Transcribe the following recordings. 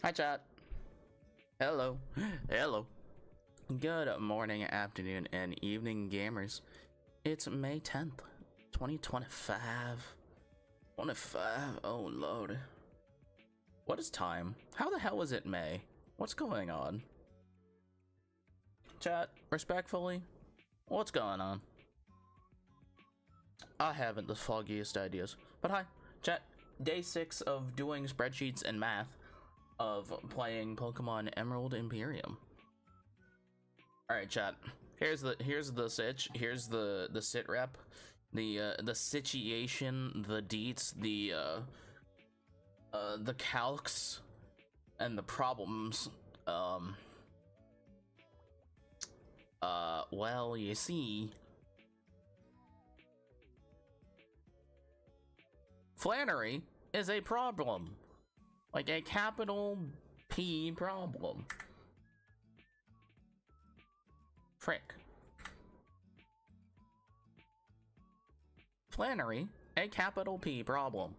Hi, chat. Hello. Hello. Good morning, afternoon, and evening, gamers. It's May 10th, 2025. 25. Oh, Lord. What is time? How the hell is it May? What's going on? Chat, respectfully, what's going on? I haven't the foggiest ideas. But hi, chat. Day 6 of doing spreadsheets and math of playing Pokemon Emerald Imperium. Alright, chat. Here's the sitch. Here's the sit rep. The situation, the deets, the calcs, and the problems. Well, you see, Flannery is a problem. Like a capital P problem. Frick. Flannery, a capital P problem.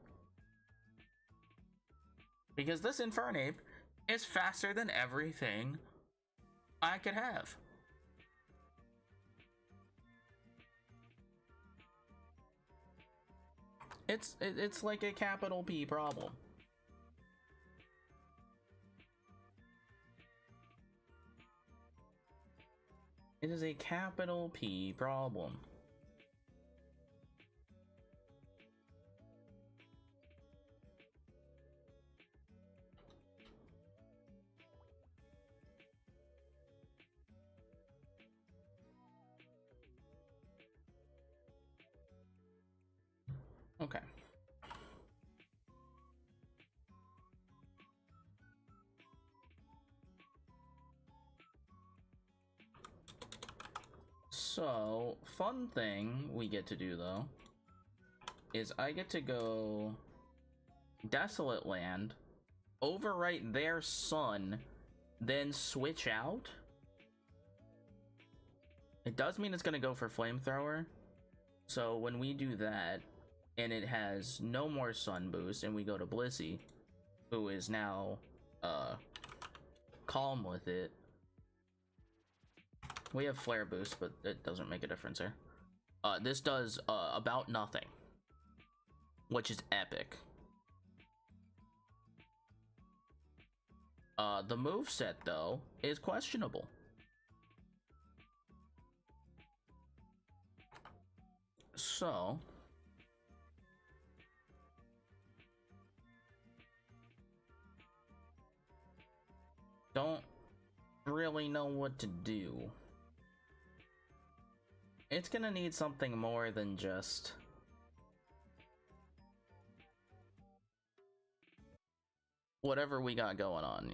Because this Infernape is faster than everything I could have. It's like a capital P problem. It is a capital P problem. Okay. So, fun thing we get to do though is I get to go Desolate Land, overwrite their sun, then switch out. It does mean it's gonna go for Flamethrower. So when we do that, and it has no more sun boost, and we go to Blissey, who is now calm with it. We have Flare boost, but it doesn't make a difference here. This does about nothing, which is epic. The moveset, though, is questionable. So, don't really know what to do. It's gonna need something more than just whatever we got going on.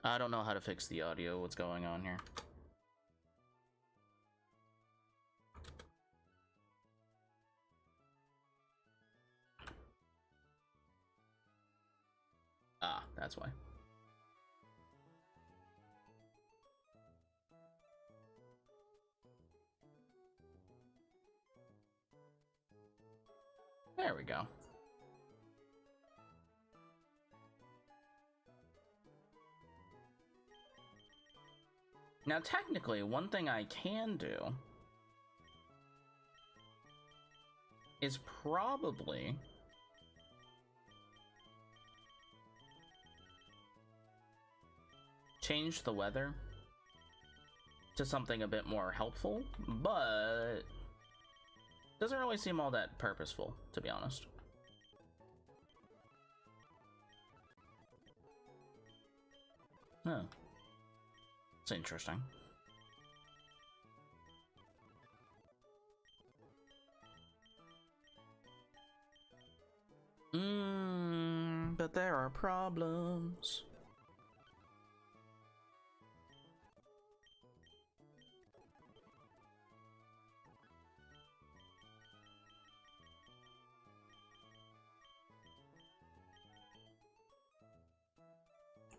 I don't know how to fix the audio. What's going on here? Ah, that's why. There we go. Now, technically, one thing I can do is probably change the weather to something a bit more helpful, but doesn't really seem all that purposeful, to be honest. Huh. It's interesting. But there are problems.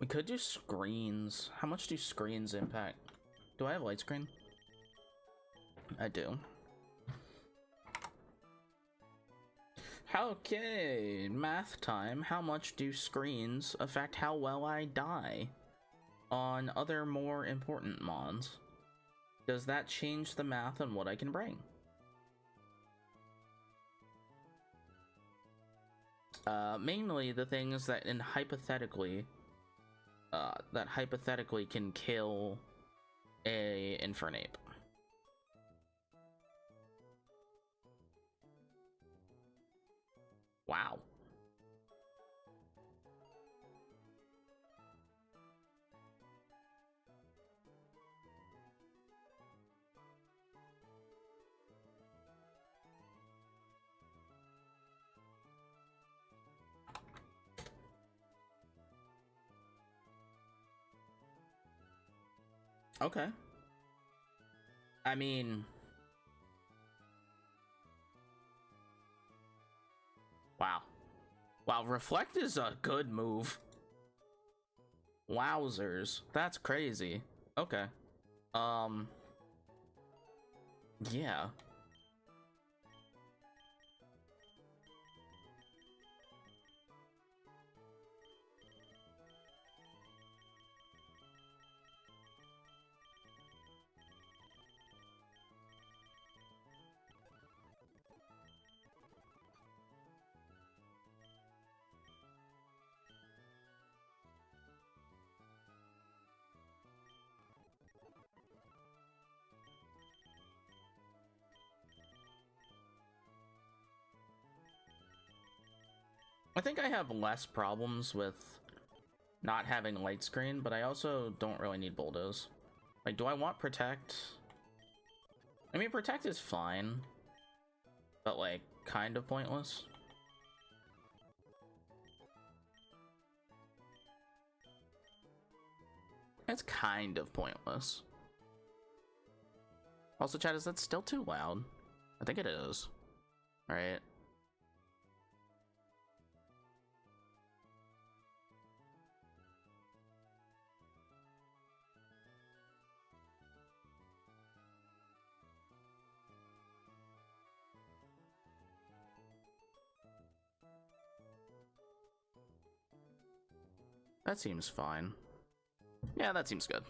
We could do screens. How much do screens impact? Do I have light screen? I do. Okay, math time. How much do screens affect how well I die on other more important mons? Does that change the math on what I can bring? Mainly the things that hypothetically can kill a Infernape. Wow. Okay. I mean, wow. Wow, Reflect is a good move. Wowzers. That's crazy. Okay. Yeah. I think I have less problems with not having light screen, but I also don't really need bulldoze. Like, do I want protect? I mean, protect is fine, but like kind of pointless. It's kind of pointless. Also, chat, is that still too loud? I think it is. All right. That seems fine. Yeah, that seems good.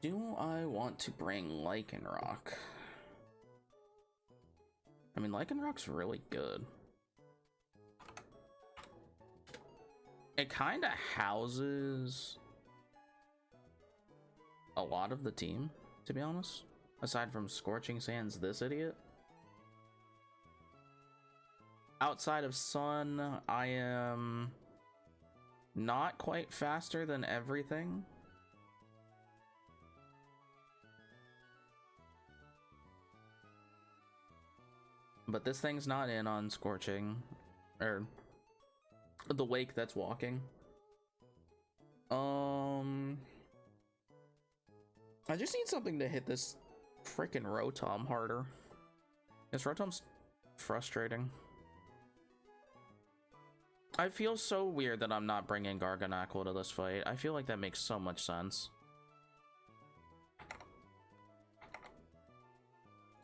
Do I want to bring Lycanroc? I mean, Lycanroc's really good. It kind of houses a lot of the team, to be honest. Aside from Scorching Sands, this idiot. Outside of Sun, I am not quite faster than everything. But this thing's not in on Scorching, or the Wake that's walking. I just need something to hit this freaking Rotom harder. This Rotom's frustrating. I feel so weird that I'm not bringing Garganacl to this fight. I feel like that makes so much sense.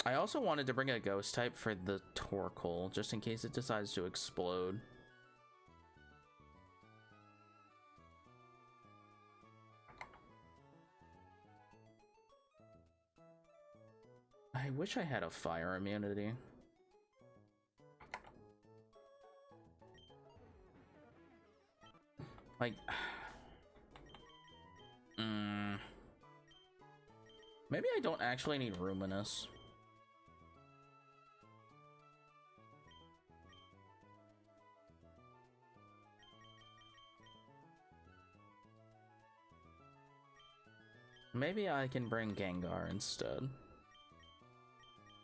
I also wanted to bring a Ghost type for the Torkoal, just in case it decides to explode. I wish I had a fire immunity. Like, Maybe I don't actually need Ruminous. Maybe I can bring Gengar instead.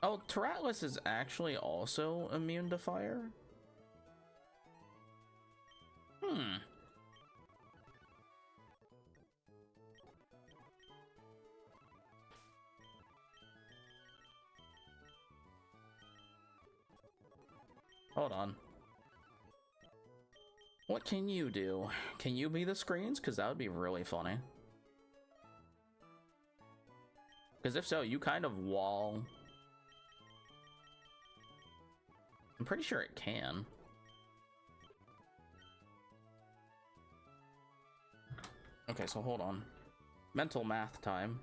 Oh, Taratlus is actually also immune to fire? Hold on. What can you do? Can you be the screens? Because that would be really funny. Because if so, you kind of wall. I'm pretty sure it can. Okay, so hold on. Mental math time.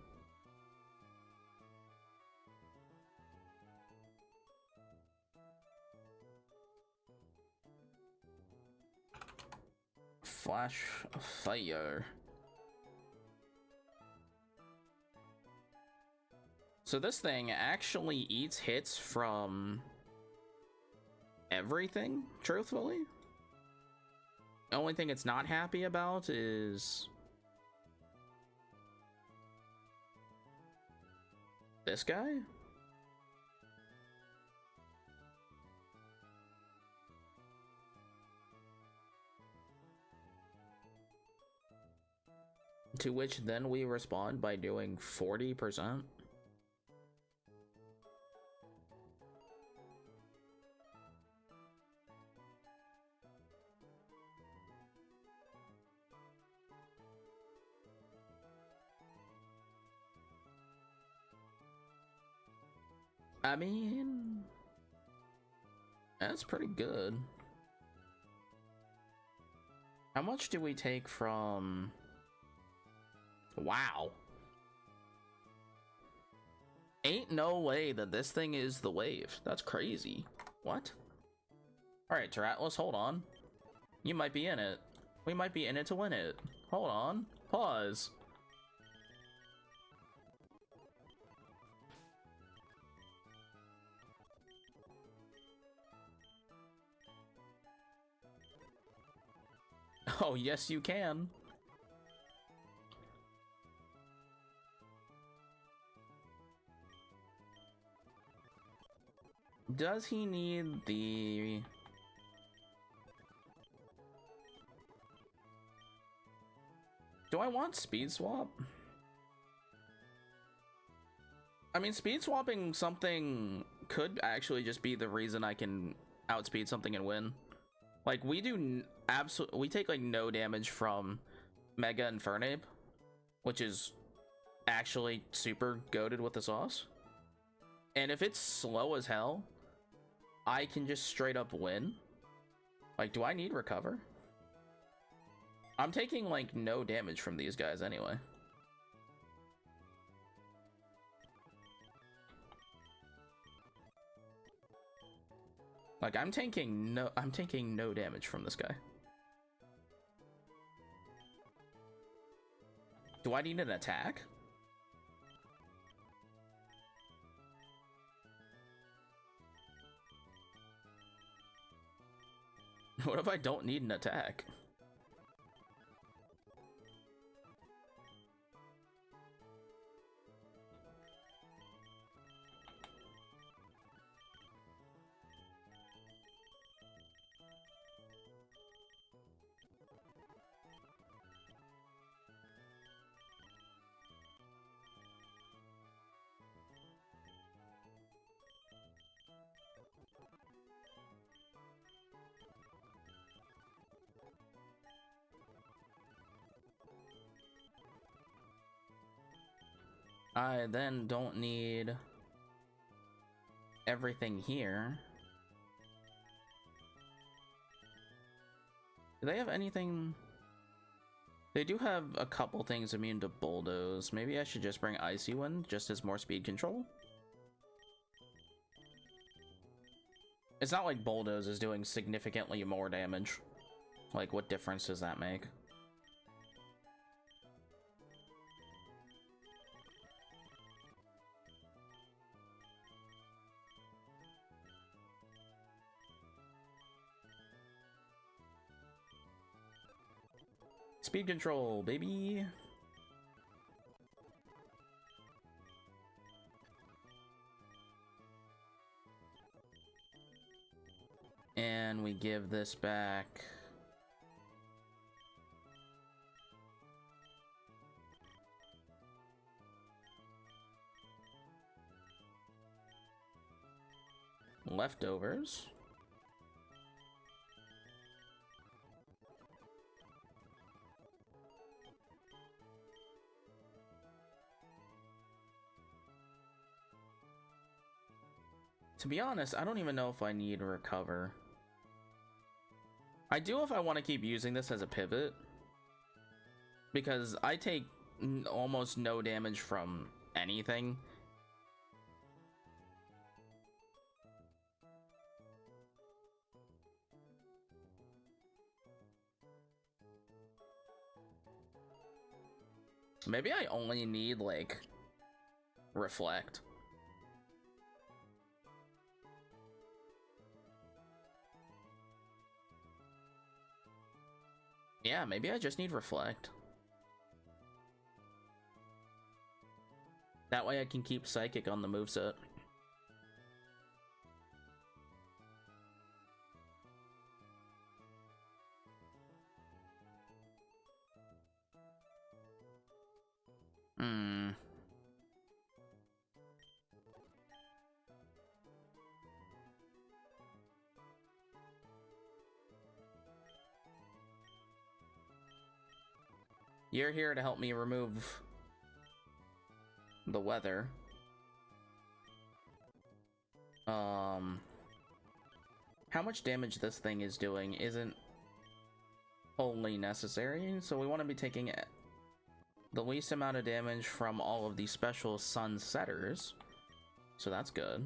Flash fire. So this thing actually eats hits from everything, truthfully. The only thing it's not happy about is this guy. To which then we respond by doing 40%. I mean, that's pretty good. How much do we take from... Wow. Ain't no way that this thing is the wave. That's crazy. What? Alright, Taratlus, hold on. You might be in it. We might be in it to win it. Hold on. Pause. Oh, yes, you can. Does he need the... Do I want speed swap? I mean, speed swapping something could actually just be the reason I can outspeed something and win. Like, we do we take like no damage from Mega and Fernape, which is actually super goated with the sauce. And if it's slow as hell, I can just straight up win. Like, do I need recover? I'm taking like no damage from these guys anyway. Like, I'm taking no damage from this guy. Do I need an attack? What if I don't need an attack? I then don't need everything here. Do they have anything? They do have a couple things immune to Bulldoze. Maybe I should just bring Icy Wind, just as more speed control. It's not like Bulldoze is doing significantly more damage. Like, what difference does that make? Speed control, baby. And we give this back. Leftovers. To be honest, I don't even know if I need recover. I do if I want to keep using this as a pivot, because I take almost no damage from anything. Maybe I only need, like, reflect. Yeah, maybe I just need reflect. That way I can keep psychic on the moveset. You're here to help me remove the weather. How much damage this thing is doing isn't only necessary, so we want to be taking the least amount of damage from all of these special sunsetters, so that's good.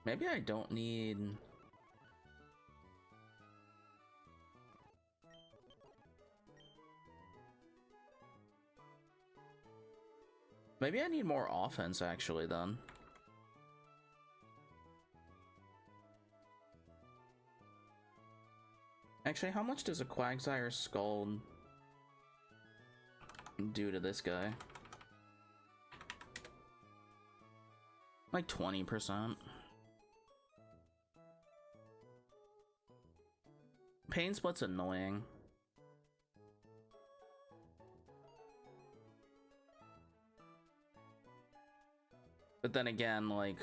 Maybe I don't need... Maybe I need more offense, actually, then. Actually, how much does a Quagsire Scald do to this guy? Like 20%. Pain Split's annoying. But then again, like...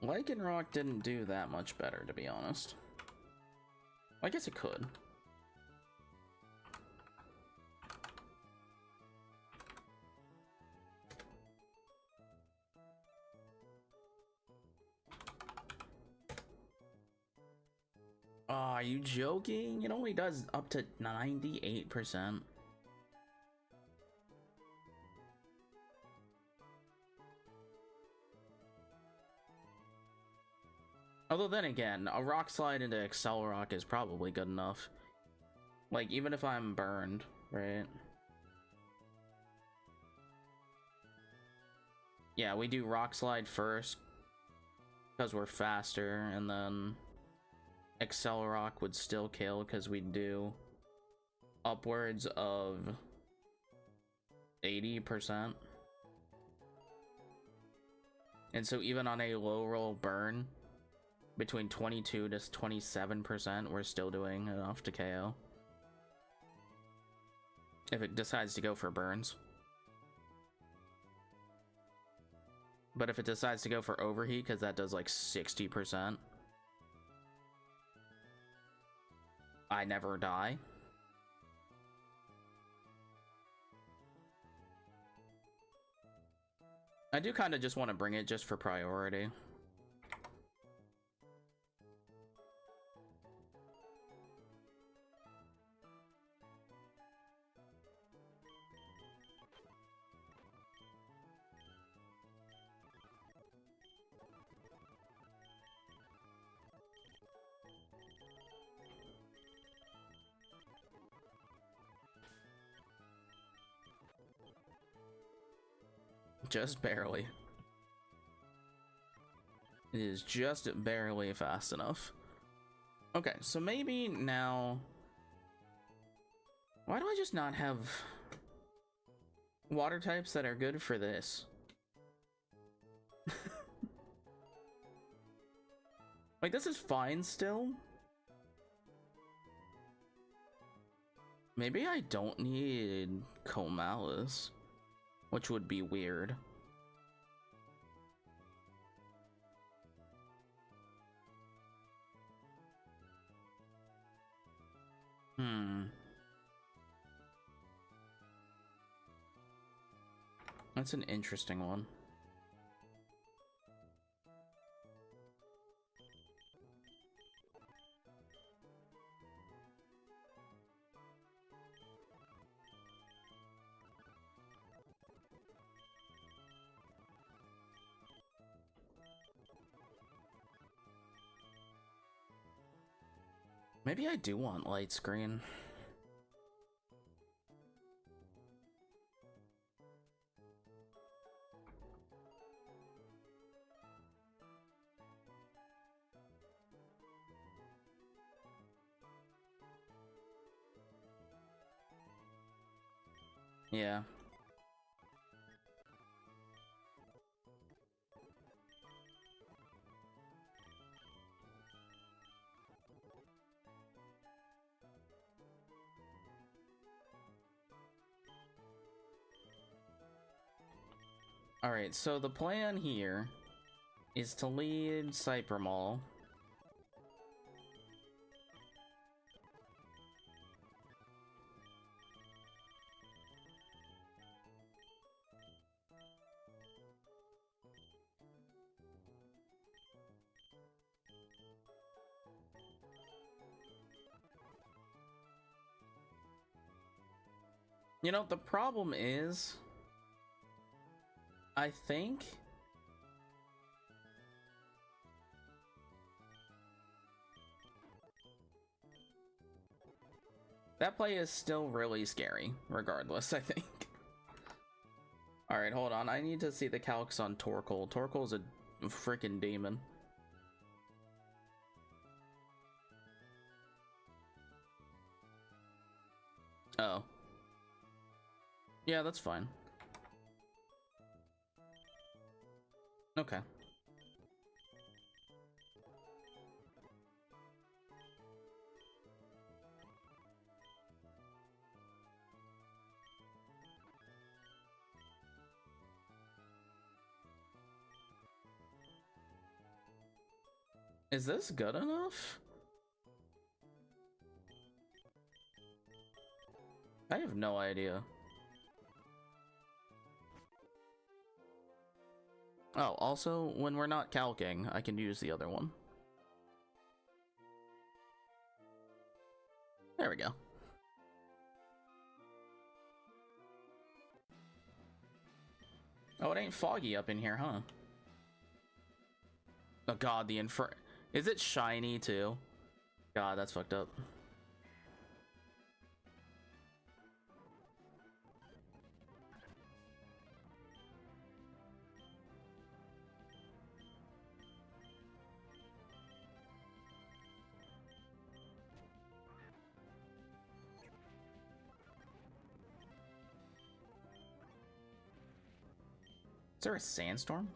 Lycanroc didn't do that much better, to be honest. I guess it could. Oh, are you joking? It only does up to 98%. Although then again, a Rock Slide into Accelerock is probably good enough. Like, even if I'm burned, right? Yeah, we do Rock Slide first, because we're faster, and then Accelerock would still kill, because we do upwards of 80%. And so even on a low roll burn, between 22 to 27%, we're still doing enough to KO. If it decides to go for burns. But if it decides to go for overheat, because that does like 60%, I never die. I do kind of just want to bring it just for priority. Just barely. It is just barely fast enough. Okay, so maybe now... Why do I just not have water types that are good for this? Like, this is fine still. Maybe I don't need Comalis, which would be weird. That's an interesting one. Maybe I do want light screen. Yeah. Alright, so the plan here is to lead Cybermall. You know, the problem is, I think that play is still really scary, regardless, I think. Alright, hold on. I need to see the calcs on Torkoal. Torkoal's a freaking demon. Oh. Yeah, that's fine. Okay. Is this good enough? I have no idea. Oh, also, when we're not calcing, I can use the other one. There we go. Oh, it ain't foggy up in here, huh? Oh god, the is it shiny too? God, that's fucked up. Is there a sandstorm?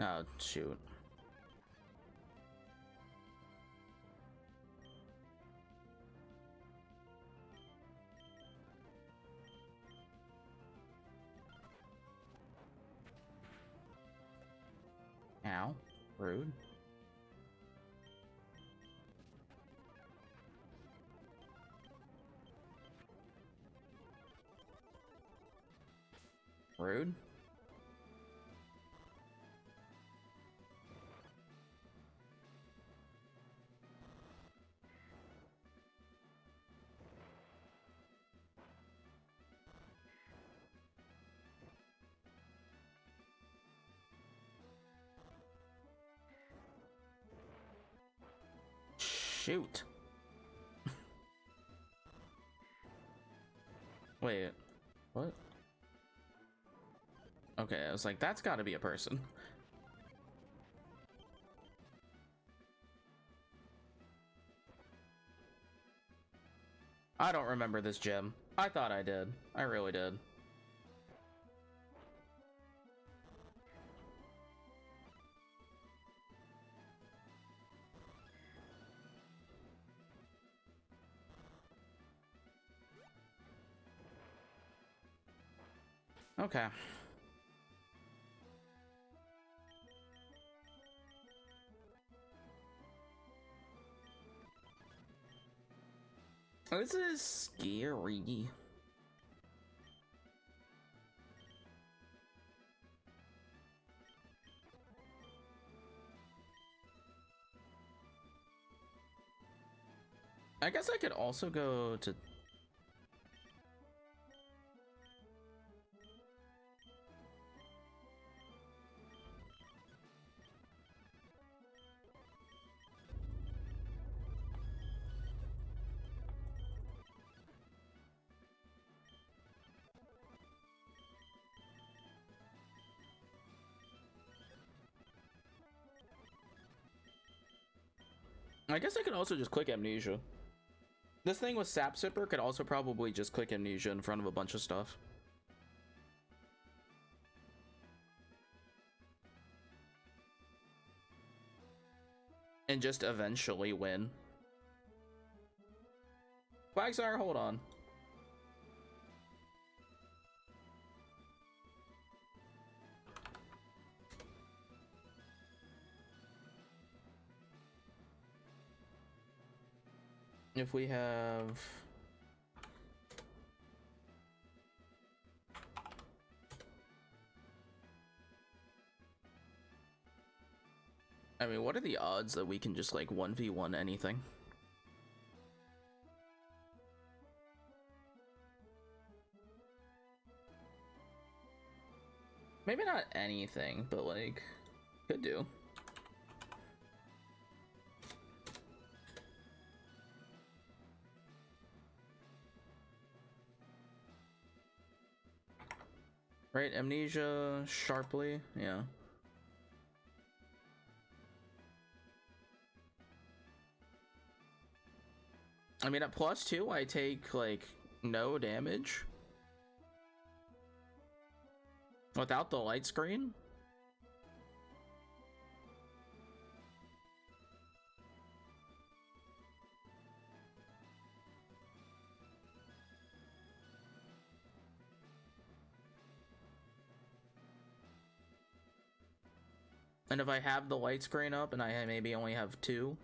Oh, shoot. Ow. Rude. Rude. Shoot. Wait, what? Okay, I was like, that's gotta be a person. I don't remember this gym. I thought I did. I really did. Okay. This is scary. I guess I could also go to... I guess I could also just click Amnesia. This thing with Sap Sipper could also probably just click Amnesia in front of a bunch of stuff. And just eventually win. Quagsire, hold on. If we have... I mean, what are the odds that we can just like 1v1 anything? Maybe not anything, but like, could do. Right, Amnesia, Sharply, yeah. I mean, at +2, I take, like, no damage. Without the light screen? And if I have the light screen up and I maybe only have 2.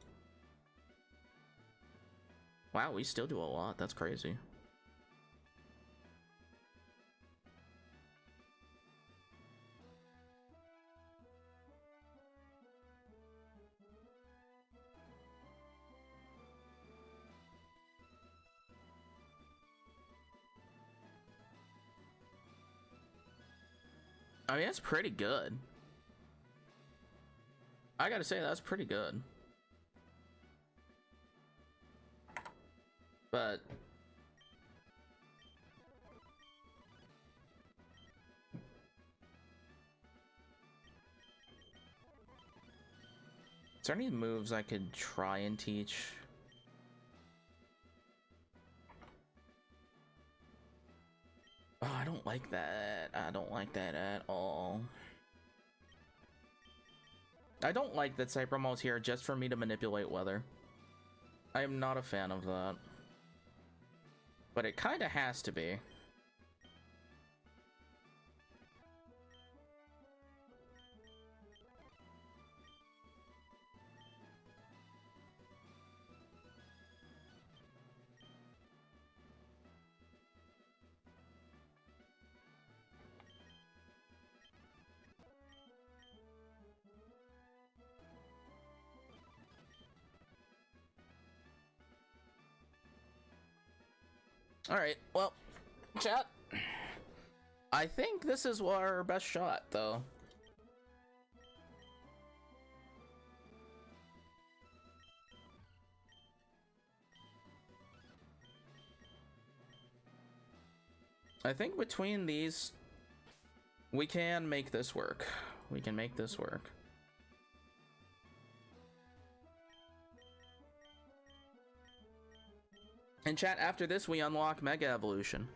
Wow, we still do a lot. That's crazy. I mean, that's pretty good. I gotta say, that's pretty good. But... is there any moves I could try and teach? Oh, I don't like that. I don't like that at all. I don't like that Cybermal's here just for me to manipulate weather. I am not a fan of that. But it kinda has to be. Alright, well, chat. I think this is our best shot, though. I think between these, we can make this work. We can make this work. And chat, after this, we unlock Mega Evolution.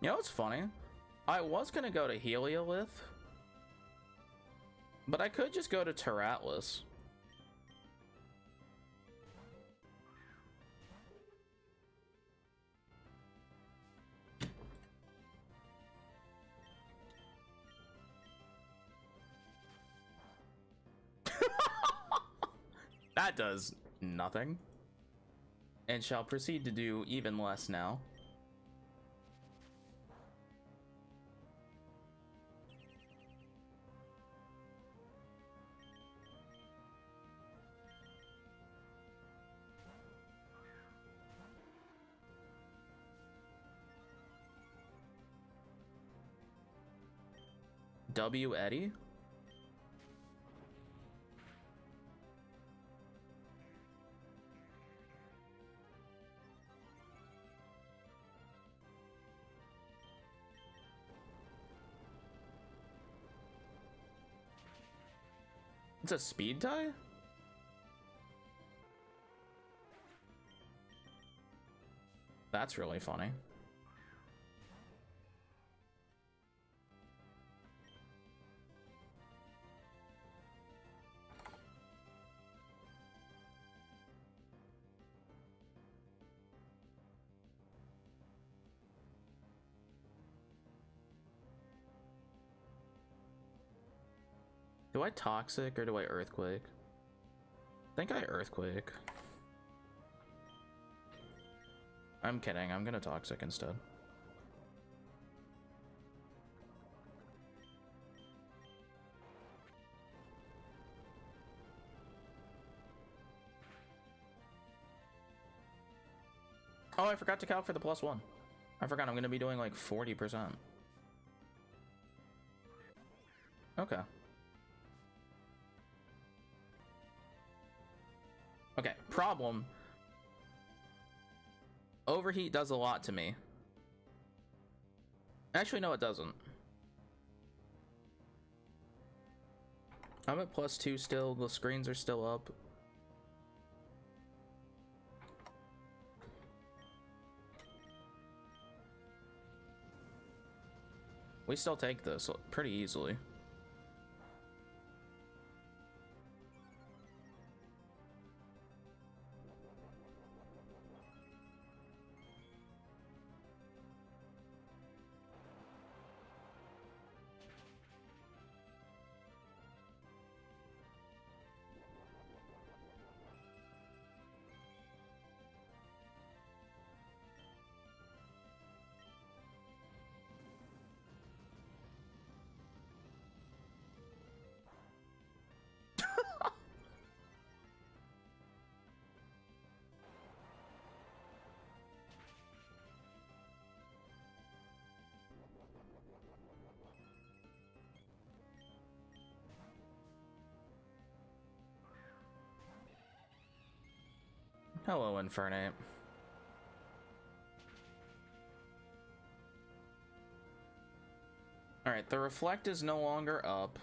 You know what's funny? I was gonna go to Heliolith, but I could just go to Terratlas. That does nothing. And shall proceed to do even less now. W. Eddie? It's a speed tie? That's really funny. Do I Toxic or do I Earthquake? I think I Earthquake. I'm kidding, I'm gonna Toxic instead. Oh, I forgot to calc for the +1. I forgot I'm gonna be doing like 40%. Okay. Okay, problem. Overheat does a lot to me. Actually, no, it doesn't. I'm at +2 still. The screens are still up. We still take this pretty easily. Hello, Infernate. Alright, the Reflect is no longer up.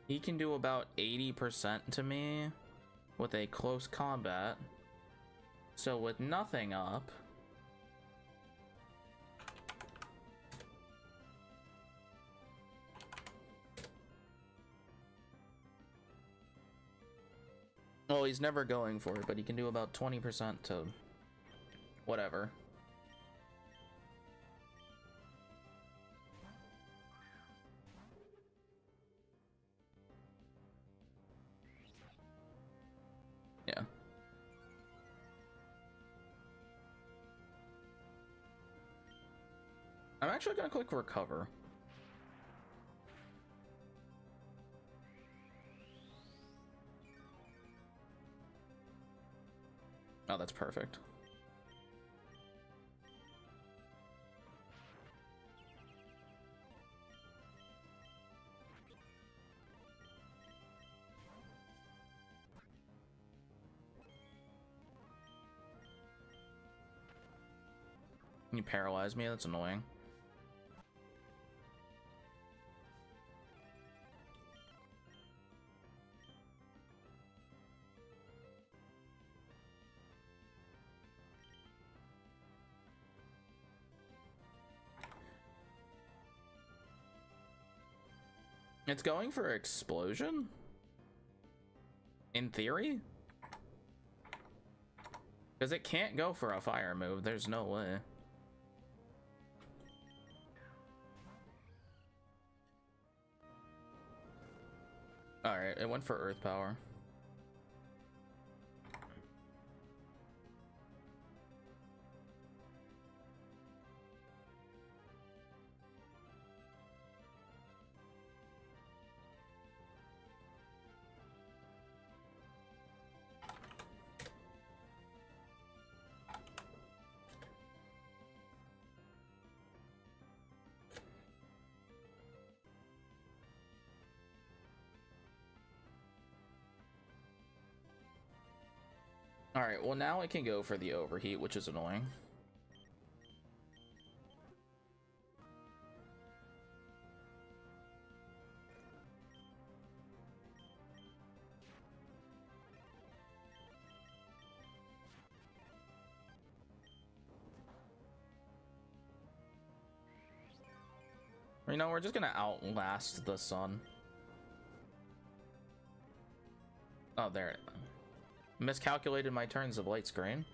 He can do about 80% to me with a close combat. So with nothing up, well, he's never going for it, but he can do about 20% to whatever. actually gonna click recover. Oh, that's perfect. You paralyze me, that's annoying. It's going for explosion? In theory? Because it can't go for a fire move, there's no way. Alright, it went for earth power. Alright, well now it can go for the overheat, which is annoying. You know, we're just gonna outlast the sun. Oh, there. Miscalculated my turns of light screen.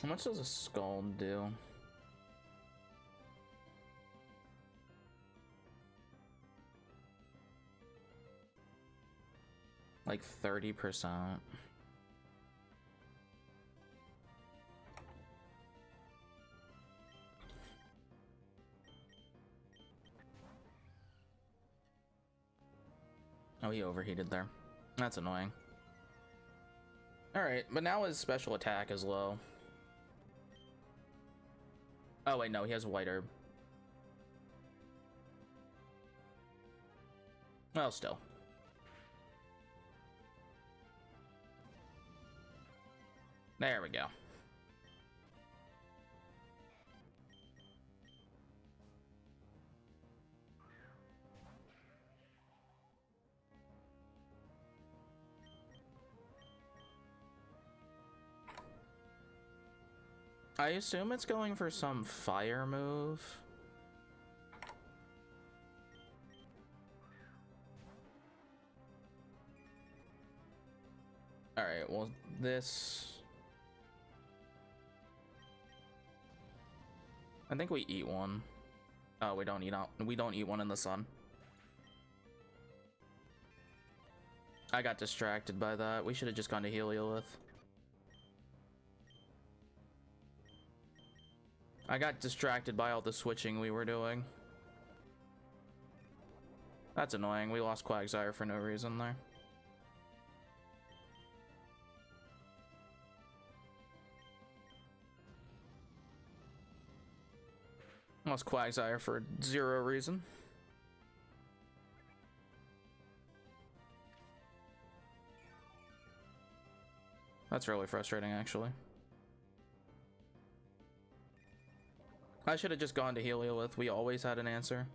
How much does a skull do? Like 30%. Oh, he overheated there. That's annoying. Alright, but now his special attack is low. Oh wait, no, he has white herb. Well, still. There we go. I assume it's going for some fire move. Alright, well, this... I think we eat one. Oh, we don't eat one in the sun. I got distracted by that. We should have just gone to Heliolith. I got distracted by all the switching we were doing. That's annoying. We lost Quagsire for no reason there. Lost Quagsire for 0 reason. That's really frustrating, actually. I should have just gone to Heliolith. We always had an answer.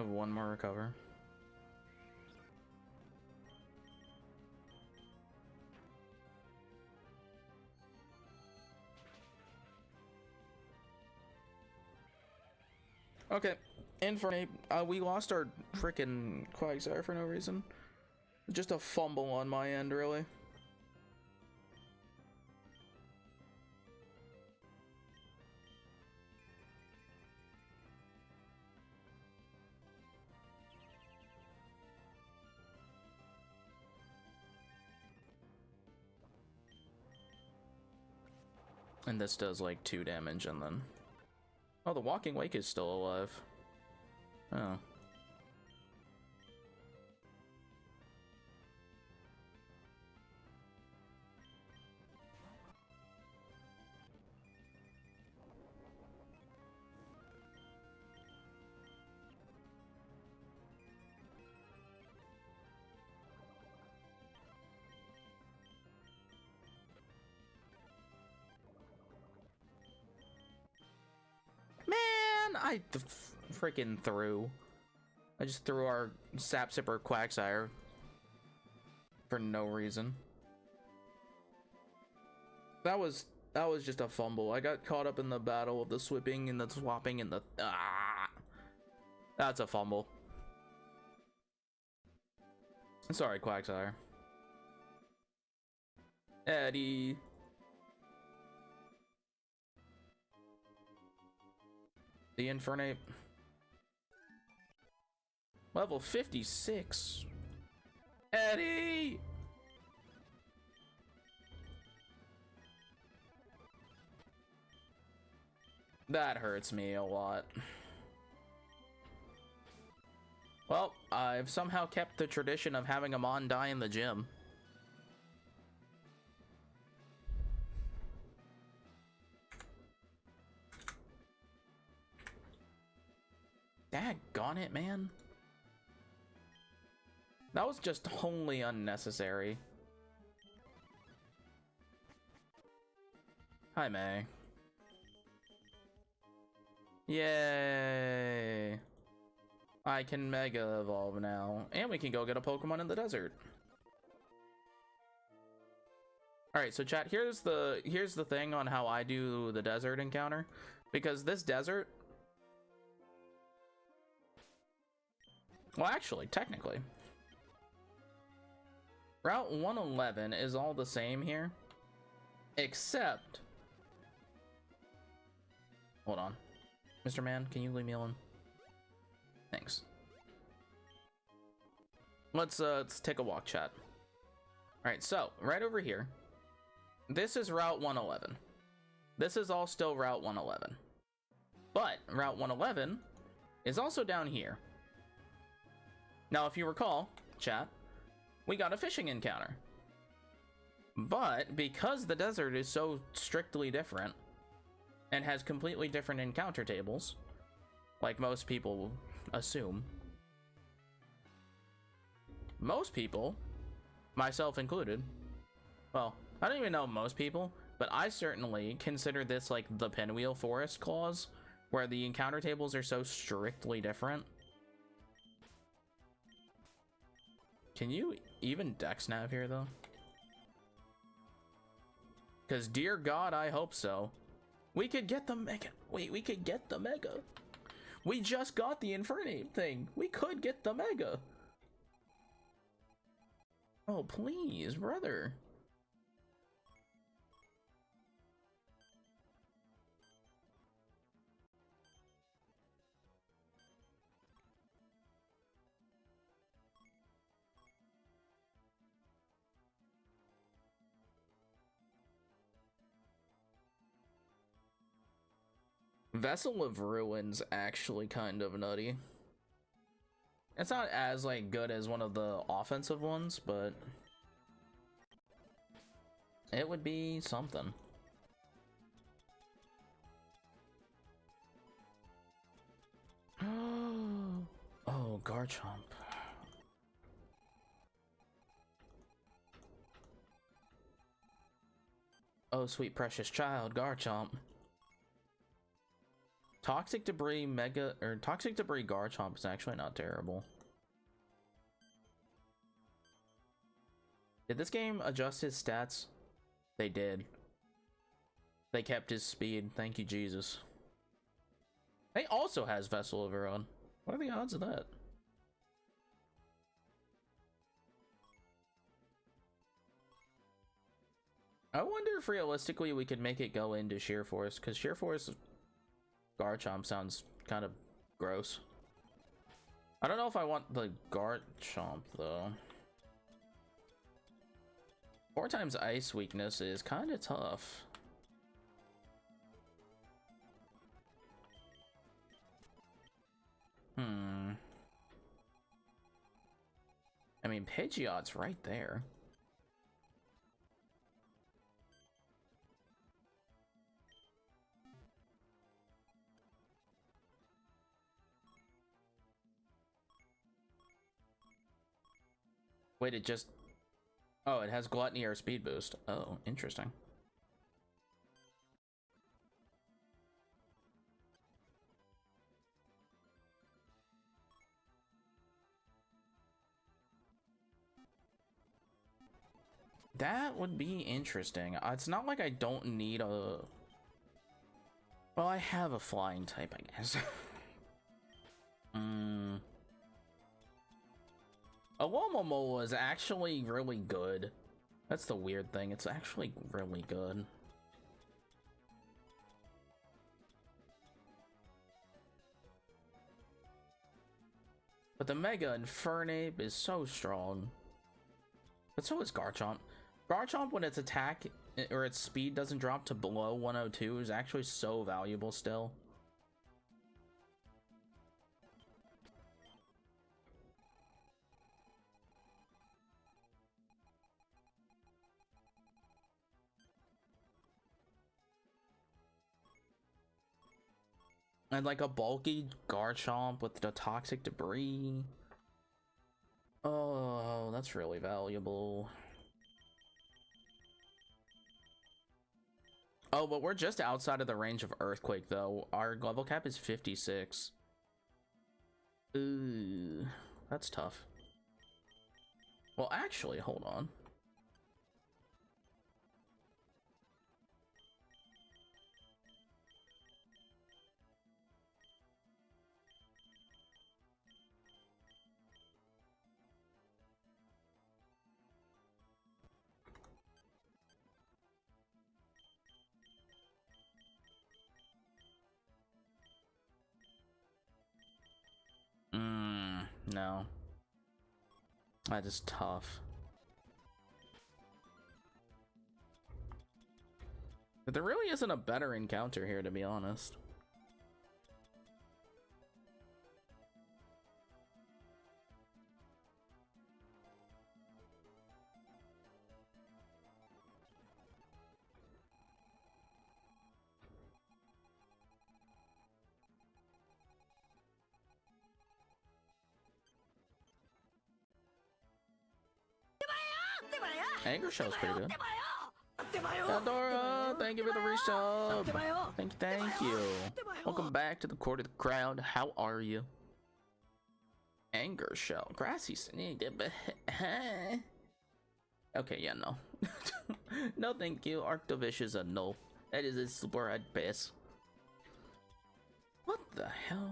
have one more recover. Okay, Infernape, we lost our freaking Quagsire for no reason. Just a fumble on my end, really. And this does like 2 damage and then... Oh, the Walking Wake is still alive. Oh. I freaking threw. I just threw our Sap Sipper Quagsire for no reason. That was just a fumble. I got caught up in the battle of the swapping and the swapping and the that's a fumble. Sorry, Quagsire. Eddie. The Infernape. Level 56. Eddie! That hurts me a lot. Well, I've somehow kept the tradition of having a Mon die in the gym. Daggone it, man. That was just wholly unnecessary. Hi, May. Yay. I can Mega Evolve now. And we can go get a Pokemon in the desert. Alright, so chat, here's the thing on how I do the desert encounter. Because this desert... Well, actually, technically, Route 111 is all the same here, except... Hold on. Mr. Man, can you leave me alone? Thanks. Let's take a walk, chat. Alright, so, right over here, this is Route 111. This is all still Route 111. But, Route 111 is also down here. Now, if you recall, chat, we got a fishing encounter. But because the desert is so strictly different and has completely different encounter tables, like most people assume, most people, myself included, well, I don't even know most people, but I certainly consider this like the Pinwheel Forest clause, where the encounter tables are so strictly different. Can you even dex nav here, though? Because, dear God, I hope so. We could get the Mega. Wait, we could get the Mega. We just got the Infernape thing. We could get the Mega. Oh, please, brother. Vessel of Ruin's actually kind of nutty. It's not as like good as one of the offensive ones, but it would be something. Oh, Garchomp. Oh, sweet precious child, Garchomp. Toxic Debris Mega, or Toxic Debris Garchomp is actually not terrible. Did this game adjust his stats? They did. They kept his speed. Thank you, Jesus. He also has Vessel of Iran. What are the odds of that? I wonder if realistically we could make it go into Sheer Force, because Sheer Force Garchomp sounds kind of gross. I don't know if I want the Garchomp though. 4 times ice weakness is kind of tough. I mean, Pidgeot's right there. Wait, it just... Oh, it has Gluttony or Speed Boost. Oh, interesting. That would be interesting. It's not like I don't need a... Well, I have a flying type, I guess. A Alomomola is actually really good. That's the weird thing. It's actually really good. But the Mega Infernape is so strong. But so is Garchomp. Garchomp, when its attack or its speed doesn't drop to below 102, is actually so valuable still. And like a bulky Garchomp with the Toxic Debris. Oh, that's really valuable. Oh, but we're just outside of the range of Earthquake, though. Our level cap is 56. Ooh, that's tough. Well, actually, hold on. No. That is tough. But there really isn't a better encounter here, to be honest. Anger Shell's pretty good. Eldora, thank you for the resub. Thank you. Welcome back to the Court of the Crowd. How are you? Anger Shell. Grassy. Okay, yeah, no. No, thank you. Arctovish is a no. That is a super at best. What the hell?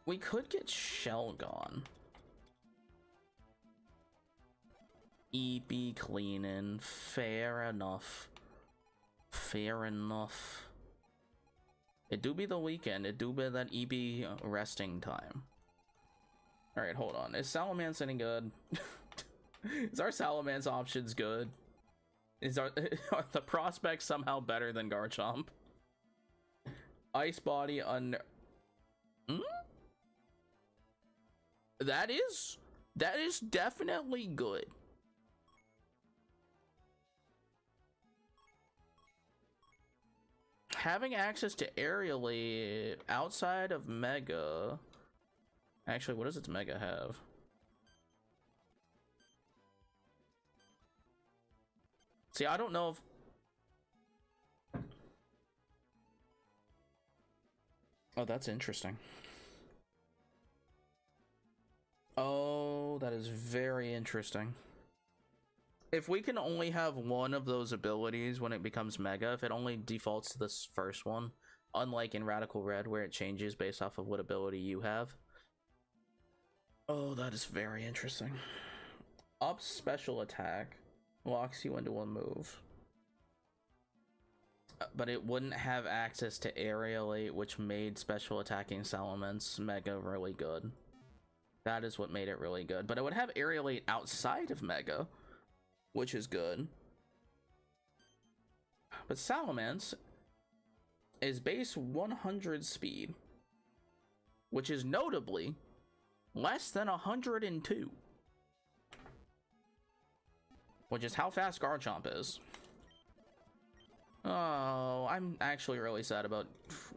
We could get Shell gone. EB cleaning, fair enough. Fair enough. It do be the weekend, it do be that EB resting time. Alright, hold on. Is Salamence any good? Is our Salamence options good? Are the prospects somehow better than Garchomp? Ice Body under... That is definitely good. Having access to Aerially outside of Mega... Actually, what does its Mega have? See, I don't know if... Oh, that's interesting. Oh, that is very interesting. If we can only have one of those abilities when it becomes Mega, if it only defaults to this first one, unlike in Radical Red where it changes based off of what ability you have. Oh, that is very interesting. Up special attack locks you into a move. But it wouldn't have access to Aerialate, which made special attacking Salamence Mega really good. That is what made it really good. But it would have Aerialate outside of Mega, which is good. But Salamence is base 100 speed, which is notably less than 102. Which is how fast Garchomp is. Oh, I'm actually really sad about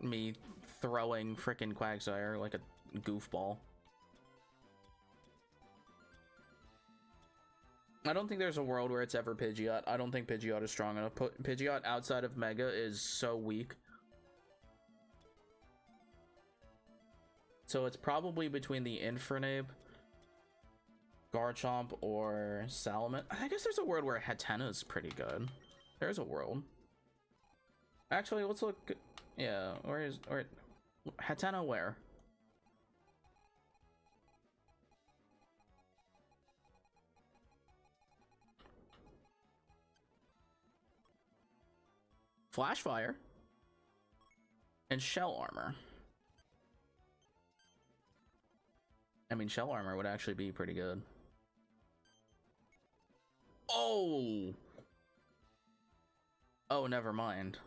me throwing frickin' Quagsire like a goofball. I don't think there's a world where it's ever Pidgeot. I don't think Pidgeot is strong enough. Pidgeot outside of Mega is so weak. So it's probably between the Infernape, Garchomp, or Salamence. I guess there's a world where Hatenna is pretty good. There's a world. Actually, let's look. Yeah, where Hatenna where? Flash Fire and Shell Armor. I mean, Shell Armor would actually be pretty good. Oh! Oh, never mind.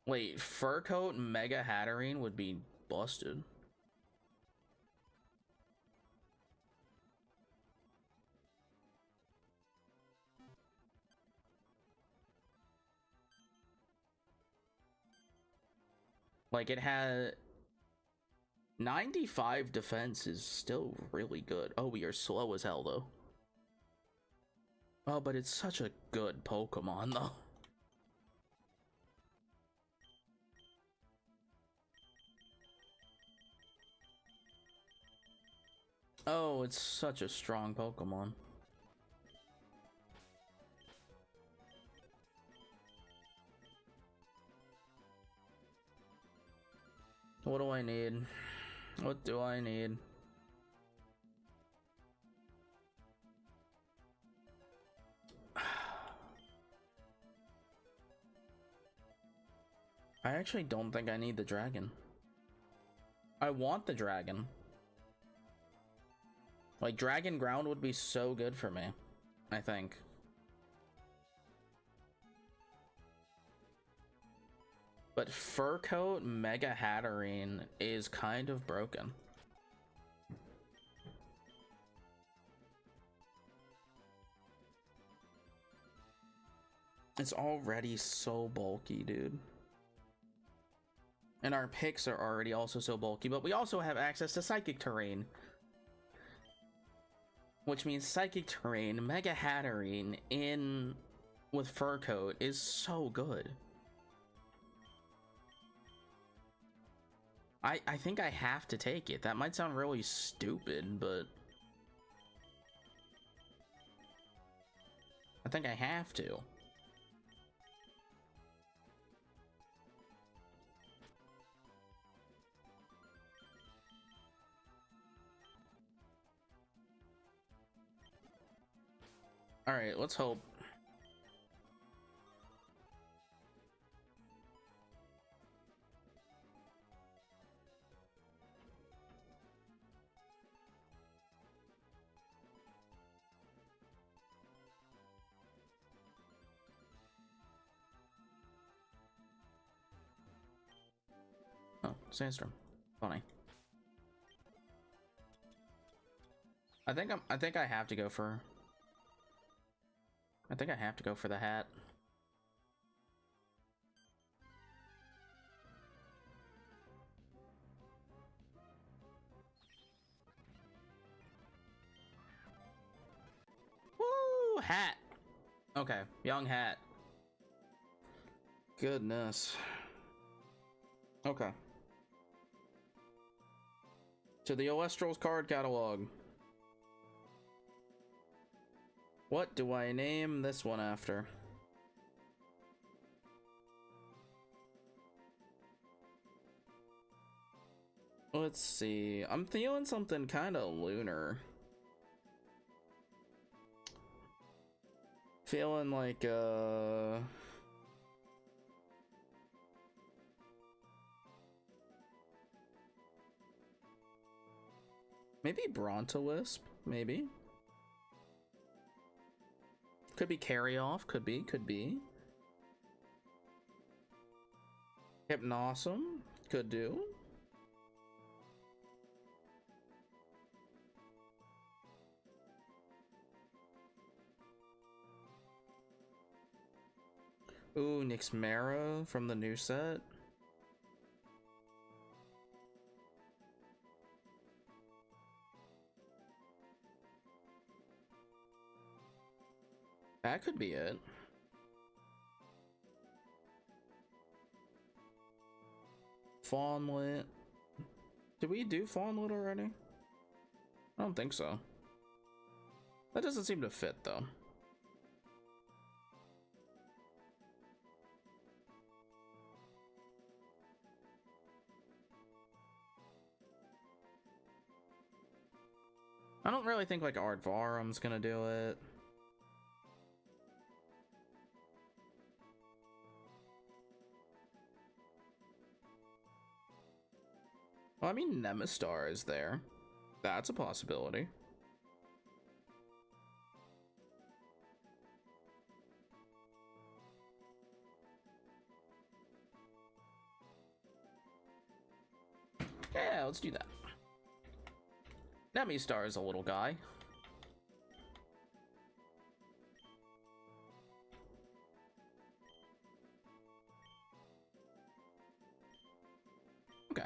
Wait, Fur Coat Mega Hatterene would be busted. Like, it had 95 defense is still really good. Oh, we are slow as hell, though. Oh, but it's such a good Pokemon, though. Oh, it's such a strong Pokemon. What do I need? What do I need? I actually don't think I need the dragon. I want the dragon. Like, Dragon Ground would be so good for me, I think. But Fur Coat Mega Hatterene is kind of broken. It's already so bulky, dude. And our picks are already also so bulky, but we also have access to Psychic Terrain. Which means Psychic Terrain, Mega Hatterene in with Fur Coat is so good. I think I have to take it. That might sound really stupid, but I think I have to. All right, let's hope. Oh, Sandstorm. Funny. I think I have to go for the hat. Woo! Hat! Okay, young hat. Goodness. Okay. To the Olestral's card catalog. What do I name this one after? Let's see. I'm feeling something kind of lunar. Feeling like, maybe Brontolisp, maybe. Could be Carry Off, could be. Hypnosum, could do. Ooh, Nixmera from the new set. That could be it. Fawnlet. Did we do Fawnlet already? I don't think so. That doesn't seem to fit though. I don't really think like Aardvarum's gonna do it. Well, I mean, Nemastar is there. That's a possibility. Yeah, let's do that. Nemastar is a little guy. Okay.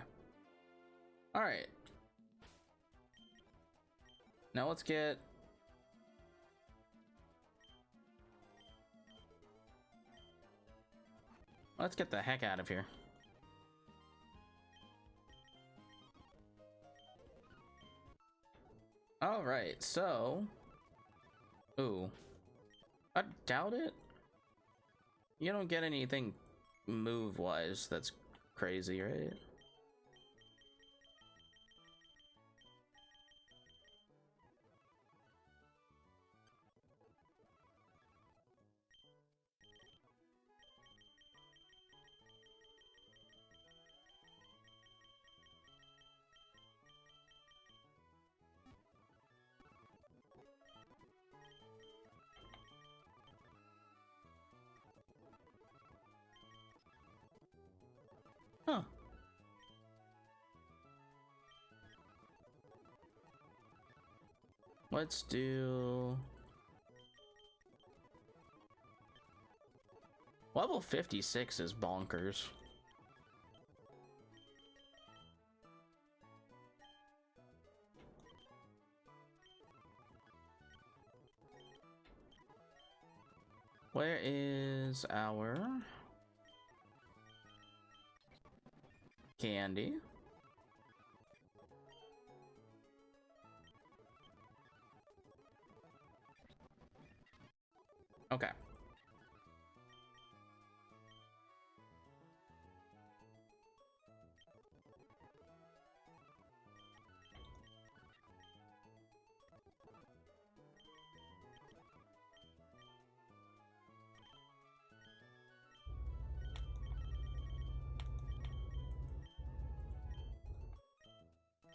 All right. Now let's get the heck out of here. All right, so ooh, I doubt it. You don't get anything move wise that's crazy, right? Huh. Let's do level 56 is bonkers. Where is our candy? Okay.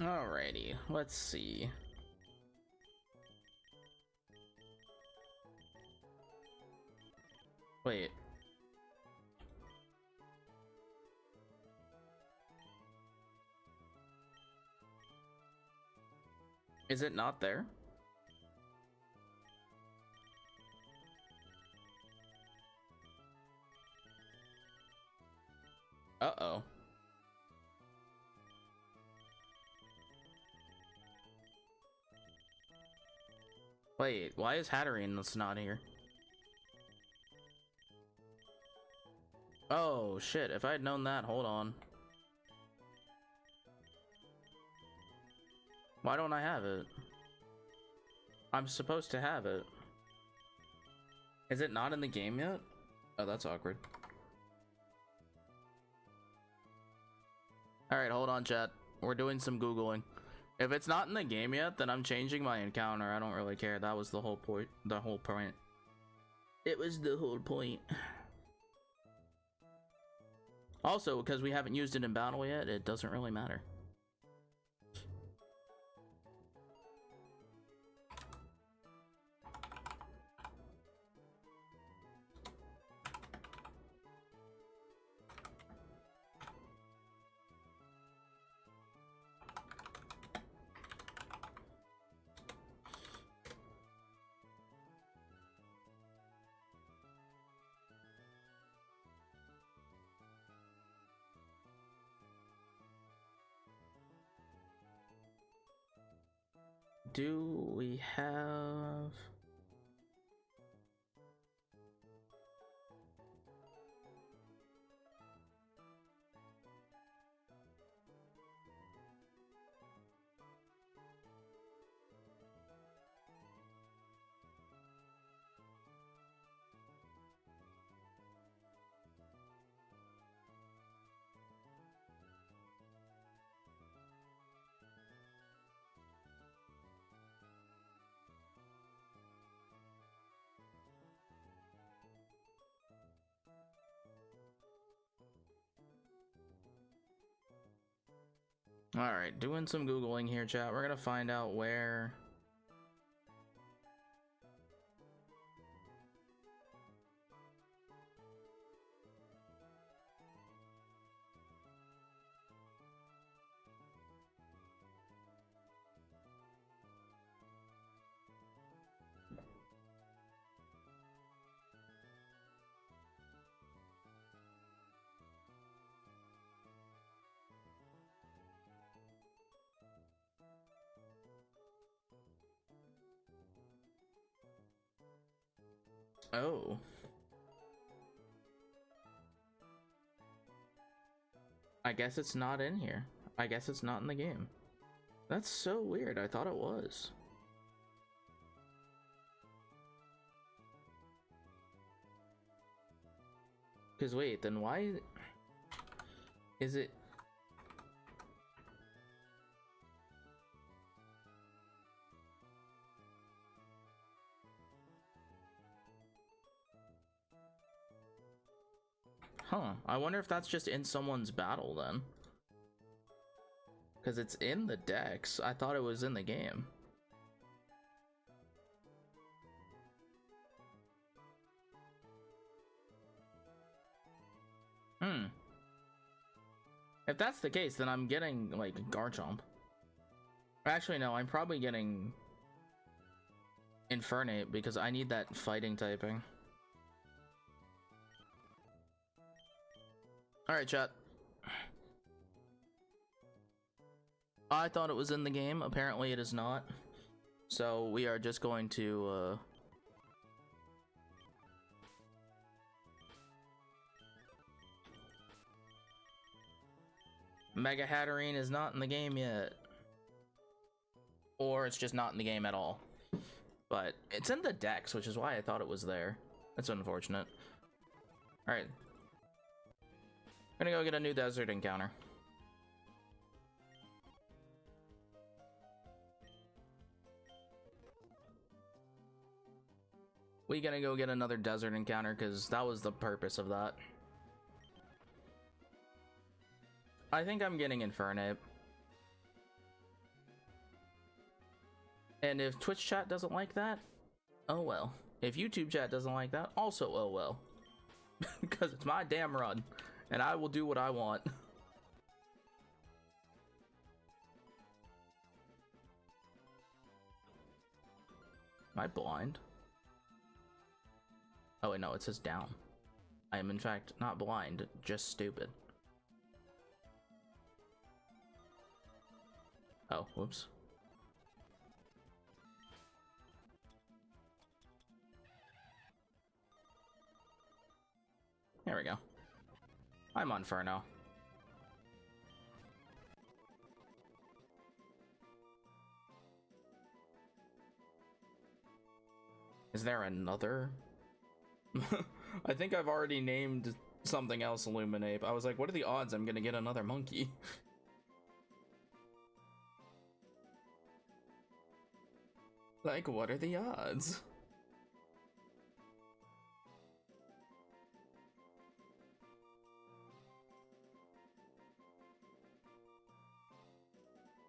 Alrighty, let's see. Wait. Is it not there? Uh-oh. Wait, why is Hatterene not here? Oh shit, if I had known that, hold on. Why don't I have it? I'm supposed to have it. Is it not in the game yet? Oh, that's awkward. Alright, hold on, chat. We're doing some Googling. If it's not in the game yet, then I'm changing my encounter. I don't really care. That was the whole point. The whole point. It was the whole point. Also, because we haven't used it in battle yet, it doesn't really matter. Do we have... Alright, doing some Googling here, chat. We're gonna find out where... Oh. I guess it's not in here. I guess it's not in the game. That's so weird. I thought it was. Because wait, then why is it... Huh, I wonder if that's just in someone's battle then. Because it's in the decks. I thought it was in the game. If that's the case, then I'm getting, like, Garchomp. Actually, no, I'm probably getting Infernape because I need that fighting typing. Alright, chat. I thought it was in the game. Apparently it is not. So we are just going to Mega Hatterene is not in the game yet. Or it's just not in the game at all. But it's in the decks, which is why I thought it was there. That's unfortunate. Alright. I'm gonna go get a new desert encounter. We gonna go get another desert encounter because that was the purpose of that. I think I'm getting Infernape. And if Twitch chat doesn't like that, oh well. If YouTube chat doesn't like that, also oh well. Because it's my damn run. And I will do what I want. Am I blind? Oh wait, no, it says down. I am in fact not blind, just stupid. Oh, whoops. There we go. I'm on Inferno. Is there another? I think I've already named something else Illuminape. I was like, what are the odds I'm gonna get another monkey? Like, what are the odds?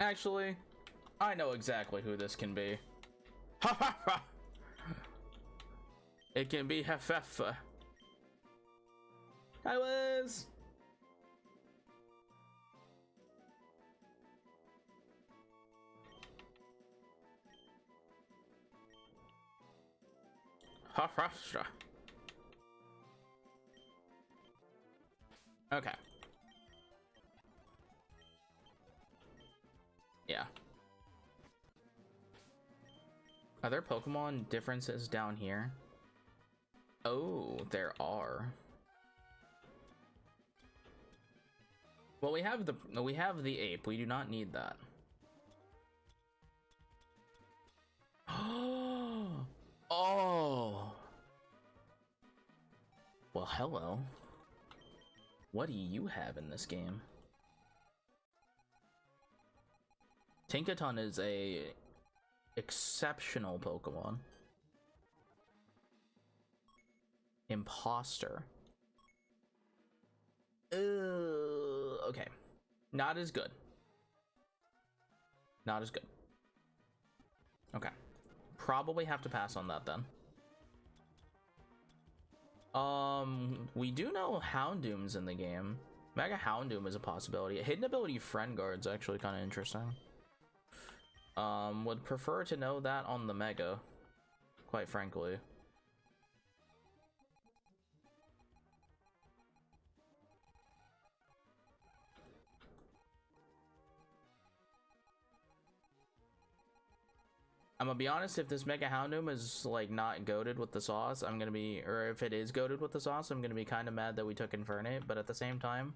Actually, I know exactly who this can be. Ha ha ha! It can be Hefefa. I was. Ha ha ha. Okay. Yeah. Are there Pokemon differences down here? Oh, there are. Well, we have the ape. We do not need that. Oh. Well, hello. What do you have in this game? Tinkaton is a exceptional Pokemon. Imposter. Okay. Not as good. Not as good. Okay. Probably have to pass on that then. We do know Houndoom's in the game. Mega Houndoom is a possibility. Hidden ability Friend Guard's actually kind of interesting. Would prefer to know that on the Mega, quite frankly. I'm gonna be honest, if this Mega Houndoom is like not goated with the sauce, I'm gonna be, or if it is goated with the sauce, I'm gonna be kind of mad that we took Infernape, but at the same time,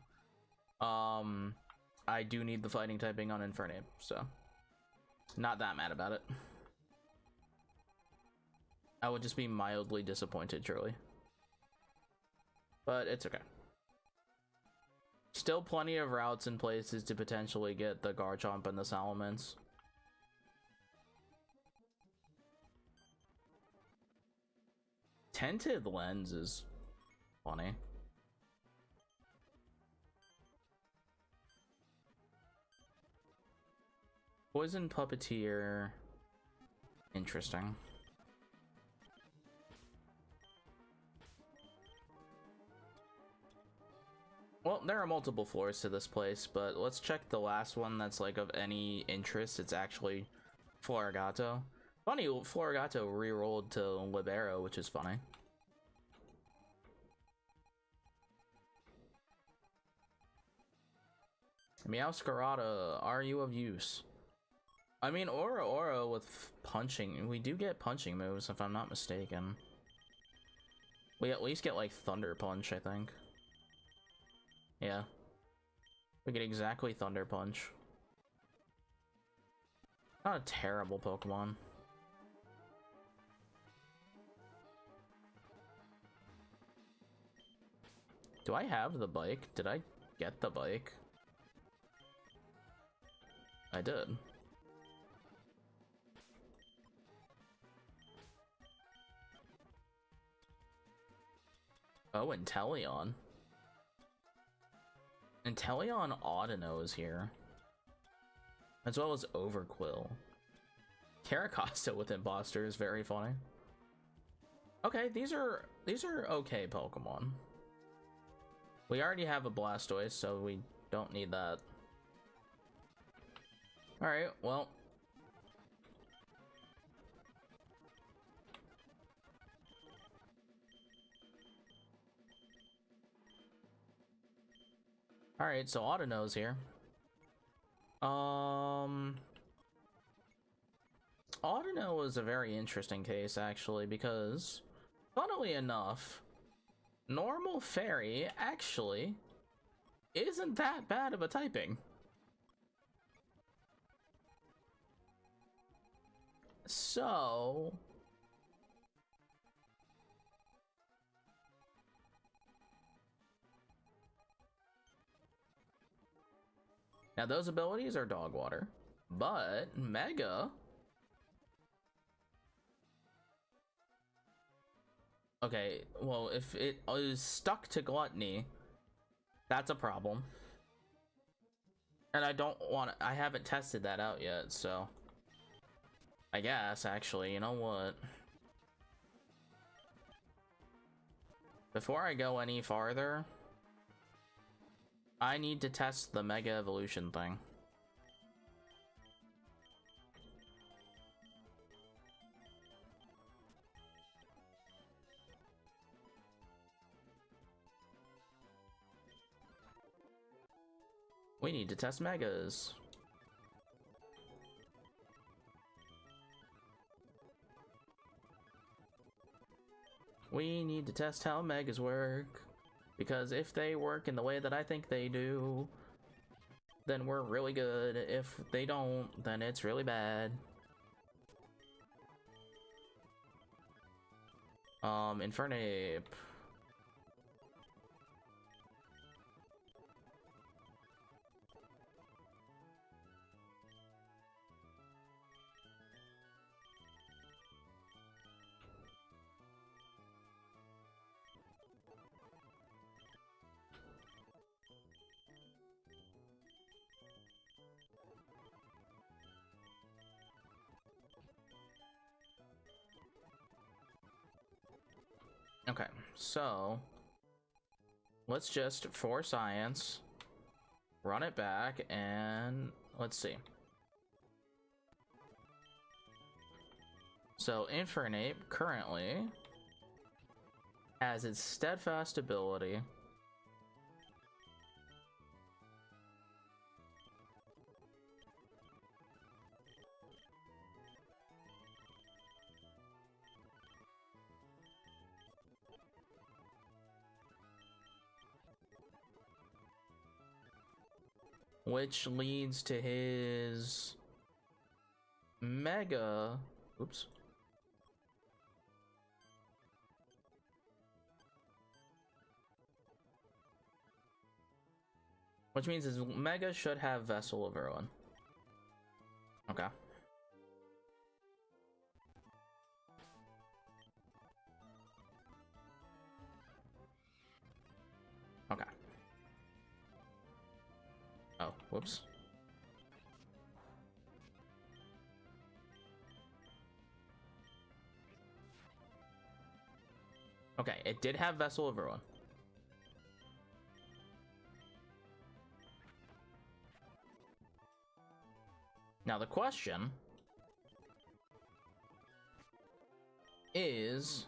I do need the fighting typing on Infernape, so not that mad about it. I would just be mildly disappointed, truly. But it's okay. Still plenty of routes and places to potentially get the Garchomp and the Salamence. Tinted Lens is funny. Poison Puppeteer, interesting. Well, there are multiple floors to this place, but let's check the last one that's like of any interest. It's actually Florigato. Funny, Florigato re-rolled to Libero, which is funny. Meowscarada, are you of use? I mean, Aura with punching. We do get punching moves, if I'm not mistaken. We at least get, like, Thunder Punch, I think. Yeah. We get exactly Thunder Punch. Not a terrible Pokemon. Do I have the bike? Did I get the bike? I did. Oh, Inteleon. Inteleon Audino is here. As well as Overquill. Caracosta with Imposter is very funny. Okay, these are okay Pokemon. We already have a Blastoise, so we don't need that. Alright, well. Alright, so Audino's here. Audino is a very interesting case, actually, because, funnily enough, normal fairy actually isn't that bad of a typing. So Now those abilities are dog water, but Mega. Okay, well, if it is stuck to Gluttony, that's a problem. And I don't want to, I haven't tested that out yet, so I guess, actually, you know what? Before I go any farther, I need to test the Mega Evolution thing. We need to test Megas. We need to test how Megas work. Because if they work in the way that I think they do, then we're really good. If they don't, then it's really bad. Infernape. Okay, so let's just, for science, run it back and let's see. So Infernape currently has its steadfast ability. Which leads to his Mega, oops. Which means his Mega should have Vessel of Ruin. Okay. Okay. Oh, whoops. Okay, it did have Vessel of Ruin. Now the question is,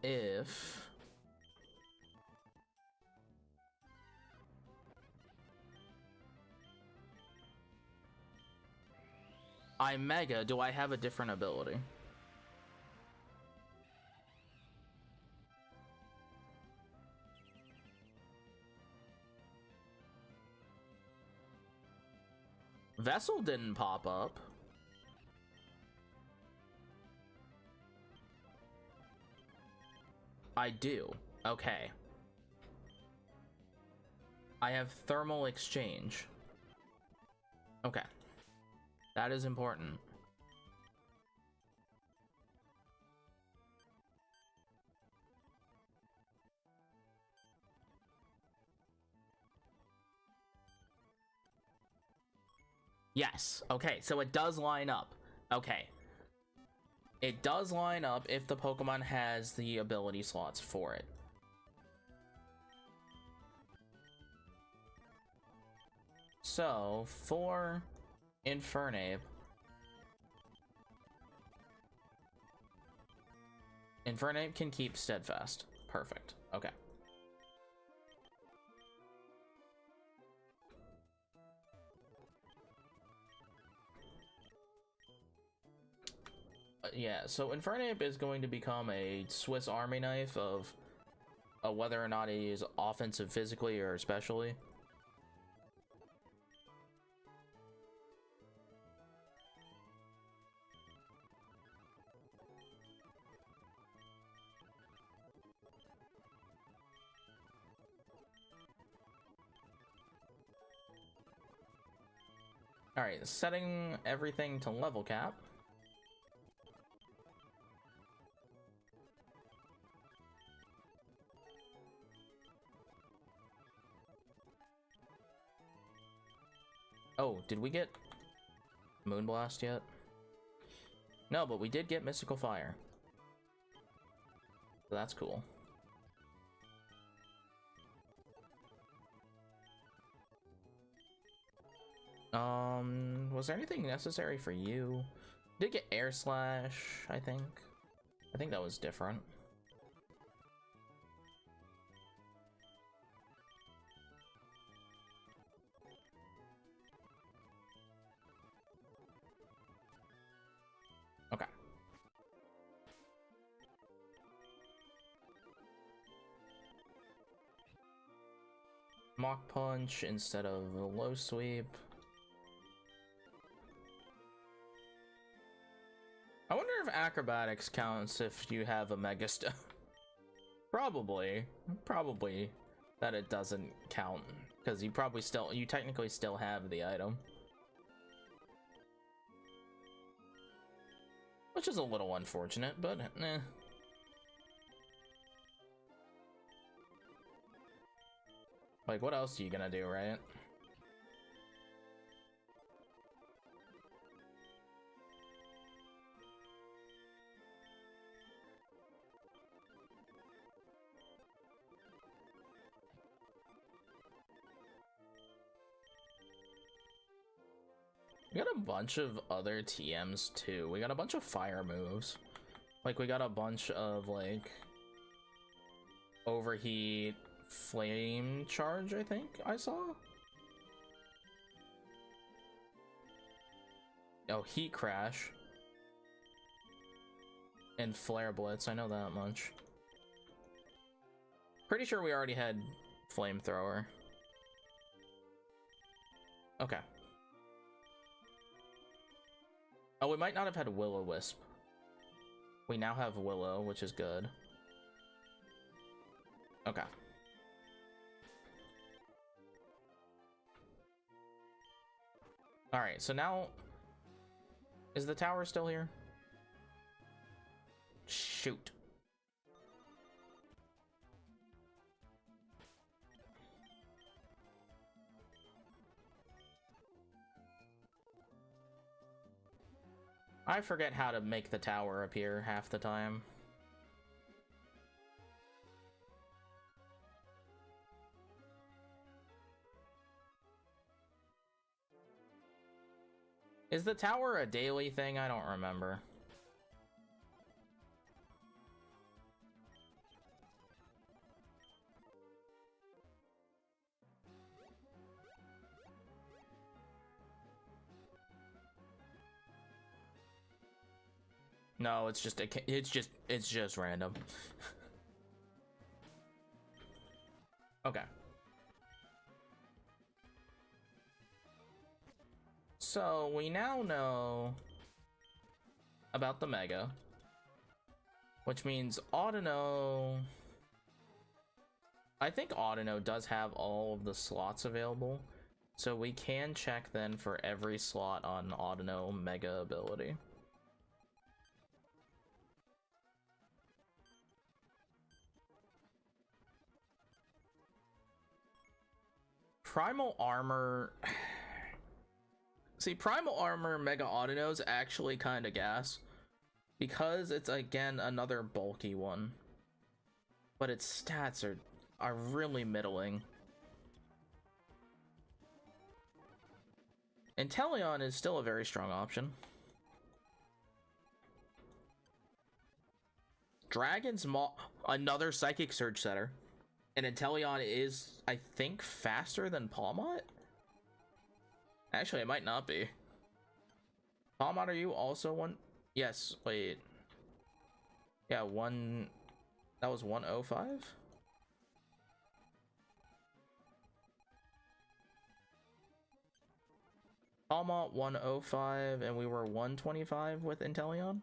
if I Mega, do I have a different ability? Vessel didn't pop up. I do. Okay. I have Thermal Exchange. Okay. That is important. Yes. Okay, so it does line up. Okay. It does line up if the Pokemon has the ability slots for it. So, for Infernape, Infernape can keep Steadfast. Perfect. Okay. Yeah, so Infernape is going to become a Swiss Army knife of whether or not he is offensive physically or especially. All right, setting everything to level cap. Oh, did we get Moonblast yet? No, but we did get Mystical Fire. So that's cool. Was there anything necessary for you? Did get Air Slash, I think. I think that was different. Okay. Mach Punch instead of a low sweep. I wonder if acrobatics counts if you have a Mega Stone. Probably that it doesn't count because you technically still have the item, which is a little unfortunate, but eh. Like, what else are you gonna do, right? We got a bunch of other TMs too. We got a bunch of fire moves. Like, we got a bunch of, like, overheat, flame charge, I think I saw. Oh, heat crash. And flare blitz, I know that much. Pretty sure we already had flamethrower. Okay. Oh, we might not have had Will-O-Wisp. We now have Willow, which is good. Okay. Alright, so now... Is the tower still here? Shoot. I forget how to make the tower appear half the time. Is the tower a daily thing? I don't remember. No, it's just random. Okay. So we now know about the Mega, which means Audino. I think Audino does have all of the slots available, so we can check then for every slot on Audino Mega ability. Primal Armor... See, Primal Armor Mega Audino's actually kind of gas, because it's, again, another bulky one. But its stats are really middling. Inteleon is still a very strong option. Dragon's Maw... Another Psychic Surge setter. And Inteleon is, I think, faster than Palmot? Actually, it might not be. Palmot, are you also one? Yes, wait. Yeah, that was 105? Almont 105, and we were 125 with Inteleon.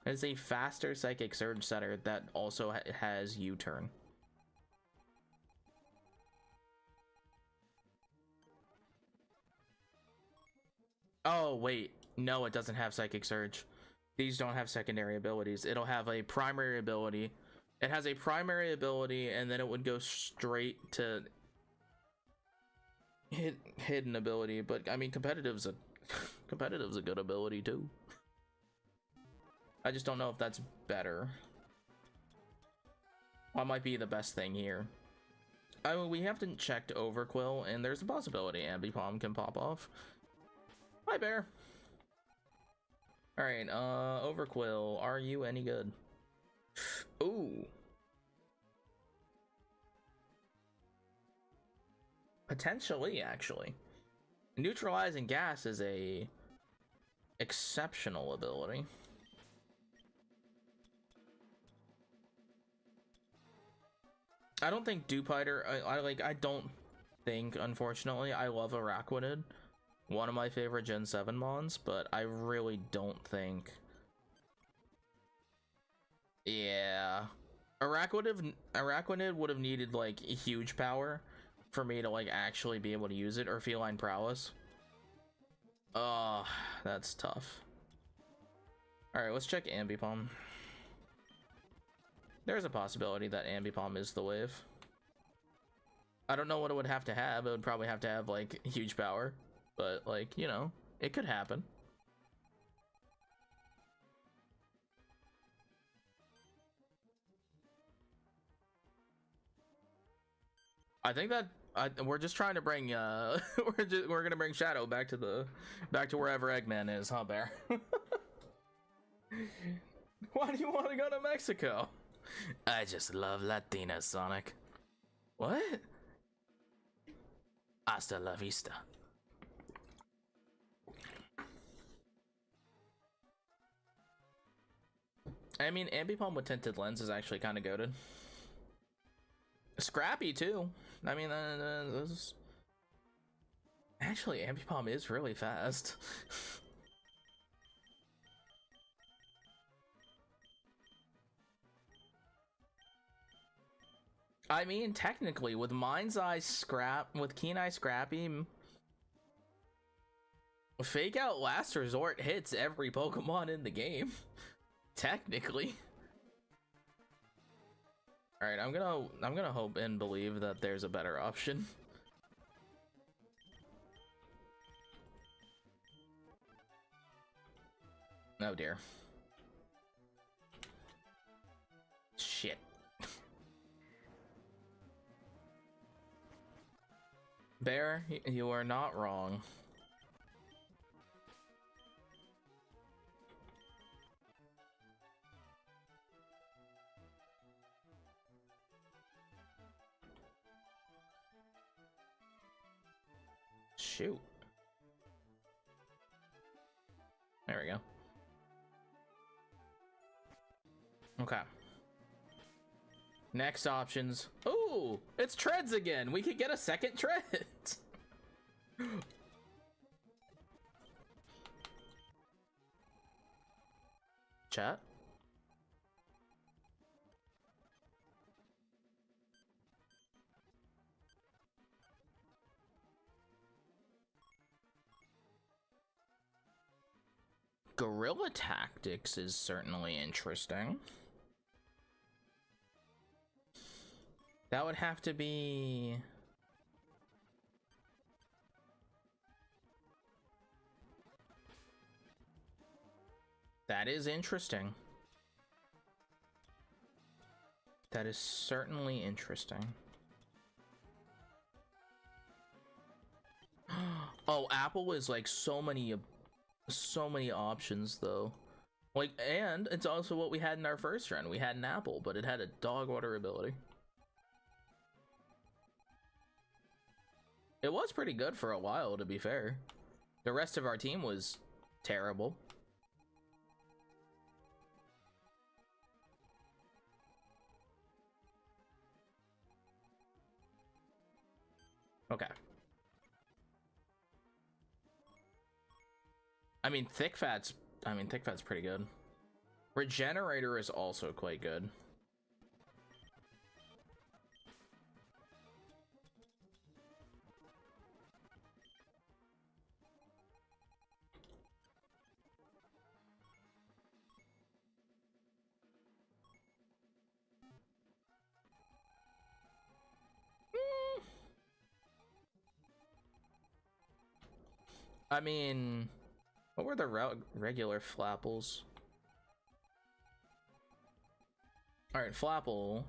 It's a faster Psychic Surge setter that also has U-turn. Oh, wait. No, it doesn't have Psychic Surge. These don't have secondary abilities. It'll have a primary ability. It has a primary ability, and then it would go straight to hidden ability. But, I mean, competitive's a good ability, too. I just don't know if that's better. What might be the best thing here? I mean, we haven't checked Overquill, and there's a possibility Ambipom can pop off. Hi, Bear. Alright, Overquill, are you any good? Ooh. Potentially, actually. Neutralizing gas is a exceptional ability. I don't think Dewpider, I don't think, unfortunately, I love Araquanid. One of my favorite Gen 7 mons, but I really don't think. Yeah. Araquanid would have needed, like, huge power for me to, like, actually be able to use it, or Feline Prowess. Oh, that's tough. Alright, let's check Ambipom. There's a possibility that Ambipom is the wave. I don't know what it would have to have. It would probably have to have, like, huge power. But, like, you know, it could happen. I think that we're just trying to bring we're gonna bring Shadow back to wherever Eggman is, huh, Bear? Why do you want to go to Mexico? I just love Latinas, Sonic. What? Hasta la vista. I mean, Ambipom with tinted lens is actually kind of goated. Scrappy too. I mean, actually, Ambipom is really fast. I mean, technically, with Mind's Eye with Keen Eye Scrappy, Fake Out Last Resort hits every Pokemon in the game. Technically. All right, I'm gonna hope and believe that there's a better option. Oh dear. Shit. Bear, you are not wrong. Shoot. There we go. Okay. Next options. Ooh, it's Treads again. We could get a second Treads. Chat. Guerrilla Tactics is certainly interesting. That would have to be... That is interesting. That is certainly interesting. Oh, Apple is like so many options though. Like, and it's also what we had in our first run. We had an Apple, but it had a dog water ability. It was pretty good for a while, to be fair. The rest of our team was terrible. Okay. I mean, thick fat's pretty good. Regenerator is also quite good. I mean, what were the regular Flapples? Alright, Flapple.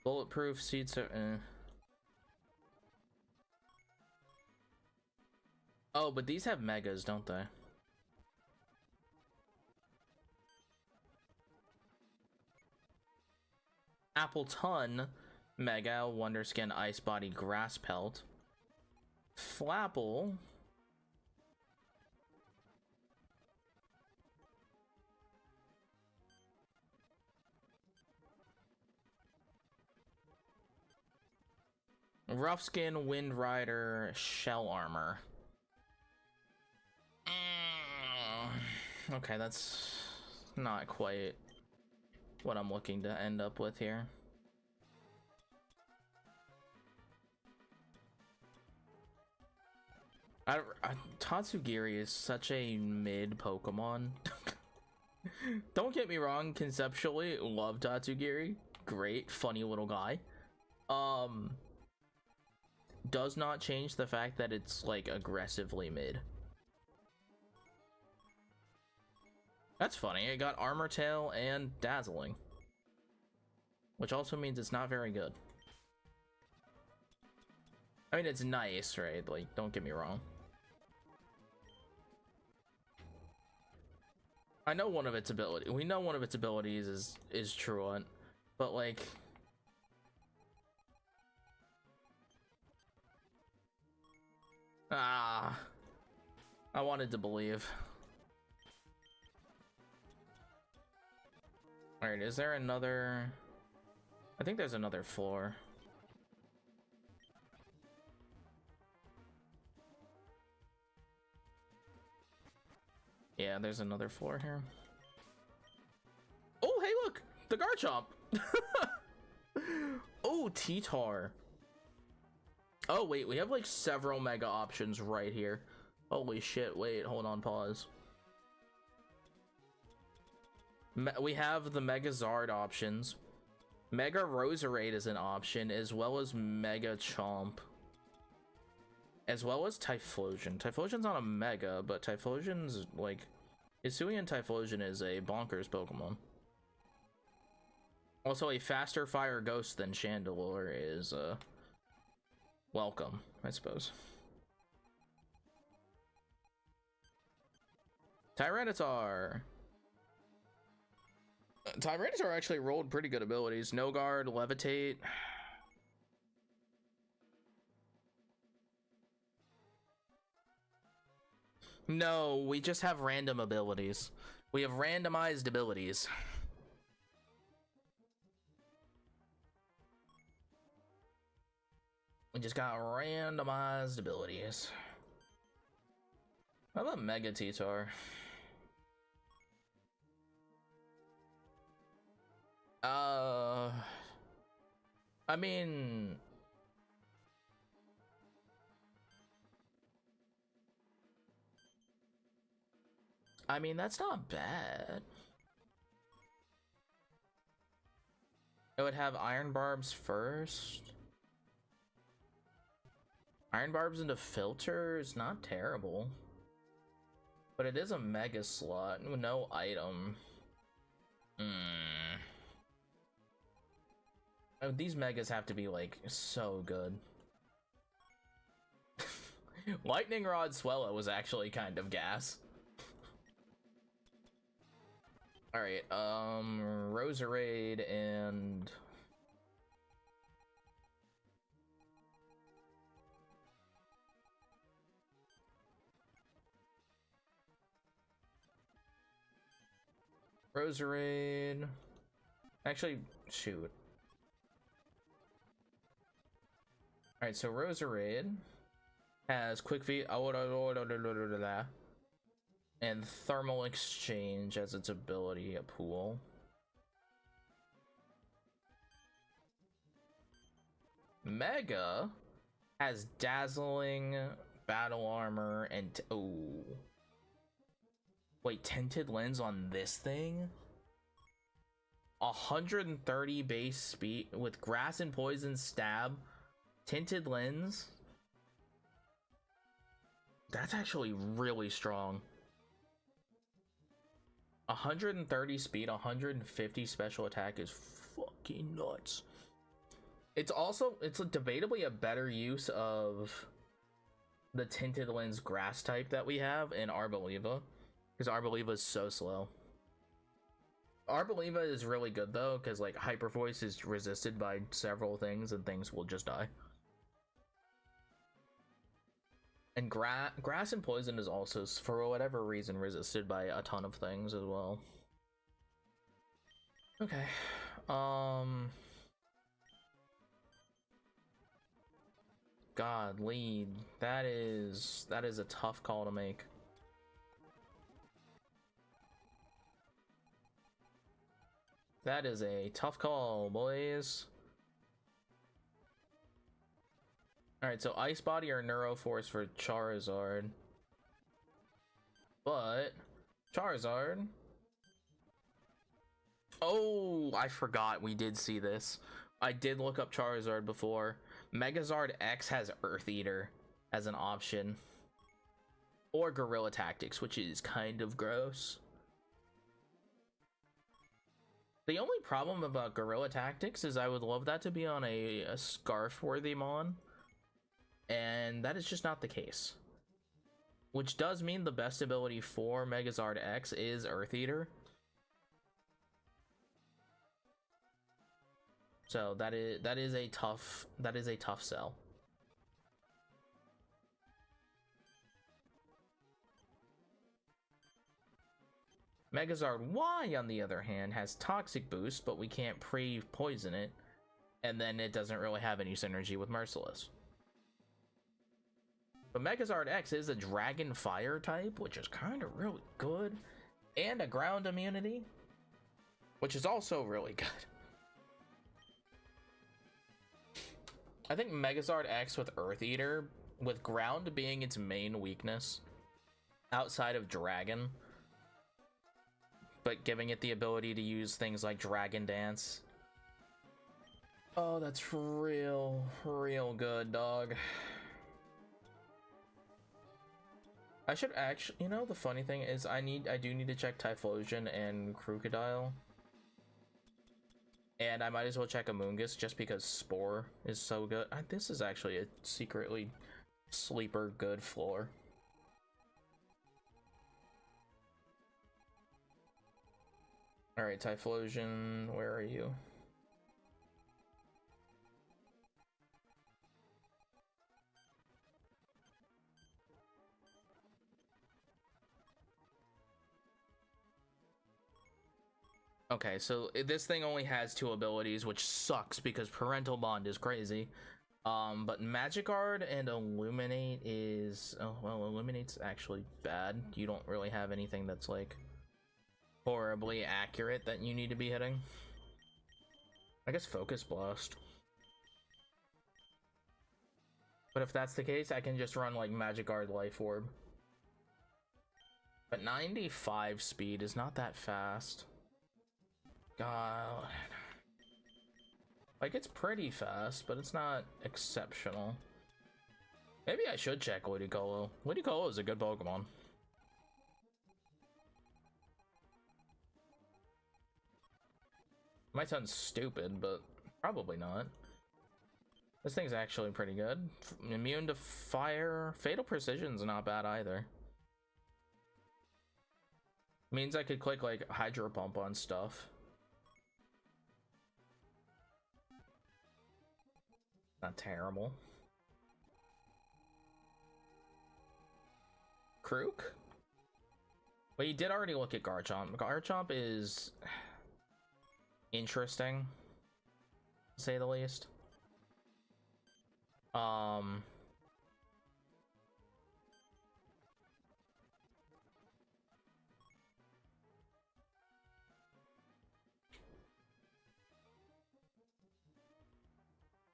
Bulletproof, seeds are... Oh, but these have megas, don't they? Appleton, Mega, Wonderskin, Ice Body, Grass Pelt. Flapple. Rough Skin, Wind Rider, Shell Armor. Okay, that's not quite what I'm looking to end up with here. Tatsugiri is such a mid Pokemon. Don't get me wrong, conceptually, love Tatsugiri. Great, funny little guy. Does not change the fact that it's like aggressively mid. That's funny. It got Armor Tail and Dazzling, which also means it's not very good. I mean, it's nice, right? Like, don't get me wrong. I know one of its abilities. We know one of its abilities is Truant, but like. I wanted to believe. Alright, is there another... I think there's another floor. Yeah, there's another floor here. Oh, hey, look! The Garchomp! Oh, T-Tar. Oh, wait, we have, like, several mega options right here. Holy shit, wait, hold on, pause. We have the Mega Zard options. Mega Roserade is an option, as well as Mega Chomp. As well as Typhlosion. Typhlosion's not a Mega, but Typhlosion's, like... Hisuian Typhlosion is a bonkers Pokemon. Also, a faster Fire Ghost than Chandelure is, welcome, I suppose. Tyranitar. Tyranitar actually rolled pretty good abilities. No Guard, Levitate. No, we just have random abilities. We have randomized abilities. We just got randomized abilities. How about Mega T-Tar? I mean... that's not bad. It would have Iron Barbs first. Iron Barbs into Filter is not terrible. But it is a Mega slot with no item. Oh, these Megas have to be, like, so good. Lightning Rod Swellow was actually kind of gas. Alright, Roserade and... Roserade... Actually, shoot. Alright, so Roserade has Quick Feet. And Thermal Exchange as its ability, a pool. Mega has Dazzling, Battle Armor, and oh. Wait, Tinted Lens on this thing? 130 base speed with Grass and Poison Stab, Tinted Lens. That's actually really strong. 130 speed, 150 special attack is fucking nuts. It's debatably a better use of the Tinted Lens grass type that we have in Arboliva, because Arboliva is so slow. Arboliva is really good though, because like Hyper Voice is resisted by several things and things will just die. And Grass and Poison is also, for whatever reason, resisted by a ton of things as well. Okay. God, lead. That is a tough call to make. That is a tough call, boys. Alright, so Ice Body or Neuroforce for Charizard. But Charizard. Oh, I forgot we did see this. I did look up Charizard before. Megazard X has Earth Eater as an option. Or Guerrilla Tactics, which is kind of gross. The only problem about Guerrilla Tactics is I would love that to be on a Scarf-worthy Mon. And that is just not the case. Which does mean the best ability for Megazard X is Earth Eater. So that is a tough sell. Megazard Y, on the other hand, has Toxic Boost, but we can't pre-poison it, and then it doesn't really have any synergy with Merciless. But Megazard X is a Dragon Fire type, which is kind of really good, and a Ground immunity, which is also really good. I think Megazard X with Earth Eater, with Ground being its main weakness, outside of Dragon, but giving it the ability to use things like Dragon Dance. Oh, that's real good, dog. I should actually, you know, the funny thing is I do need to check Typhlosion and Crocodile. And I might as well check Amoonguss just because Spore is so good. This is actually a secretly sleeper good floor. Alright, Typhlosion, where are you? Okay, so this thing only has 2 abilities, which sucks because Parental Bond is crazy. But Magikarp and Illuminate is... oh, well, Illuminate's actually bad. You don't really have anything that's, like, horribly accurate that you need to be hitting. I guess Focus Blast. But if that's the case, I can just run, like, Magikarp Life Orb. But 95 speed is not that fast. God. Like, it's pretty fast, but it's not exceptional. Maybe I should check Ludicolo. Ludicolo is a good Pokemon. Might sound stupid, but probably not. This thing's actually pretty good. Immune to fire. Fatal Precision's not bad either. Means I could click, like, Hydro Pump on stuff. Not terrible. Krook? Well, you did already look at Garchomp. Garchomp is interesting, to say the least.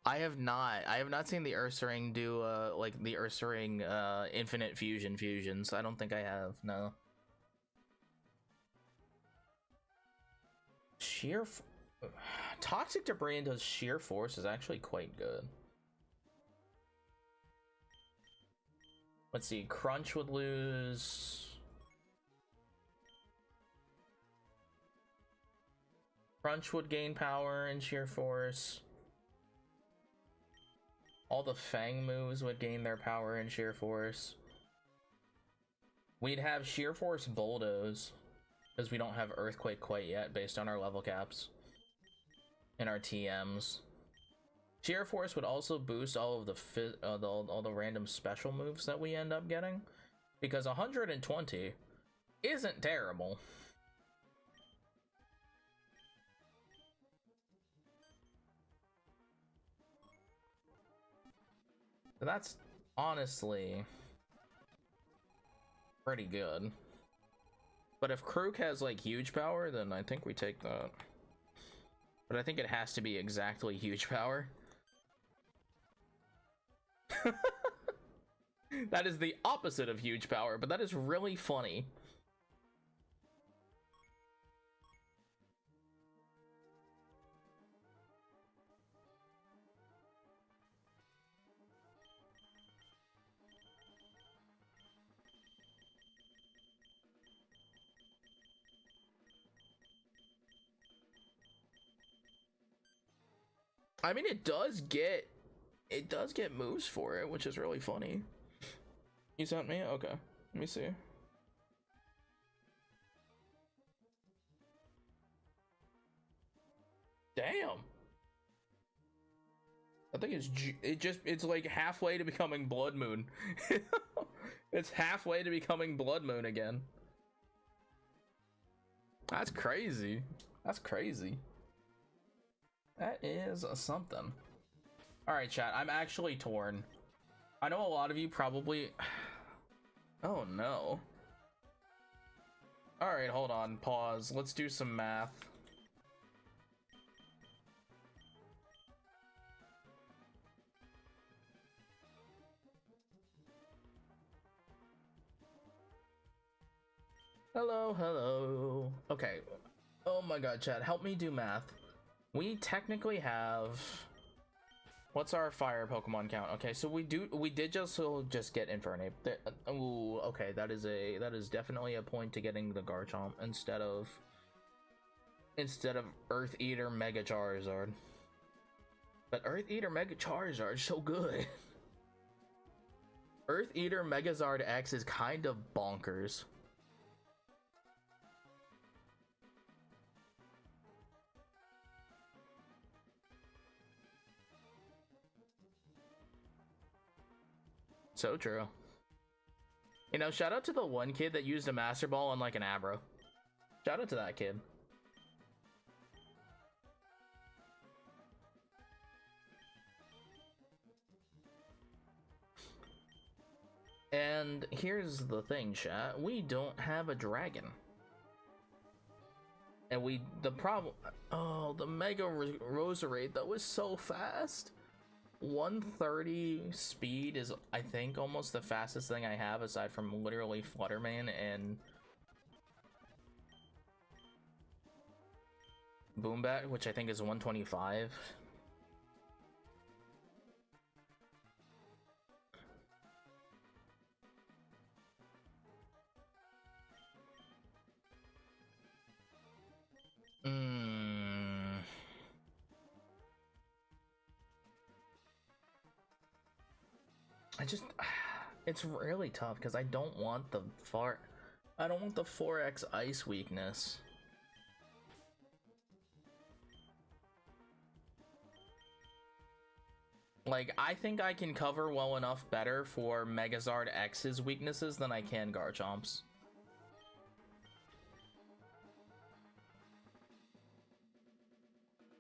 I have not. I have not seen the Ursaring do like the Ursaring infinite fusions. I don't think I have. No. Toxic Debris does sheer force is actually quite good. Let's see. Crunch would lose. Crunch would gain power and sheer force. All the Fang moves would gain their power and sheer force. We'd have sheer force bulldoze because we don't have earthquake quite yet based on our level caps and our TMs. Sheer force would also boost all of the all the random special moves that we end up getting, because 120 isn't terrible. So that's honestly pretty good. But if Krook has like huge power, then I think we take that. But I think it has to be exactly huge power. That is the opposite of huge power, but that is really funny. I mean, it does get moves for it, which is really funny. You sent me? Okay. Let me see. Damn. I think it's like halfway to becoming Blood Moon. It's halfway to becoming Blood Moon again. That's crazy. That's crazy. That is something. All right, chat. I'm actually torn. I know a lot of you probably... Oh, no. All right, hold on. Pause. Let's do some math. Hello, hello. Okay. Oh my god, chat. Help me do math. We technically have... What's our fire Pokemon count? Okay, so we did just get Infernape. Ooh, okay, that is definitely a point to getting the Garchomp instead of Earth Eater Mega Charizard. But Earth Eater Mega Charizard is so good. Earth Eater Megazard X is kind of bonkers. So true. You know, shout out to the one kid that used a Master Ball on like an Abra. Shout out to that kid. And here's the thing, chat. We don't have a dragon. And the problem... Oh, the Mega Roserade, that was so fast. 130 speed is, I think, almost the fastest thing I have aside from literally Flutterman and Boombat, which I think is 125. It's really tough because I don't want the 4x ice weakness. Like, I think I can cover well enough better for Megazard X's weaknesses than I can Garchomp's.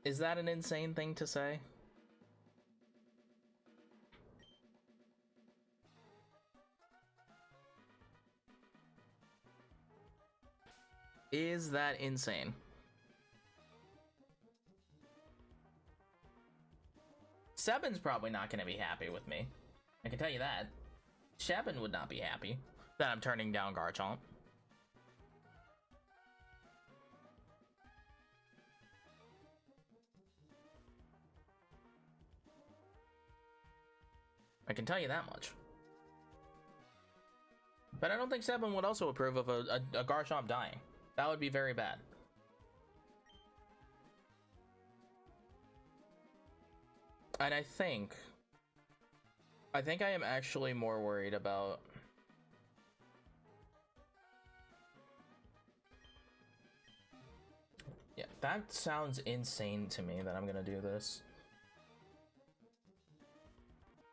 Is that an insane thing to say? Is that insane? Sebin's probably not going to be happy with me. I can tell you that. Sebin would not be happy that I'm turning down Garchomp. I can tell you that much. But I don't think Sebin would also approve of a Garchomp dying. That would be very bad. And I think I am actually more worried about yeah, that sounds insane to me that I'm gonna do this.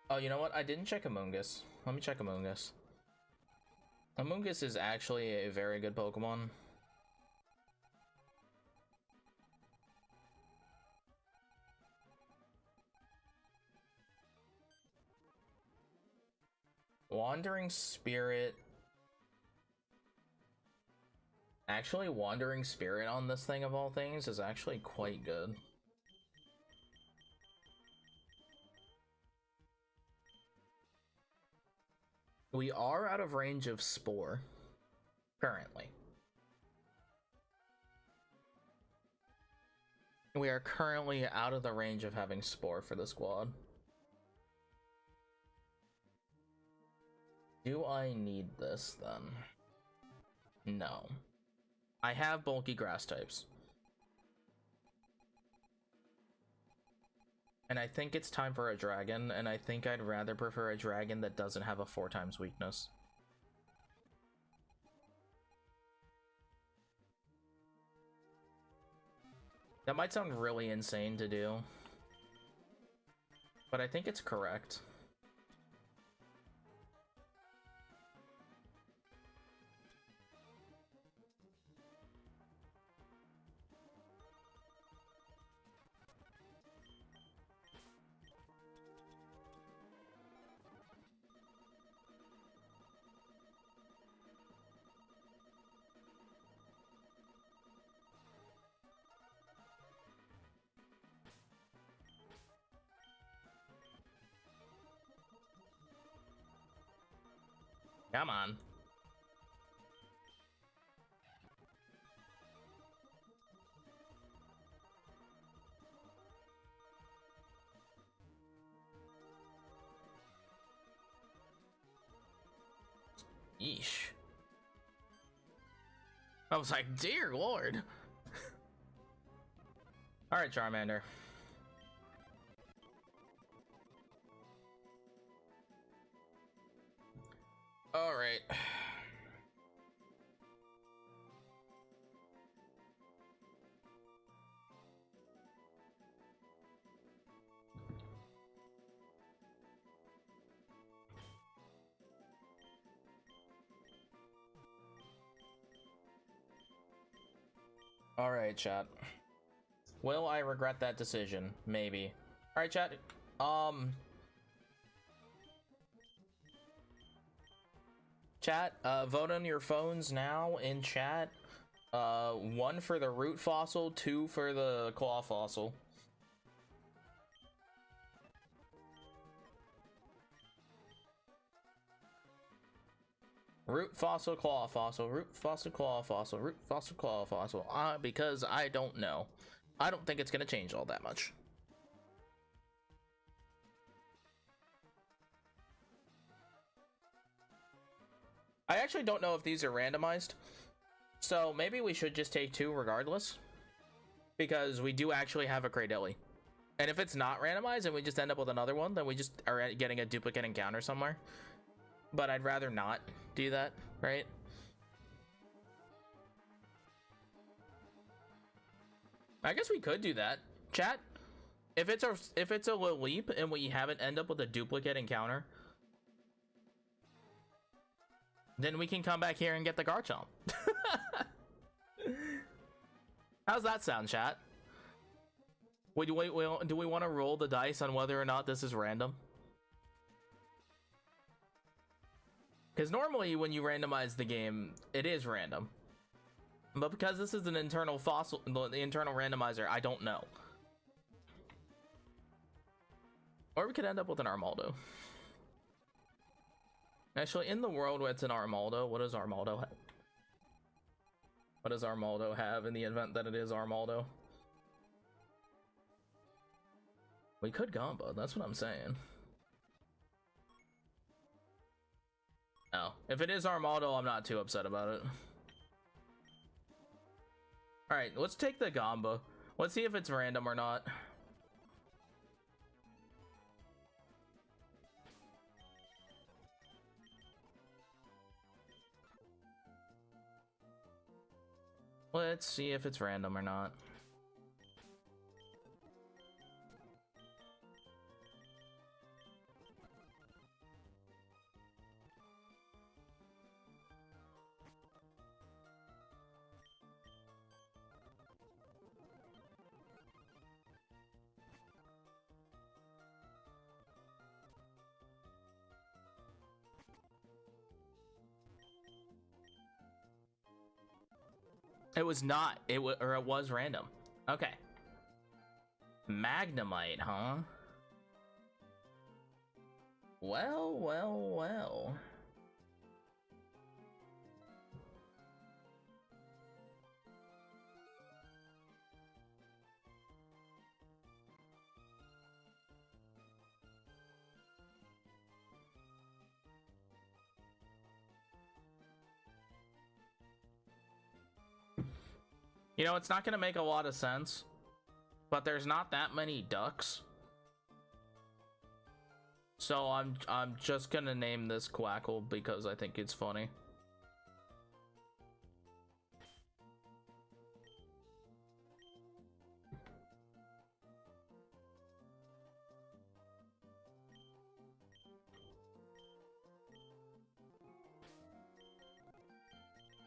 Oh, you know what? I didn't check Amoonguss. Let me check Amoonguss. Amoonguss is actually a very good Pokemon. Wandering Spirit. Actually, Wandering Spirit on this thing of all things is actually quite good. We are out of range of Spore, currently. We are currently out of the range of having Spore for the squad. Do I need this, then? No. I have bulky grass types. And I think it's time for a dragon, and I think I'd rather prefer a dragon that doesn't have a 4x weakness. That might sound really insane to do, but I think it's correct. Come on. Yeesh. I was like, dear Lord. Alright, Charmander. All right. All right, chat. Will I regret that decision? Maybe. All right, chat. Chat, vote on your phones now in chat. 1 for the root fossil, 2 for the claw fossil. Root fossil, claw fossil, root fossil, claw fossil, root fossil, claw fossil. Because I don't know. I don't think it's gonna change all that much. I actually don't know if these are randomized, so maybe we should just take 2 regardless, because we do actually have a Cradilly. And if it's not randomized and we just end up with another one, then we just are getting a duplicate encounter somewhere. But I'd rather not do that, right? I guess we could do that. Chat, if it's a leap and we haven't end up with a duplicate encounter, then we can come back here and get the Garchomp. How's that sound, chat? Do we want to roll the dice on whether or not this is random? Because normally when you randomize the game, it is random. But because this is an internal fossil, the internal randomizer, I don't know. Or we could end up with an Armaldo. Actually, in the world where it's an Armaldo, what does Armaldo have? What does Armaldo have in the event that it is Armaldo? We could Gamba, that's what I'm saying. Oh, if it is Armaldo, I'm not too upset about it. Alright, let's take the Gamba. Let's see if it's random or not. Let's see if it's random or not. It was not. It was random. Okay. Magnemite, huh? Well, well, well. You know, it's not going to make a lot of sense, but there's not that many ducks. So I'm just going to name this Quackle because I think it's funny.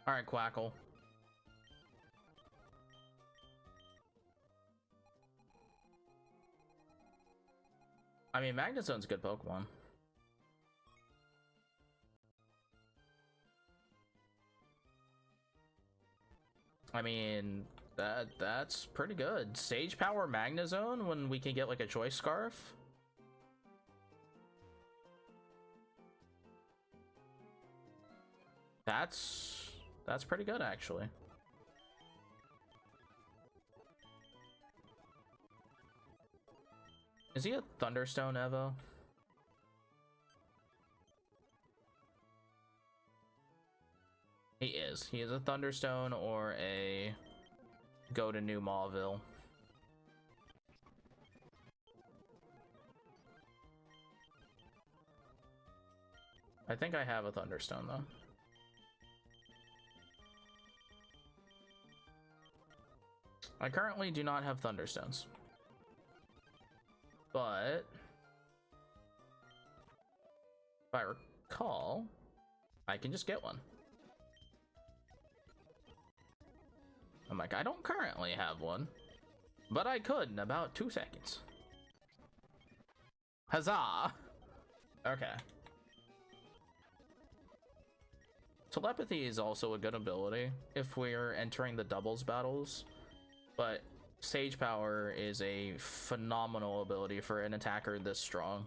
All right, Quackle. I mean, Magnezone's a good Pokemon. I mean, that's pretty good. Sage Power Magnezone when we can get like a Choice Scarf. That's pretty good actually. Is he a Thunderstone Evo? He is. He is a Thunderstone or a go to New Mauville. I think I have a Thunderstone though. I currently do not have Thunderstones. But if I recall, I can just get one. I'm like, I don't currently have one, but I could in about 2 seconds. Huzzah! Okay. Telepathy is also a good ability if we're entering the doubles battles, but Sage Power is a phenomenal ability for an attacker this strong.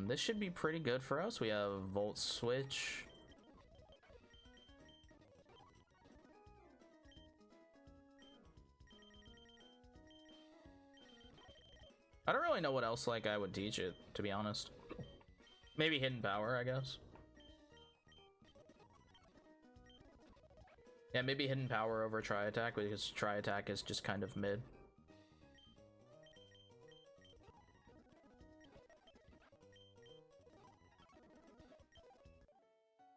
This should be pretty good for us. We have Volt Switch. I don't really know what else like I would teach it, to be honest. Maybe Hidden Power, I guess. Yeah, maybe Hidden Power over Tri Attack, because Tri Attack is just kind of mid.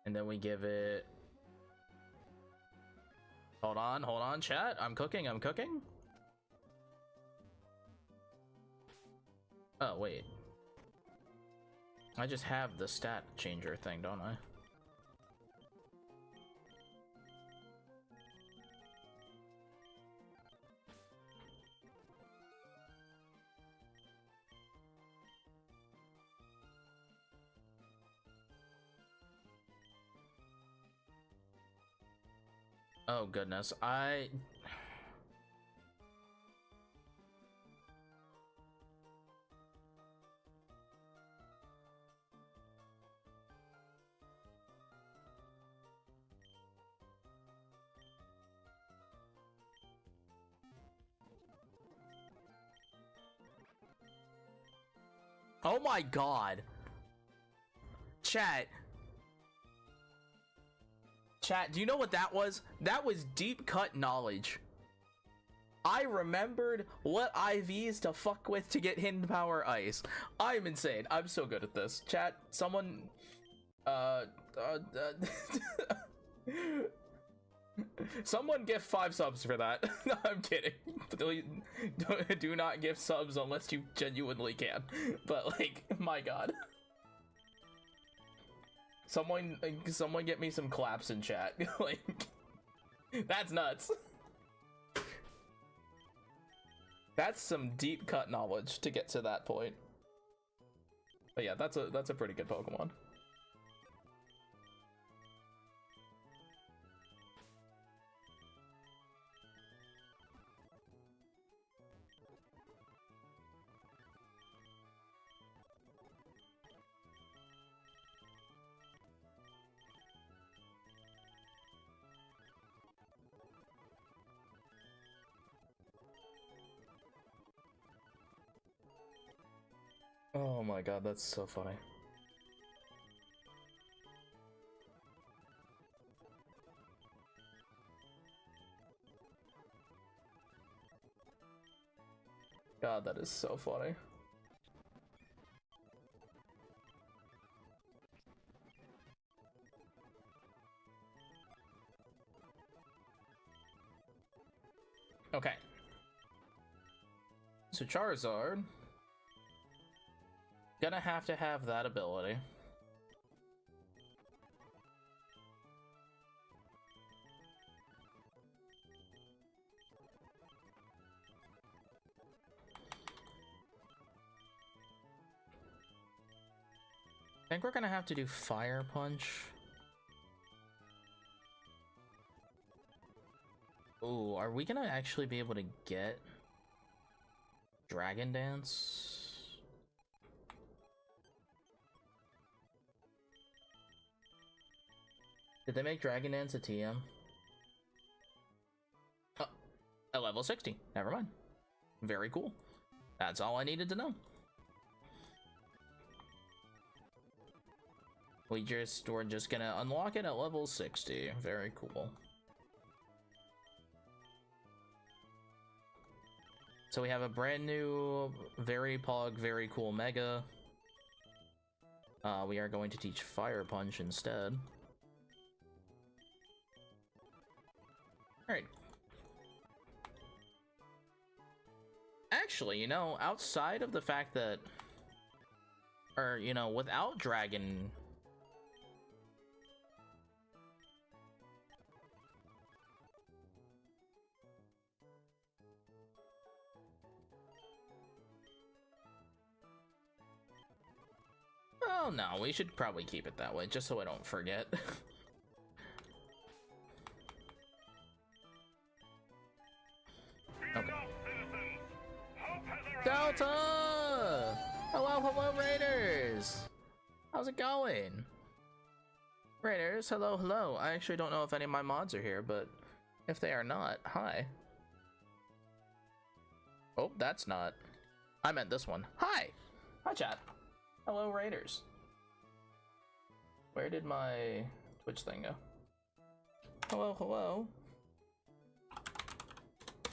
And then we give it... Hold on, chat. I'm cooking. Oh, wait. I just have the stat changer thing, don't I? Oh goodness, oh my god. Chat, do you know what that was? That was deep cut knowledge. I remembered what IVs to fuck with to get hidden power ice. I'm insane. I'm so good at this. Chat, someone someone give 5 subs for that. No, I'm kidding. Please, do not give subs unless you genuinely can. But like, my god. Someone get me some claps in chat. Like, that's nuts. That's some deep cut knowledge to get to that point. But yeah, that's a pretty good Pokemon. Oh my god, that's so funny. God, that is so funny. Okay. So Charizard gonna have to have that ability. I think we're gonna have to do Fire Punch. Ooh, are we gonna actually be able to get Dragon Dance? Did they make Dragon Dance a TM? Oh, at level 60. Never mind. Very cool. That's all I needed to know. We're just gonna unlock it at level 60. Very cool. So we have a brand new, very very cool Mega. We are going to teach Fire Punch instead. Alright. Actually, you know, outside of the fact that, or, you know, without Dragon... Oh no, we should probably keep it that way, just so I don't forget. Okay. Delta! Hello, Raiders! How's it going? Raiders, hello. I actually don't know if any of my mods are here, but if they are not, hi. Oh, that's not. I meant this one. Hi! Hi, chat. Hello, Raiders. Where did my Twitch thing go? Hello.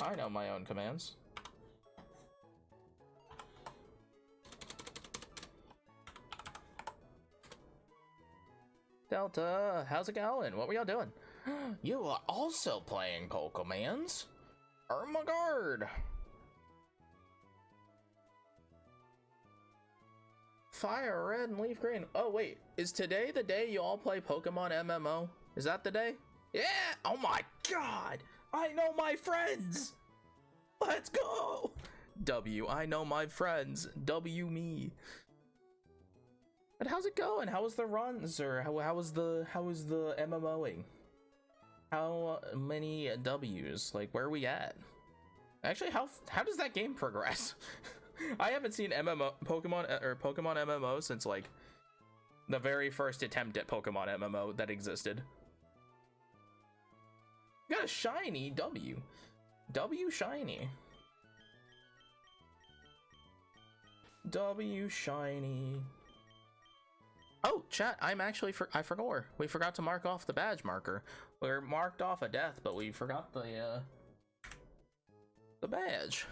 I know my own commands. Delta, how's it going? What were y'all doing? You are also playing Pokemons? Oh my god! Fire red and leaf green. Oh wait, is today the day you all play Pokemon MMO? Is that the day? Yeah! Oh my god! I know my friends! Let's go! W, I know my friends. W me. But how's it going? How was the runs? Or how was the MMOing? How many W's? Like, where are we at? Actually, how does that game progress? I haven't seen Pokemon MMO since like the very first attempt at Pokemon MMO that existed. Got a shiny W. W shiny. W shiny. Oh, chat, I forgot. We forgot to mark off the badge marker. We're marked off a death, but we forgot the badge.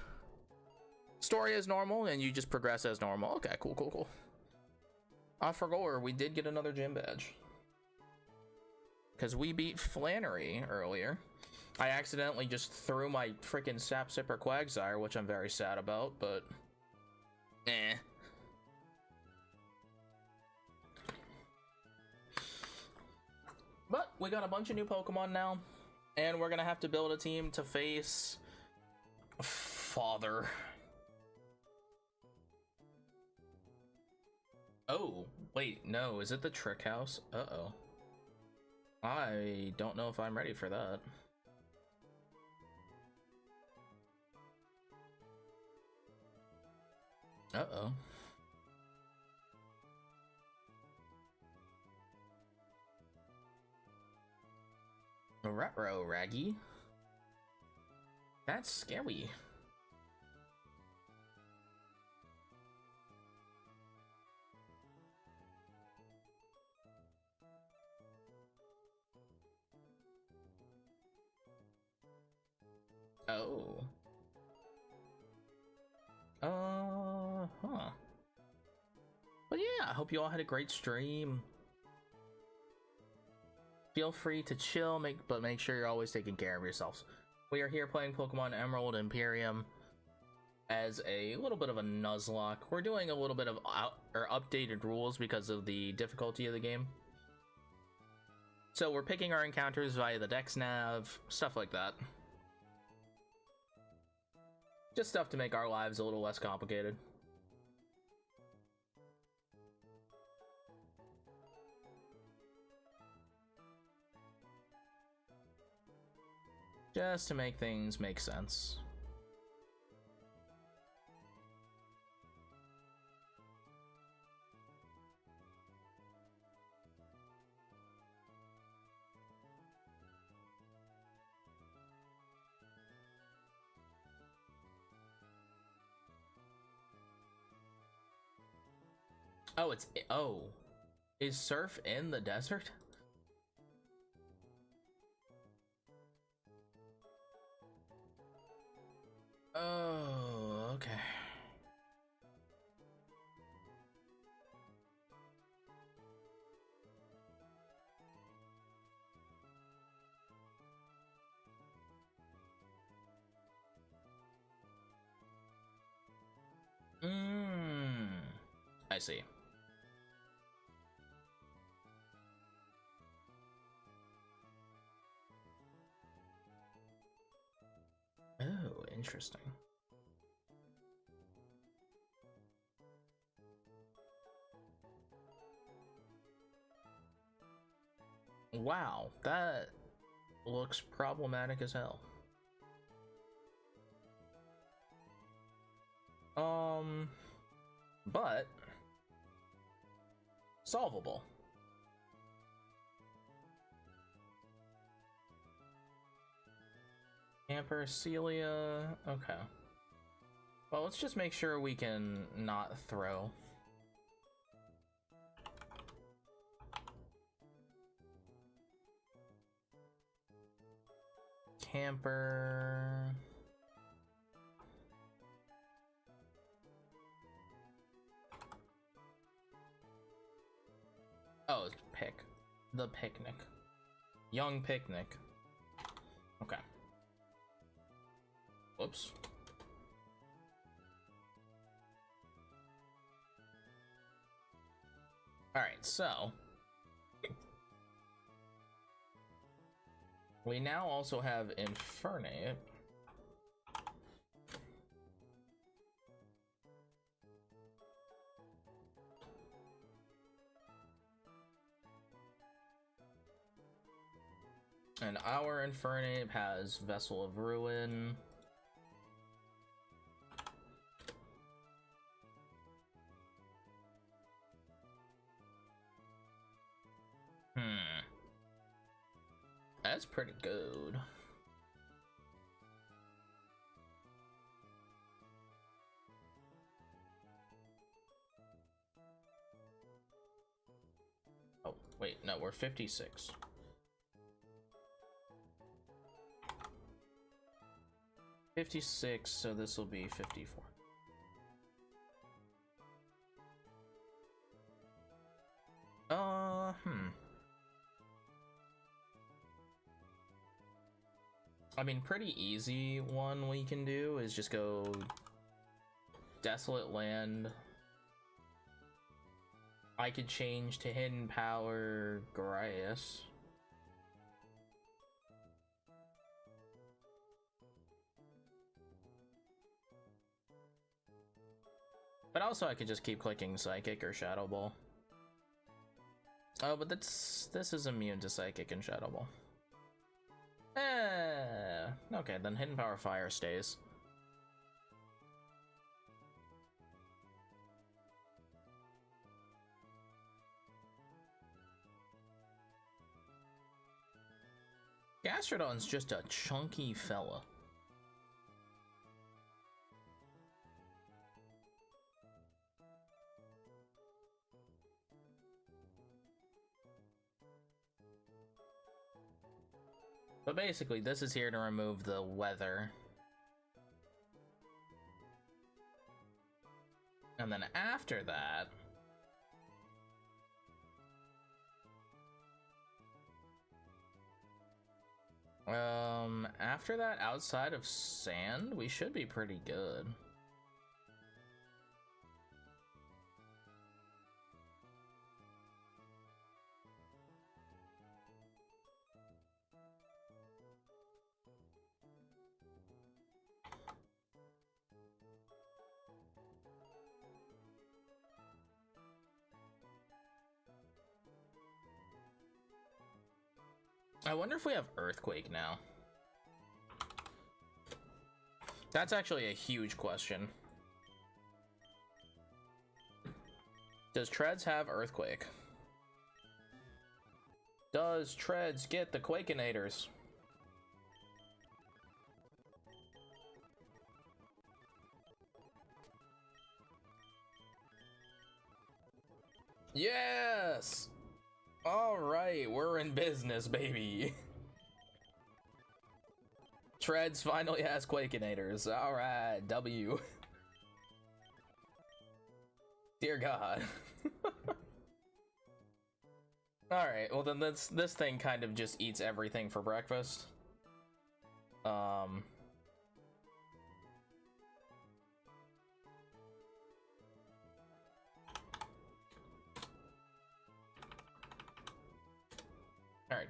Story as normal, and you just progress as normal. Okay, cool. I forgot we did get another gym badge. Because we beat Flannery earlier. I accidentally just threw my freaking Sap Sipper Quagsire, which I'm very sad about, but... eh. But we got a bunch of new Pokemon now, and we're gonna have to build a team to face... Father. Oh, wait, no, is it the Trick House? Uh-oh. I don't know if I'm ready for that. Uh-oh. Retro Raggy. That's scary. Oh. Huh. But yeah, I hope you all had a great stream. Feel free to chill, but make sure you're always taking care of yourselves. We are here playing Pokemon Emerald Imperium as a little bit of a Nuzlocke. We're doing a little bit of updated rules because of the difficulty of the game. So we're picking our encounters via the Dex Nav, stuff like that. Just stuff to make our lives a little less complicated. Just to make things make sense. Oh, is surf in the desert? Oh, okay. I see. Oh, interesting. Wow, that looks problematic as hell. But solvable. Camper, Celia, okay. Well, let's just make sure we can not throw. Camper. Oh, it's pick. The picnic. Young picnic. Okay. Whoops. Alright, so we now also have Infernape. And our Infernape has Vessel of Ruin. That's pretty good. Oh, wait, no, we're 56. So this will be 54. I mean, pretty easy one we can do is just go Desolate Land. I could change to Hidden Power Grass. But also I could just keep clicking Psychic or Shadow Ball. Oh, but this is immune to Psychic and Shadow Ball. Okay, then Hidden Power Fire stays. Gastrodon's just a chunky fella. But basically, this is here to remove the weather. And then after that... after that, outside of sand, we should be pretty good. I wonder if we have Earthquake now. That's actually a huge question. Does Treads have Earthquake? Does Treads get the Quakinators? Yes! Alright, we're in business, baby. Treads finally has Quakinators. Alright, W. Dear God. Alright, well then this thing kind of just eats everything for breakfast. Alright,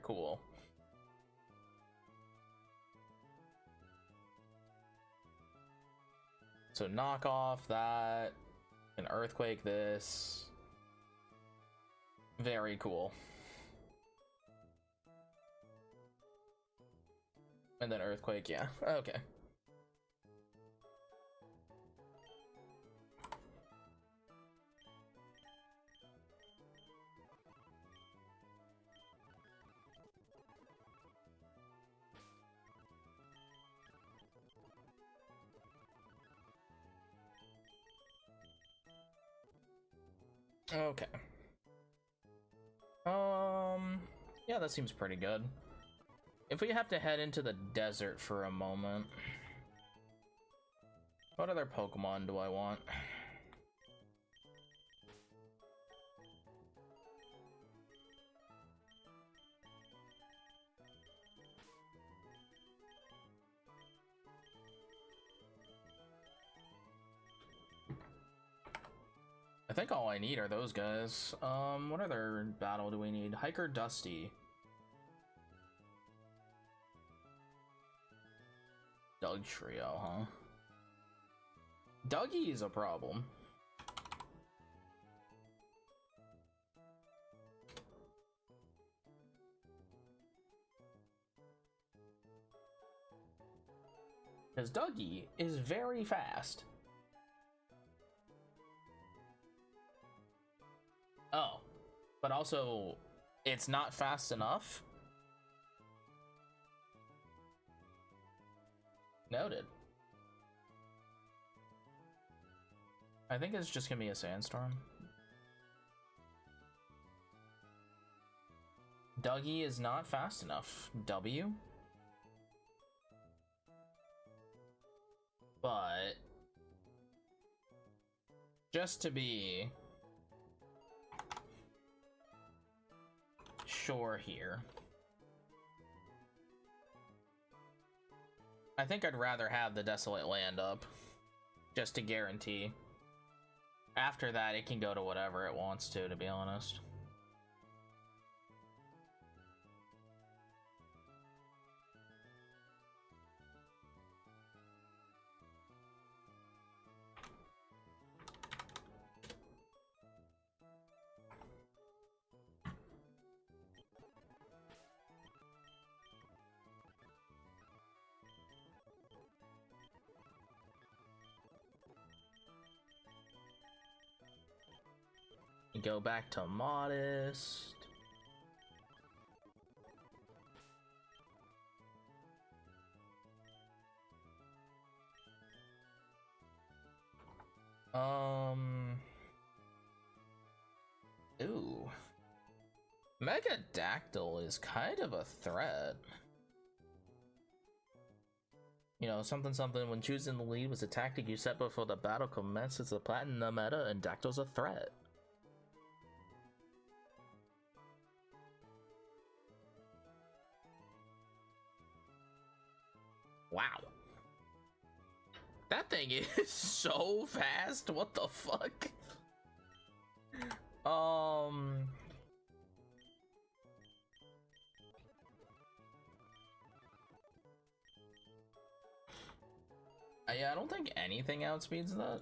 cool. So knock off that, an Earthquake this. Very cool. And then Earthquake, yeah, okay. Okay. Yeah, that seems pretty good. If we have to head into the desert for a moment, what other Pokemon do I want? I think all I need are those guys. What other battle do we need? Hiker Dusty. Doug Trio, huh? Dougie is a problem. Because Dougie is very fast. Oh, but also it's not fast enough. Noted. I think it's just gonna be a sandstorm. Dougie is not fast enough. W. But just to be sure here, I think I'd rather have the Desolate Land up, just to guarantee. After that, it can go to whatever it wants to be honest. Go back to modest. Ooh. Megadactyl is kind of a threat. You know, something when choosing the lead was a tactic you set before the battle commences. The platinum meta and Dactyl's a threat. Wow. That thing is so fast. What the fuck? Yeah, I don't think anything outspeeds that.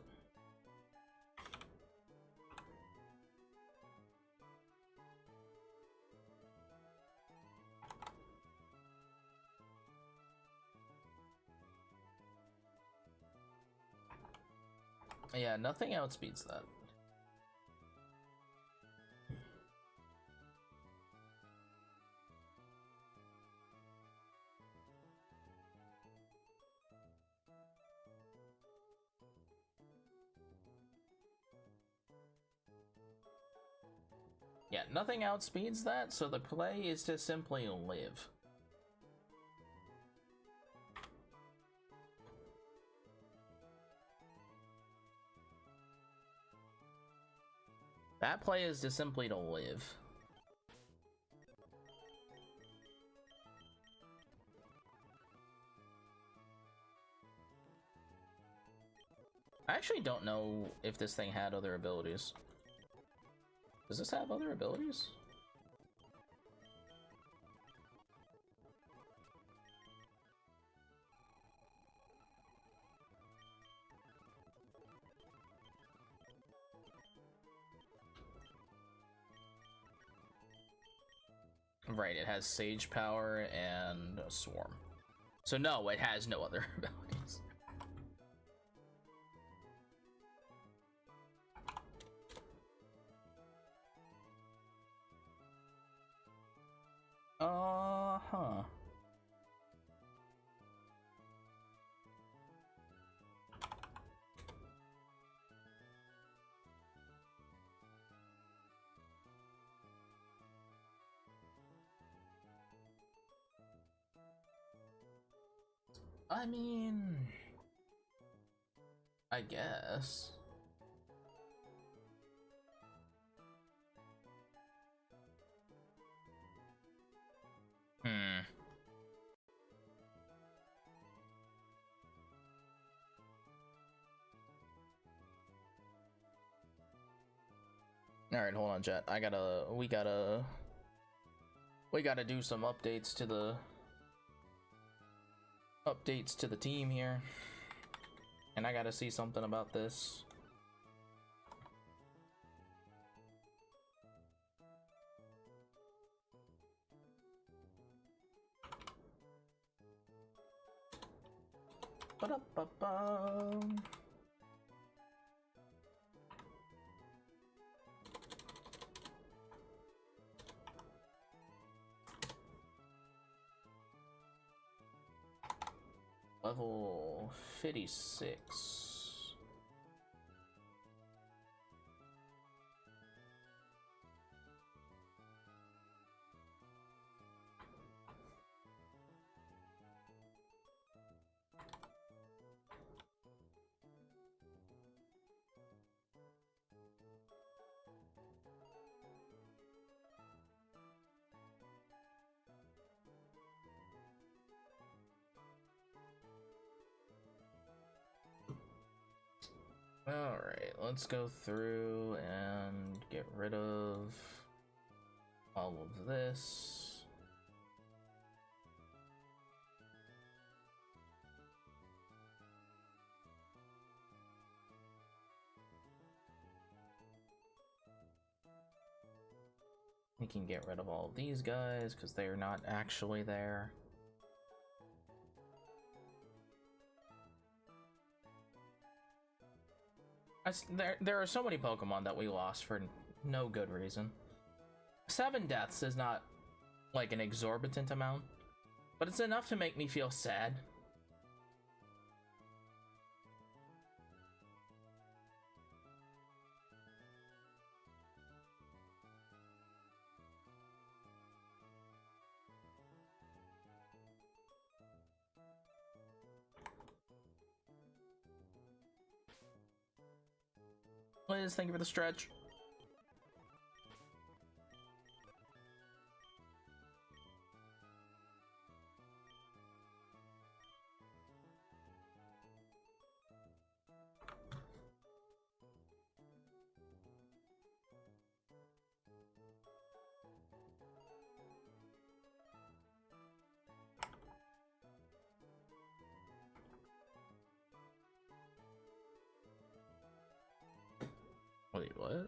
Yeah, nothing outspeeds that. Yeah, nothing outspeeds that, so the play is to simply live. That play is to simply to live. I actually don't know if this thing had other abilities. Does this have other abilities? Right, it has Sage Power and a Swarm. So no, it has no other abilities. Huh. I mean, I guess. All right, hold on, chat. We gotta do some updates to the team here, and I gotta see something about this. Ba-da-ba-ba. Level 56. Alright, let's go through and get rid of all of this. We can get rid of all of these guys because they are not actually there. There are so many Pokemon that we lost for no good reason. 7 deaths is not like an exorbitant amount, but it's enough to make me feel sad. Liz, thank you for the stretch. Wait, what?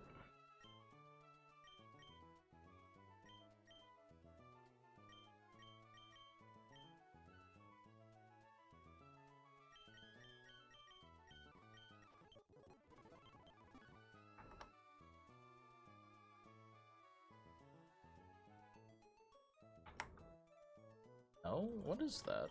Oh, what is that?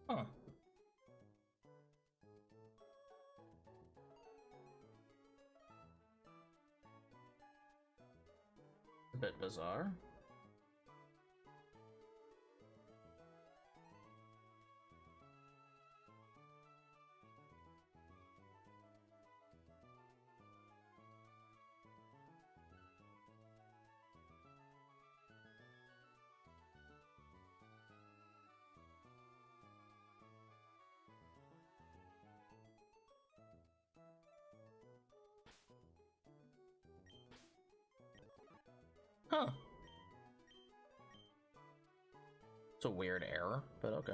Huh. A bit bizarre. Huh. It's a weird error, but okay.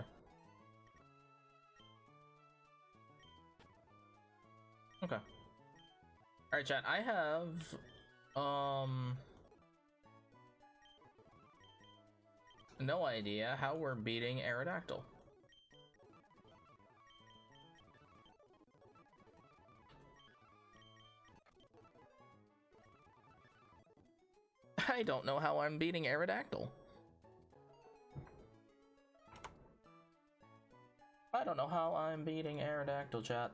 Okay. Alright, chat, I have no idea how we're beating Aerodactyl. I don't know how I'm beating Aerodactyl. I don't know how I'm beating Aerodactyl, chat.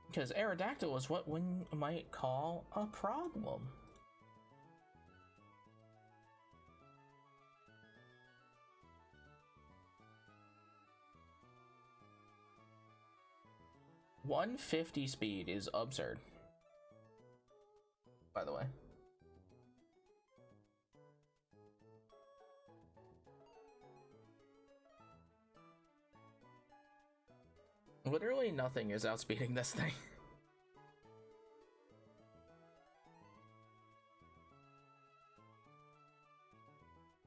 Because Aerodactyl is what one might call a problem. .150 speed is absurd, by the way. Literally nothing is outspeeding this thing.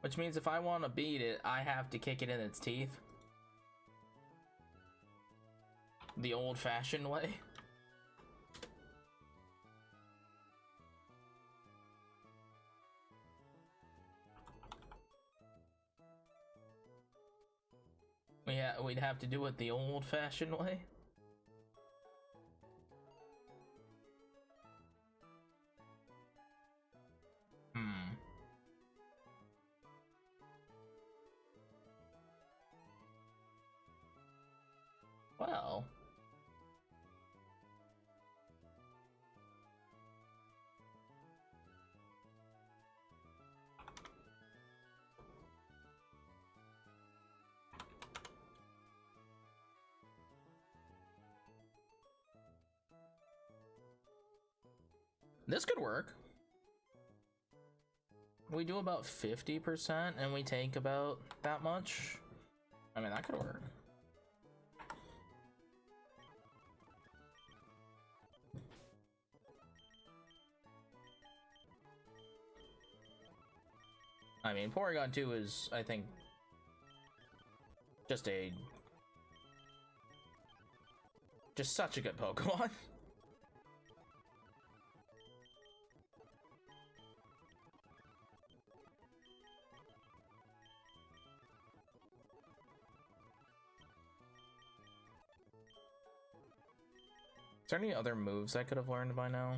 Which means if I want to beat it, I have to kick it in its teeth. The old-fashioned way. We'd have to do it the old-fashioned way. Well. This could work. We do about 50% and we take about that much. I mean, that could work. I mean, Porygon 2 is, I think, just such a good Pokemon. Is there any other moves I could have learned by now?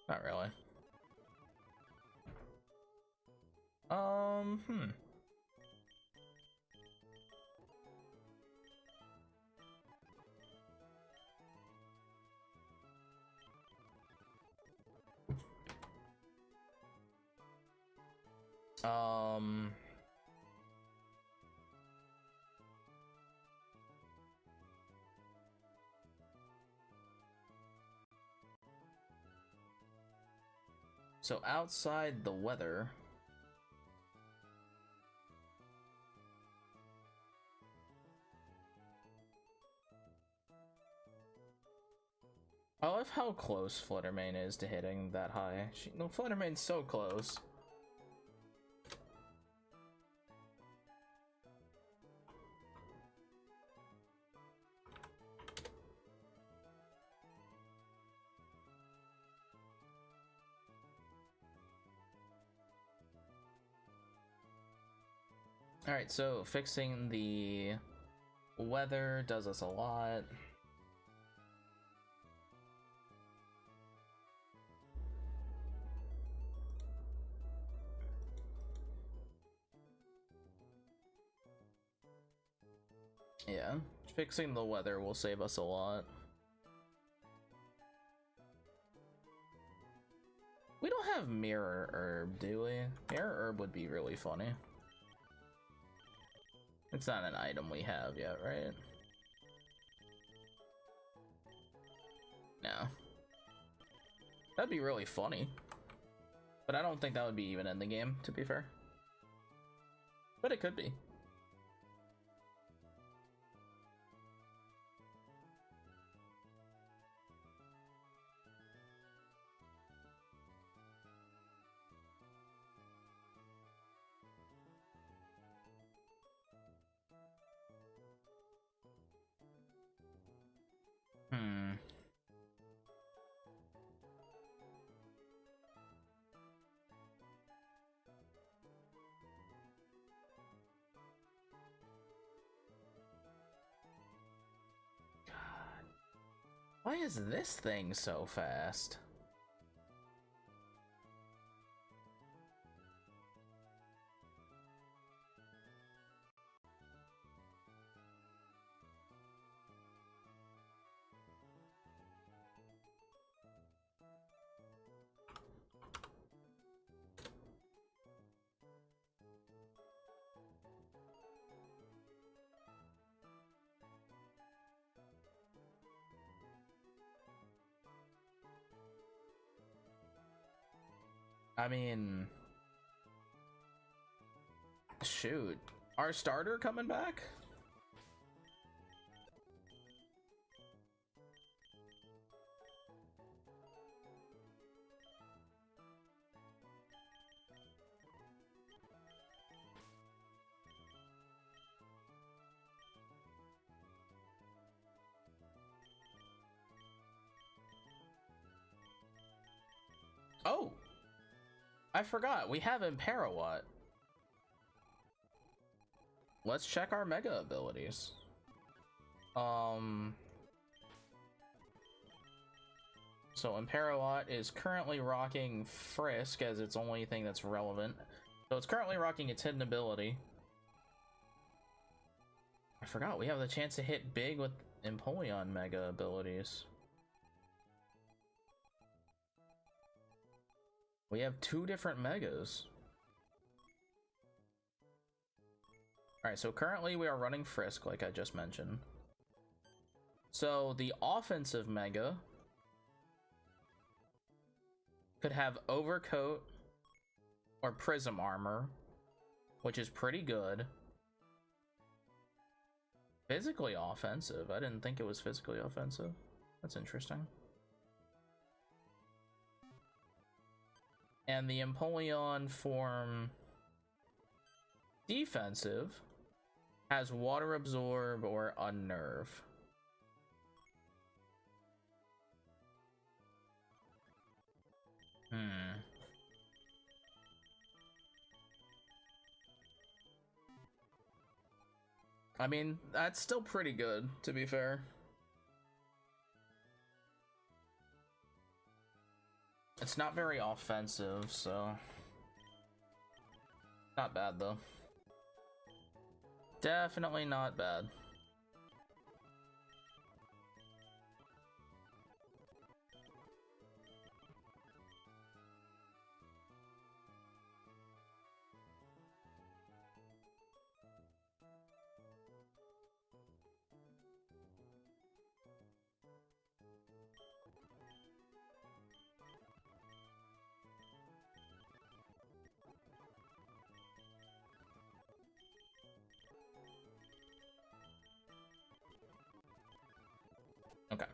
Not really. So outside the weather, I love how close Fluttermane is to hitting that high. No, Fluttermane's so close. Alright, so fixing the weather does us a lot. Yeah, fixing the weather will save us a lot. We don't have Mirror Herb, do we? Mirror Herb would be really funny. It's not an item we have yet, right? No. That'd be really funny. But I don't think that would be even in the game, to be fair. But it could be. Why is this thing so fast? I mean, shoot, our starter coming back? Oh! I forgot, we have Imperawatt. Let's check our Mega abilities. So Imperawatt is currently rocking Frisk as its only thing that's relevant. So it's currently rocking its hidden ability. I forgot, we have the chance to hit big with Empoleon Mega abilities. We have 2 different Megas. Alright, so currently we are running Frisk, like I just mentioned. So the offensive Mega could have Overcoat or Prism Armor, which is pretty good. Physically offensive. I didn't think it was physically offensive. That's interesting. And the Empoleon form defensive has Water Absorb or Unnerve. I mean, that's still pretty good, to be fair. It's not very offensive, so... Not bad, though. Definitely not bad. Okay.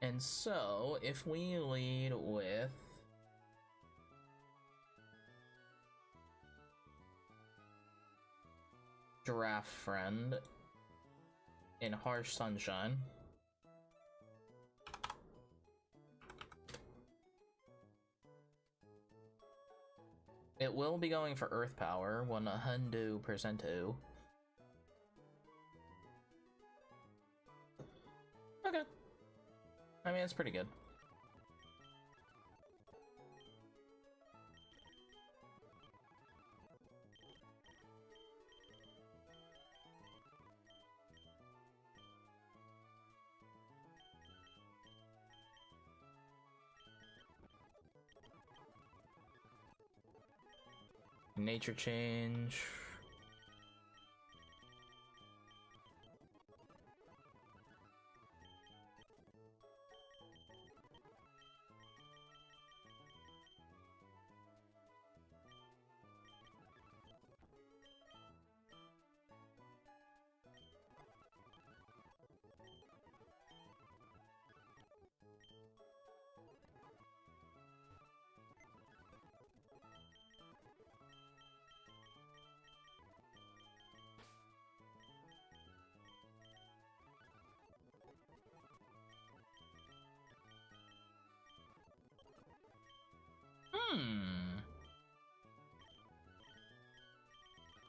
And so, if we lead with Giraffe Friend in Harsh Sunshine, it will be going for Earth Power, 100%. Okay. I mean, it's pretty good. Nature change.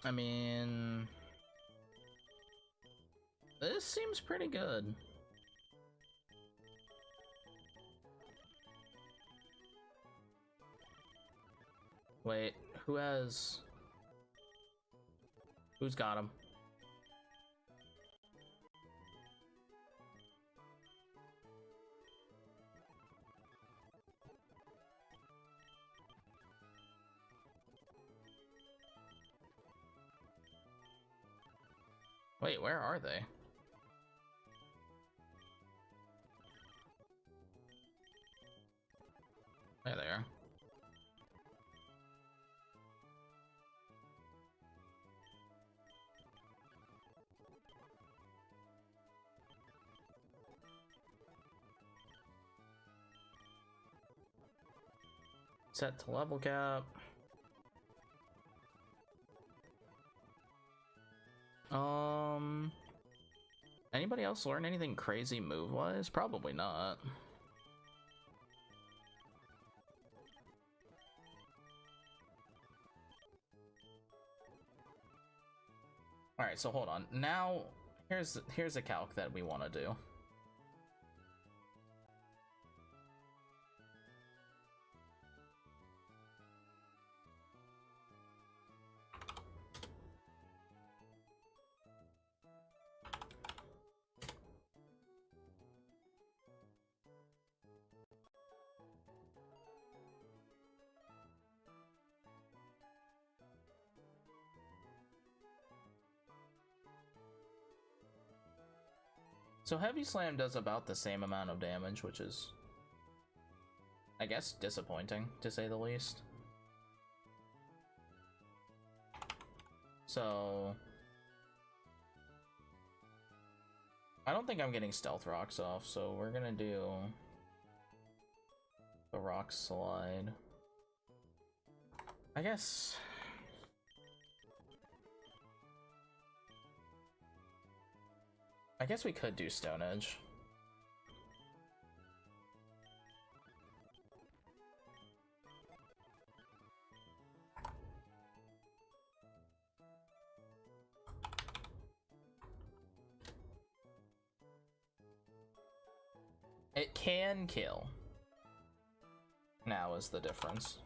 I mean, this seems pretty good. Wait, who's got him? Wait, where are they? There they are. Set to level cap. Anybody else learn anything crazy move-wise? Probably not. Alright, so hold on. Now, here's a calc that we want to do. So Heavy Slam does about the same amount of damage, which is, I guess, disappointing, to say the least. So I don't think I'm getting Stealth Rocks off, so we're gonna do the Rock Slide. I guess we could do Stone Edge. It can kill. Now is the difference.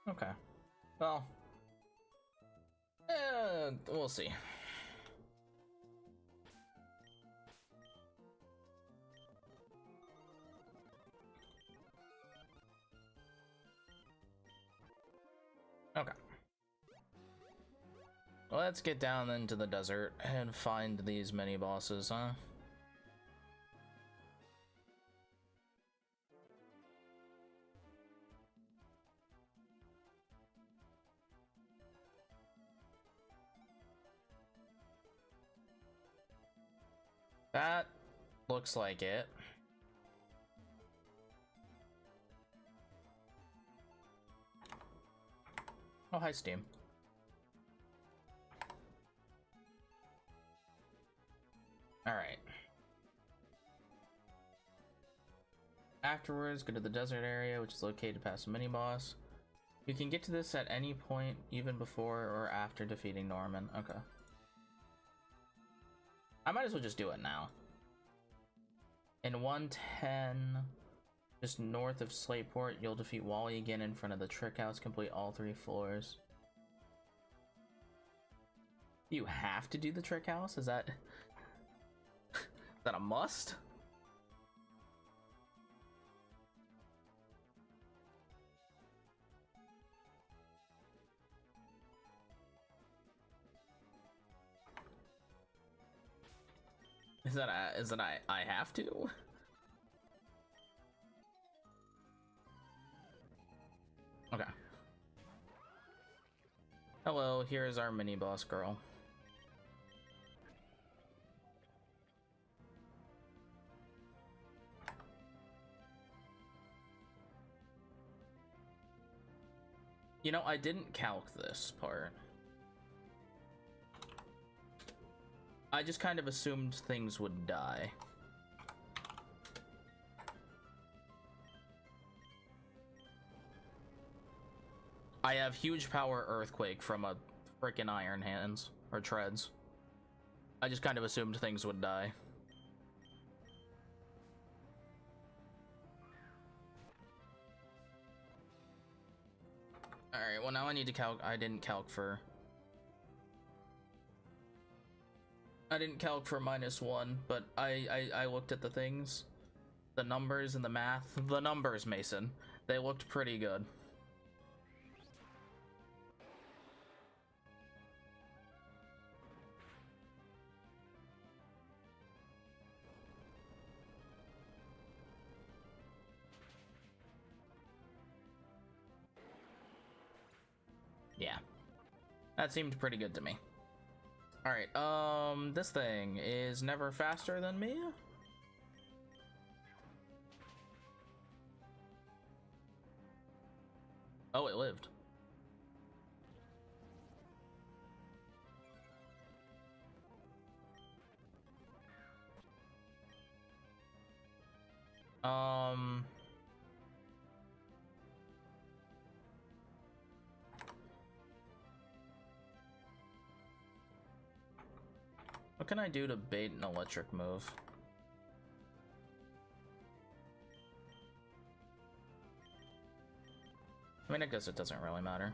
Okay. Well, we'll see. Okay. Let's get down into the desert and find these mini bosses, huh? That looks like it. Oh, hi, Steam. Alright. Afterwards, go to the desert area, which is located past the mini-boss. You can get to this at any point, even before or after defeating Norman. Okay. I might as well just do it now. In 110, just north of Slateport, you'll defeat Wally again in front of the Trick House, complete all 3 floors. You have to do the Trick House? Is that a must? Is that I have to? Okay. Hello, here is our mini boss girl. You know, I didn't calc this part. I just kind of assumed things would die. I have huge power earthquake from a frickin' iron hands or treads. I just kind of assumed things would die. Alright, well now I need to calc. I didn't calc for I didn't calc for -1, but I looked at the things, the numbers and the math. The numbers, Mason, they looked pretty good. Yeah, that seemed pretty good to me. All right, this thing is never faster than me. Oh, it lived. What can I do to bait an electric move? I mean, I guess it doesn't really matter.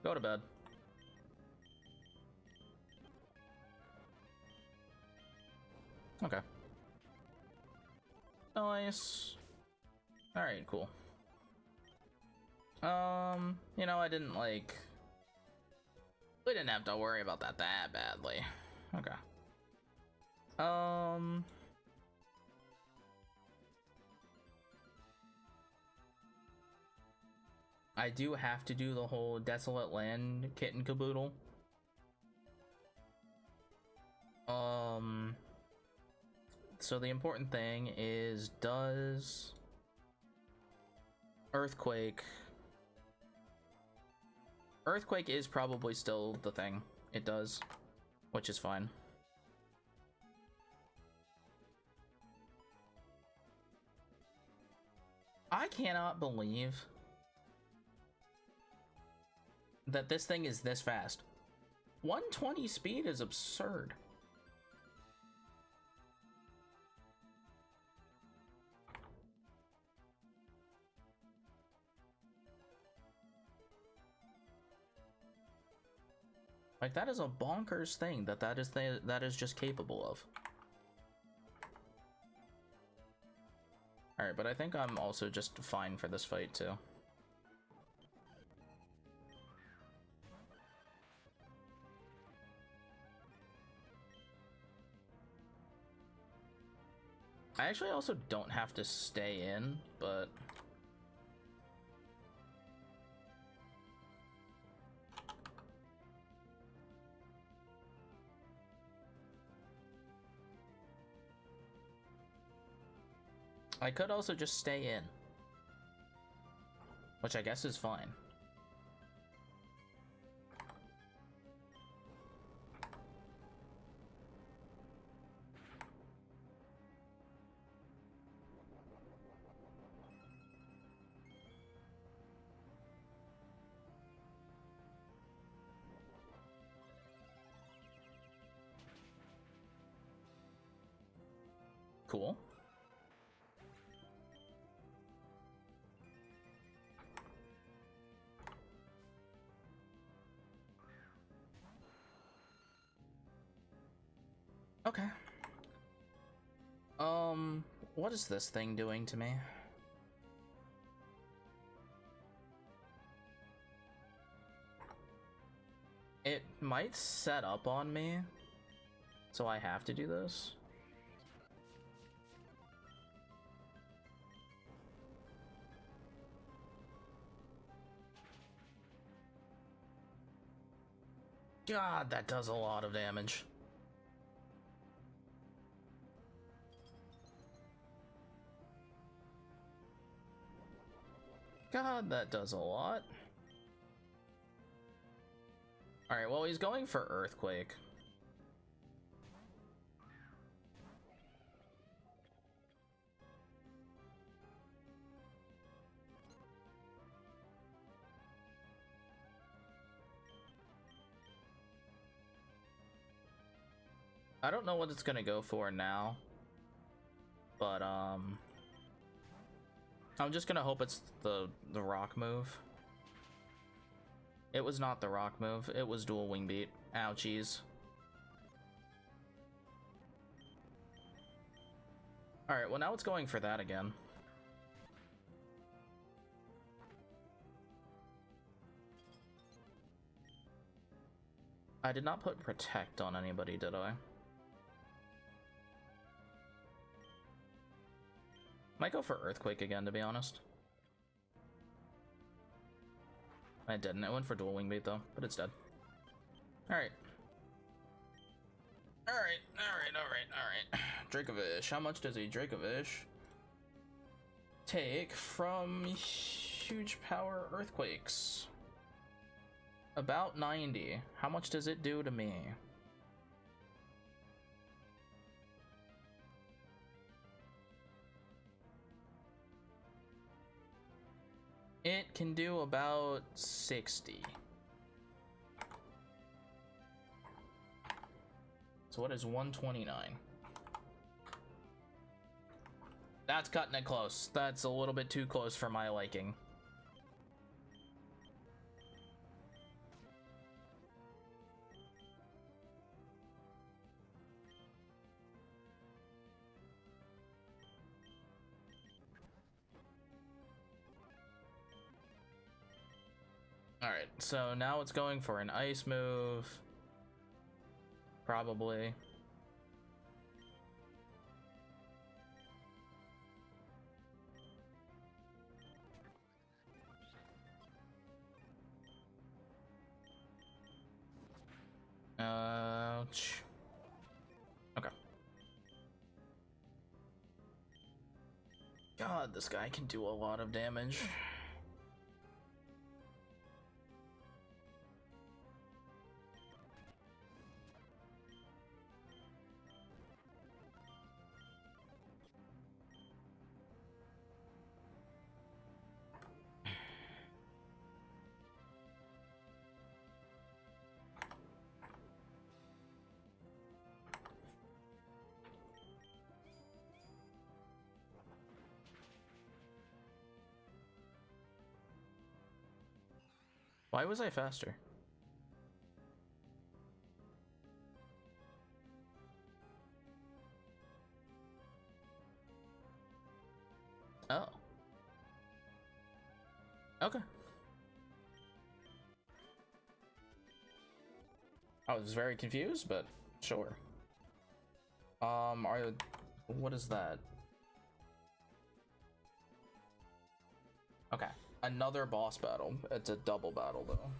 Go to bed. Okay. Nice. Alright, cool. You know, I didn't like... We didn't have to worry about that badly. Okay. I do have to do the whole desolate land kit and caboodle. So the important thing is, does Earthquake is probably still the thing it does, which is fine. I cannot believe that this thing is this fast. 120 speed is absurd. Like, that is a bonkers thing that is just capable of. Alright, but I think I'm also just fine for this fight too. I actually also don't have to stay in, but... I could also just stay in, which I guess is fine. Cool. Okay. What is this thing doing to me? It might set up on me, so I have to do this. God, that does a lot of damage. God, that does a lot. Alright, well, he's going for Earthquake. I don't know what it's gonna go for now, but I'm just gonna hope it's the rock move. It was not the rock move. It was dual wing beat. Ouchies. Alright, well now it's going for that again. I did not put protect on anybody, did I? Might go for earthquake again, to be honest. I didn't. I went for dual wing beat though, but it's dead. Alright. Alright. Dracovish. How much does a Dracovish take from huge power earthquakes? About 90. How much does it do to me? It can do about 60. So what is 129? That's cutting it close. That's a little bit too close for my liking. Alright, so now it's going for an ice move. Probably. Ouch. Okay. God, this guy can do a lot of damage. Why was I faster? Oh. Okay. I was very confused, but sure. What is that? Okay. Another boss battle. It's a double battle though.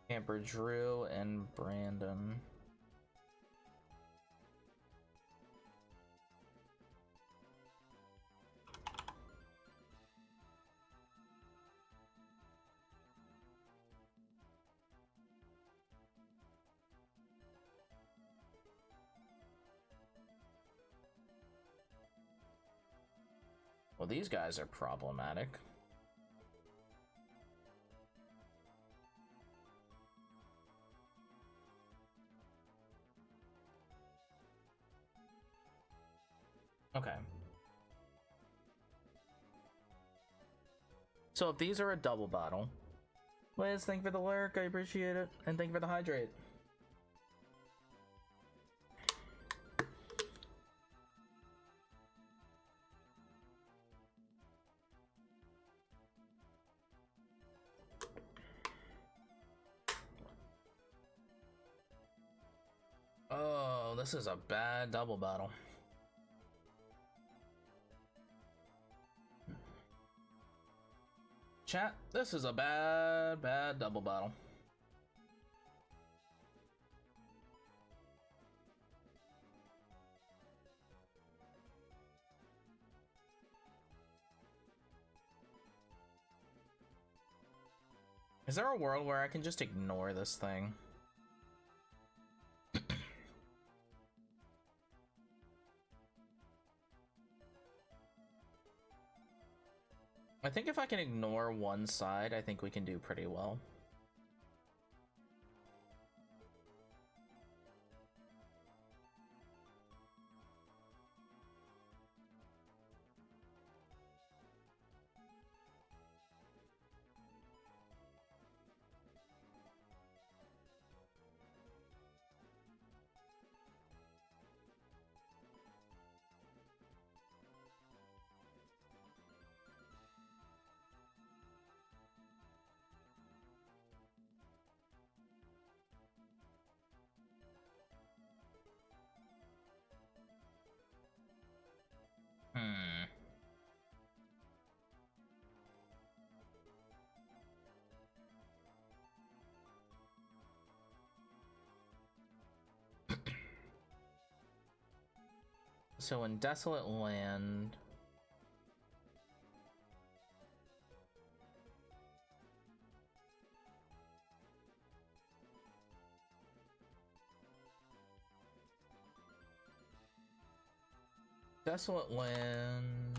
Camper Drew and Brandon. Well, these guys are problematic. Okay. So if these are a double battle, Liz, thank you for the lurk, I appreciate it, and thank you for the hydrate. Oh, this is a bad double battle. Chat, this is a bad double battle. Is there a world where I can just ignore this thing? I think if I can ignore one side, I think we can do pretty well. So in Desolate Land... Desolate Land...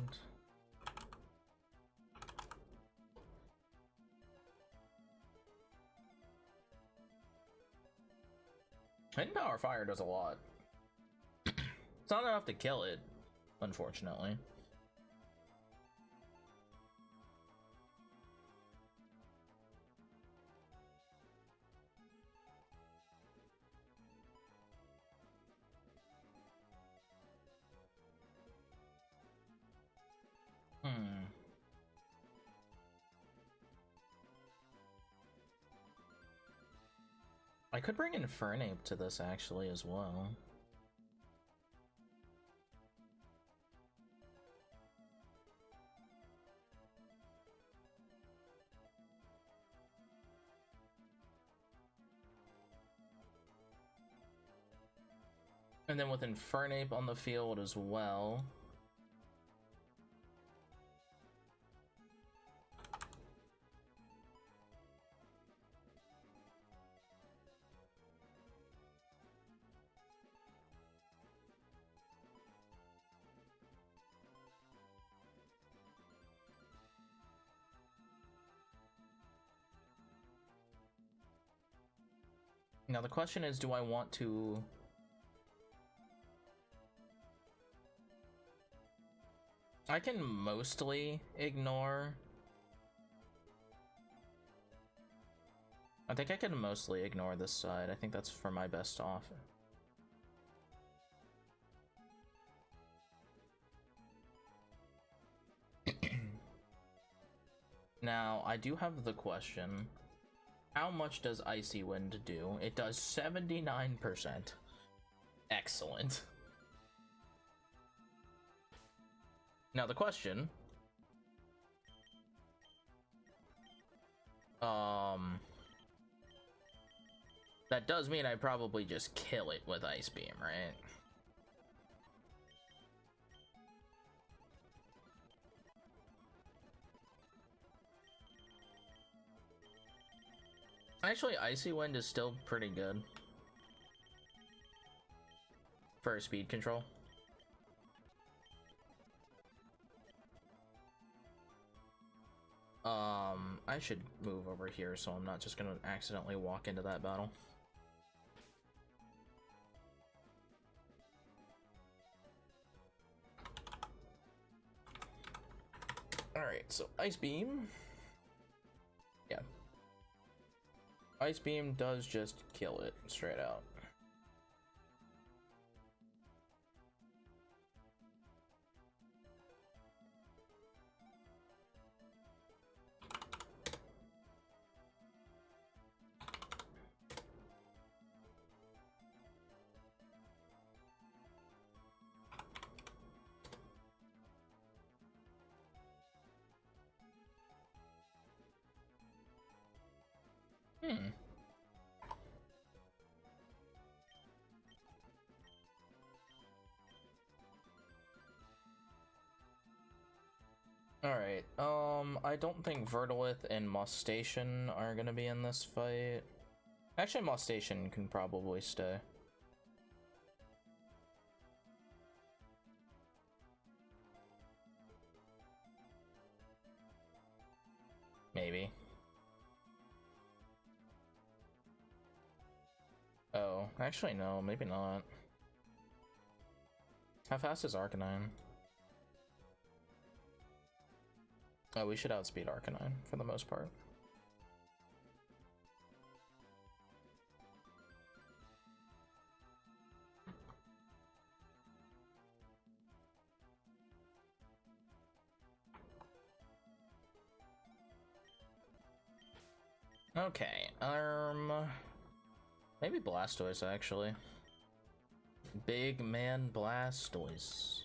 Hidden Power Fire does a lot. It's not enough to kill it, unfortunately. I could bring Infernape to this actually as well. And then with Infernape on the field as well. Now the question is, do I want to... I can mostly ignore... I think I can mostly ignore this side. I think that's for my best off. Now, I do have the question. How much does Icy Wind do? It does 79%. Excellent. Now the question... That does mean I probably just kill it with Ice Beam, right? Actually, Icy Wind is still pretty good for speed control. I should move over here so I'm not just gonna accidentally walk into that battle. Alright, so Ice Beam. Yeah. Ice Beam does just kill it straight out. Alright, I don't think Verdolith and Mustation are gonna be in this fight. Actually, Mustation can probably stay. Maybe. Oh, actually no, maybe not. How fast is Arcanine? Oh, we should outspeed Arcanine for the most part. Okay, maybe Blastoise actually. Big man Blastoise.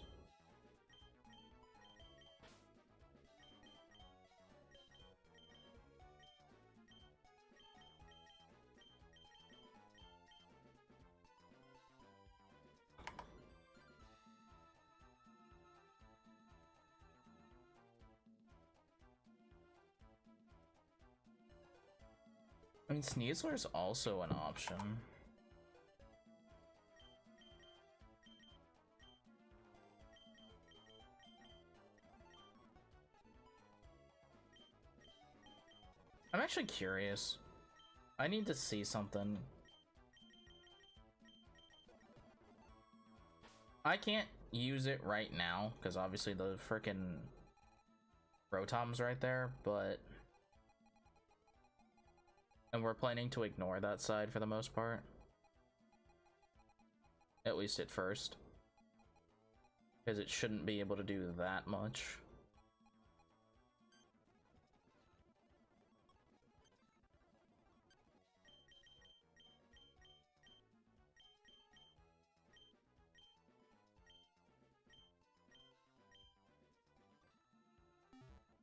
I mean, Sneasler's also an option. I'm actually curious. I need to see something. I can't use it right now, because obviously the frickin' Rotom's right there, but... And we're planning to ignore that side for the most part. At least at first. Because it shouldn't be able to do that much.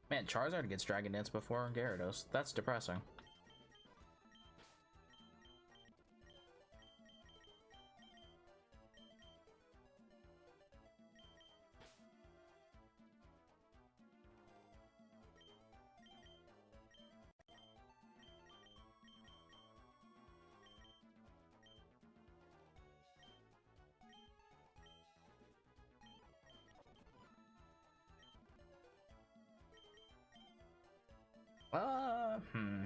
Man, Charizard gets Dragon Dance before Gyarados. That's depressing. Hmm.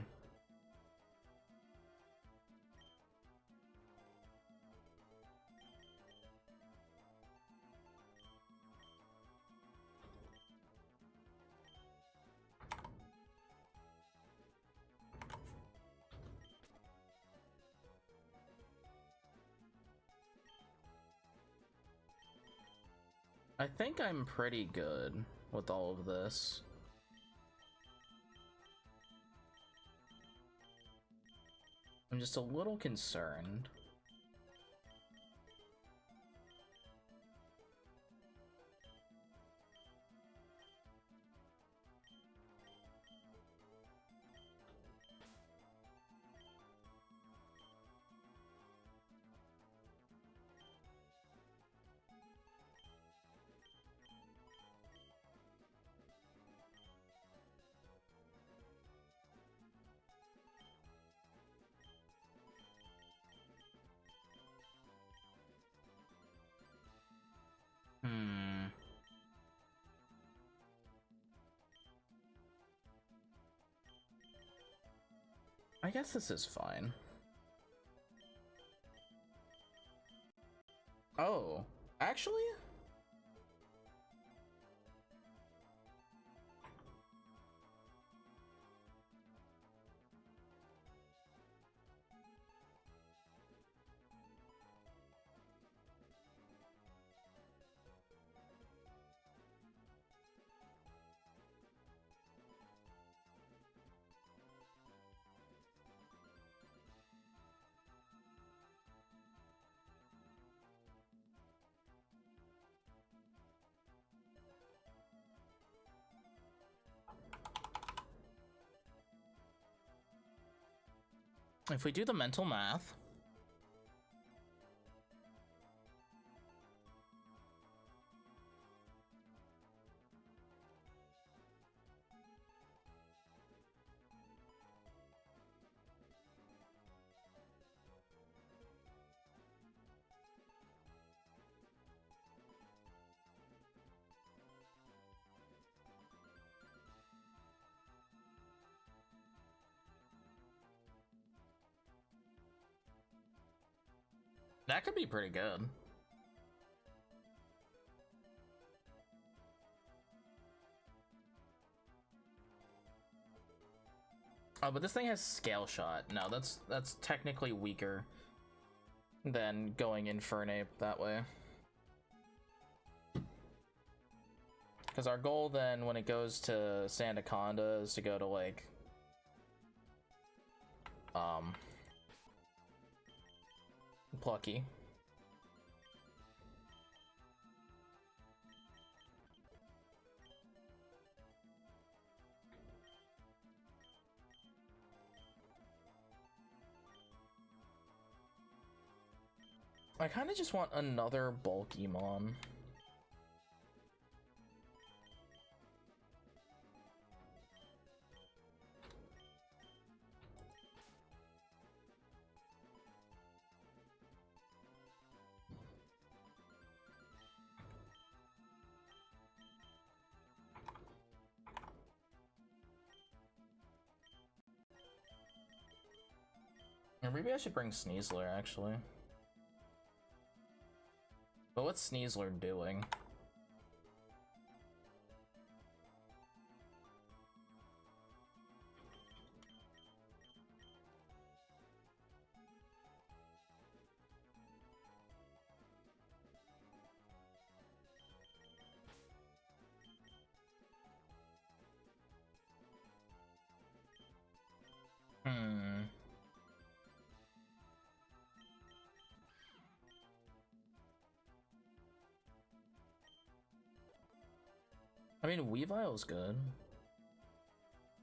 I think I'm pretty good with all of this. I'm just a little concerned. Hmm. I guess this is fine. Oh, actually? If we do the mental math, That could be pretty good. Oh, but this thing has scale shot. No, that's technically weaker than going Infernape that way. Because our goal then, when it goes to Sandaconda, is to go to like Plucky. I kind of just want another Bulkymon. Or maybe I should bring Sneasler, actually. But what's Sneasler doing? I mean, Weavile's good.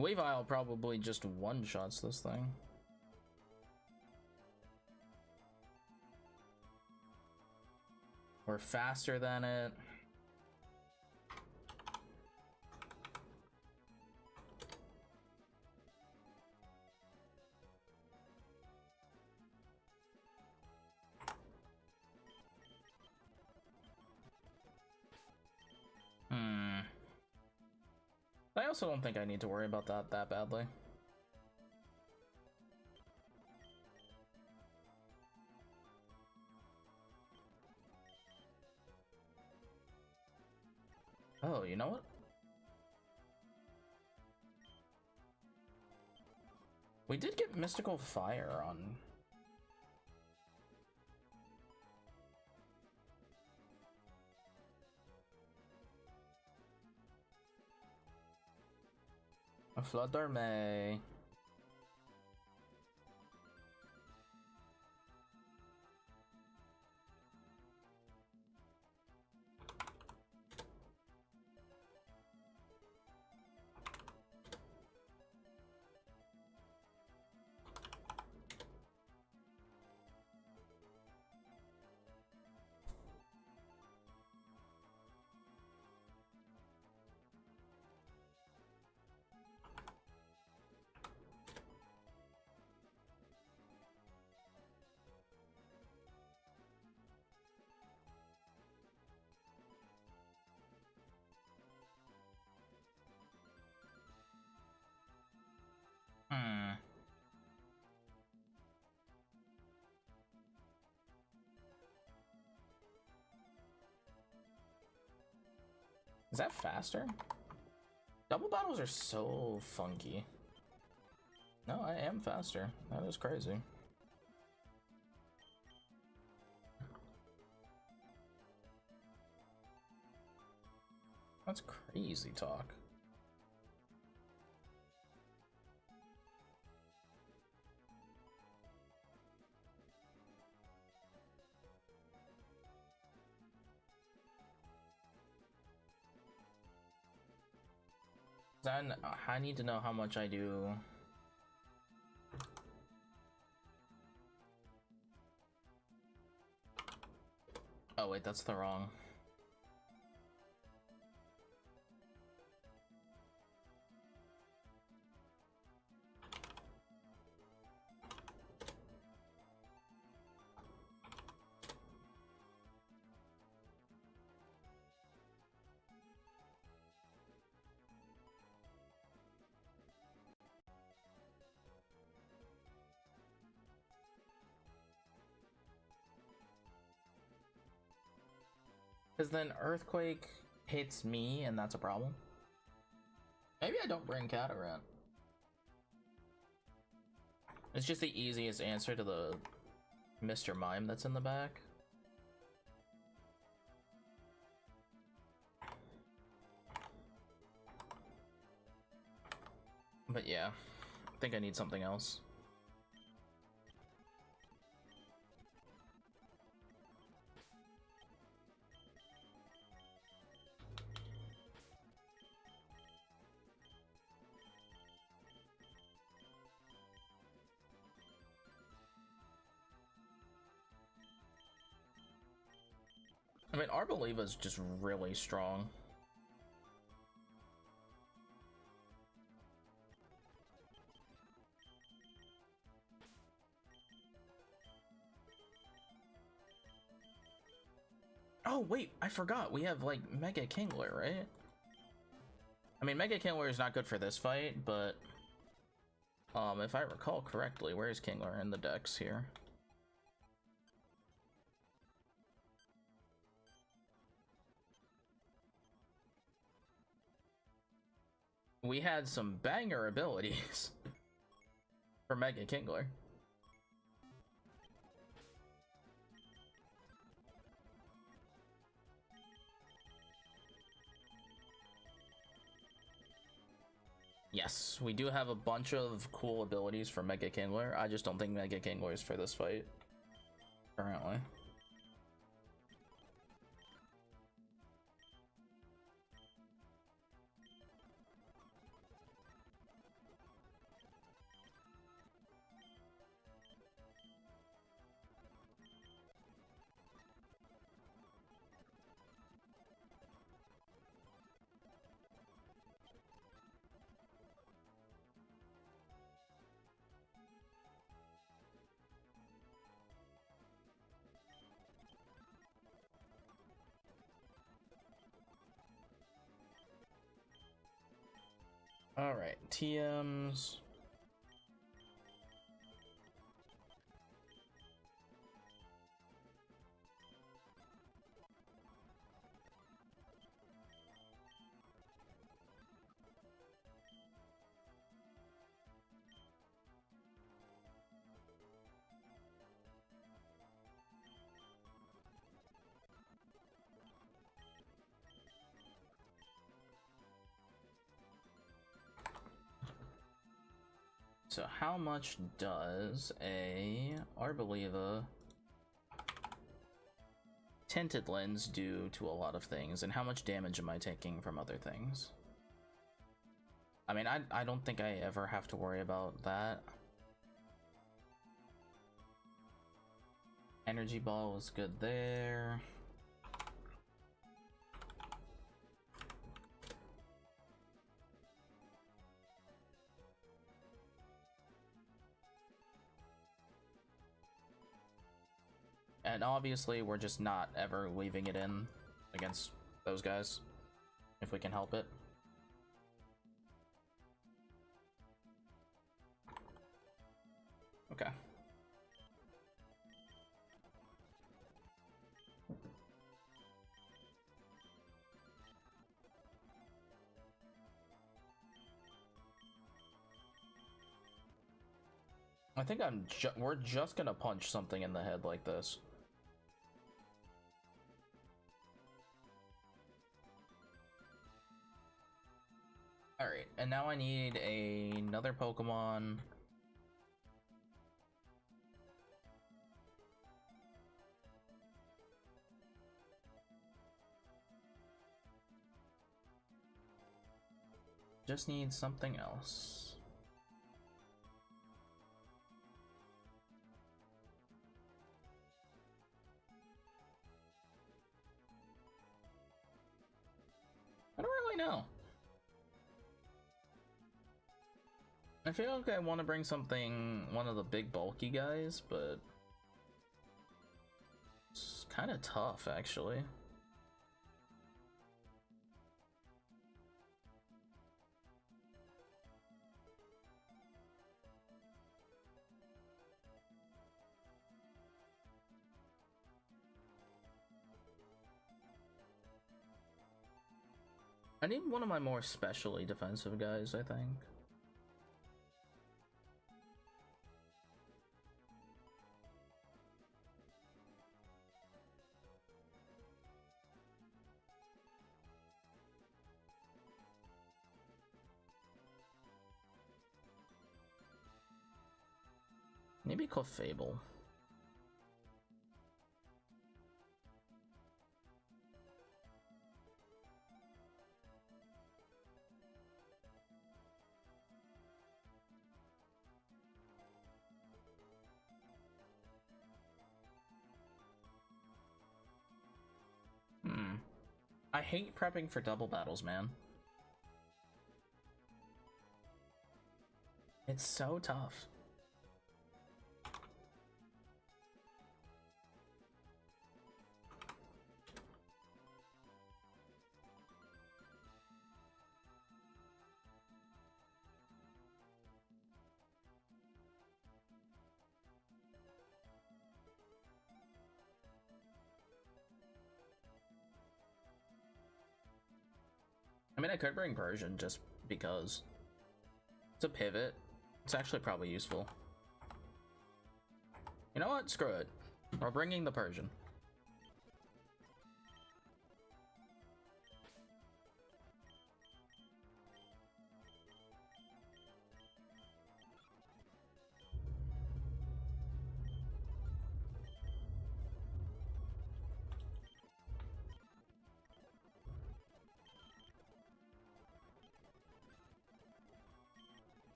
Weavile probably just one-shots this thing. We're faster than it. I also don't think I need to worry about that badly. Oh, you know what? We did get Mystical Fire on. A Flutter May. Is that faster? Double battles are so funky. No, I am faster. That is crazy. That's crazy talk. Then I need to know how much I do. Oh wait, that's the wrong. Because then Earthquake hits me, and that's a problem. Maybe I don't bring Catarant. It's just the easiest answer to the Mr. Mime that's in the back. But yeah, I think I need something else. I mean, Arboliva's just really strong. Oh wait, I forgot, we have like Mega Kingler, right? I mean, Mega Kingler is not good for this fight, but if I recall correctly, where's Kingler in the decks here? We had some banger abilities for Mega Kingler. Yes, we do have a bunch of cool abilities for Mega Kingler. I just don't think Mega Kingler is for this fight currently. All right, TMs. So how much does a Arboliva Tinted Lens do to a lot of things, and how much damage am I taking from other things? I mean, I don't think I ever have to worry about that. Energy Ball was good there. And obviously, we're just not ever leaving it in against those guys, if we can help it. Okay. I think we're just gonna punch something in the head like this. Alright, and now I need another Pokemon. Just need something else. I don't really know. I feel like I want to bring something, one of the big bulky guys, but it's kind of tough actually. I need one of my more specially defensive guys, I think. Maybe call Fable. I hate prepping for double battles, man. It's so tough. I mean, I could bring Persian just because. It's a pivot. It's actually probably useful. You know what? Screw it. We're bringing the Persian.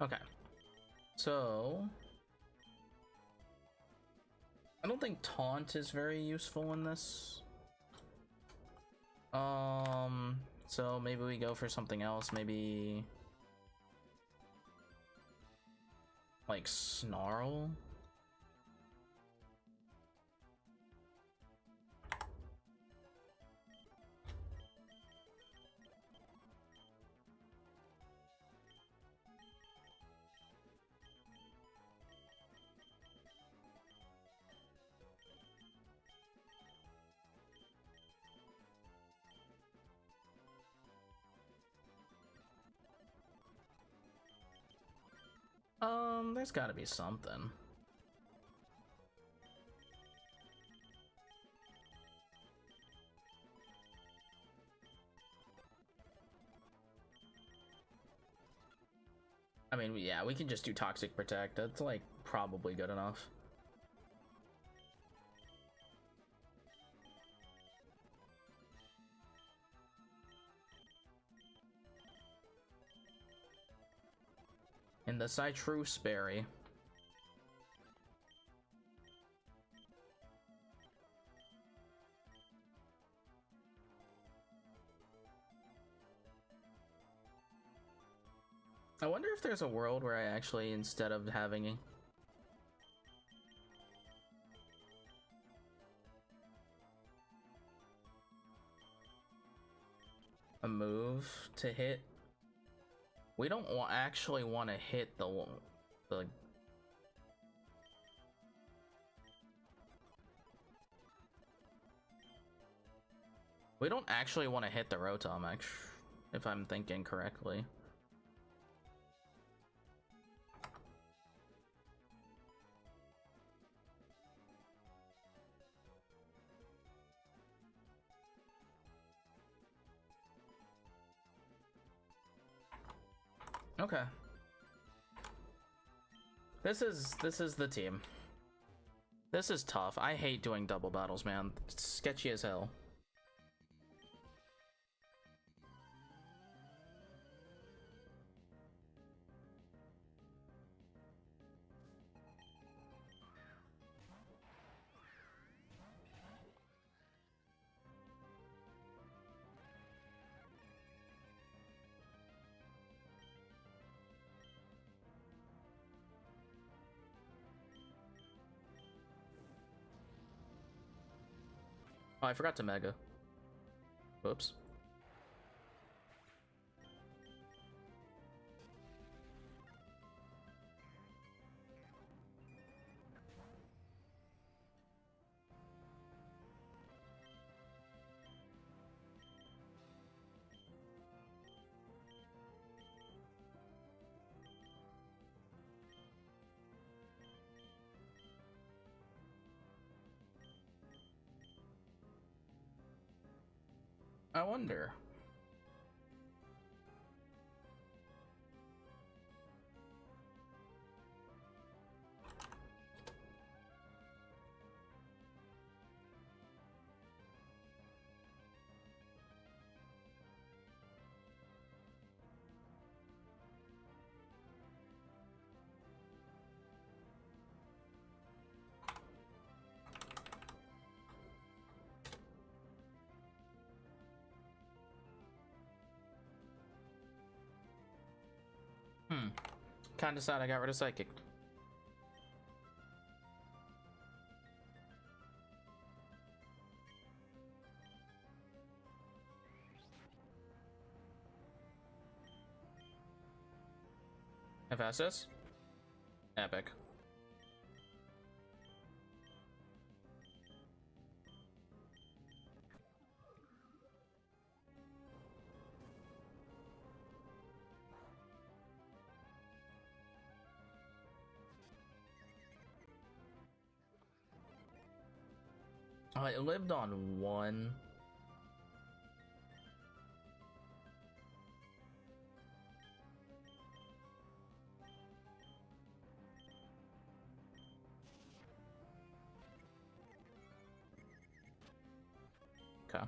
Okay, so I don't think taunt is very useful in this. So maybe we go for something else, maybe like snarl. There's gotta be something. I mean, yeah, we can just do Toxic Protect. That's, like, probably good enough. In the Citrus Berry. I wonder if there's a world where I actually, instead of having a move to hit, we don't actually want to hit the we don't actually want to hit the Rotom, if I'm thinking correctly. Okay. This is the team. This is tough. I hate doing double battles, man. It's sketchy as hell. Oh, I forgot to Mega. Whoops. I wonder. Kinda sad I got rid of Psychic. FSS? Epic. Oh, it lived on one. Okay.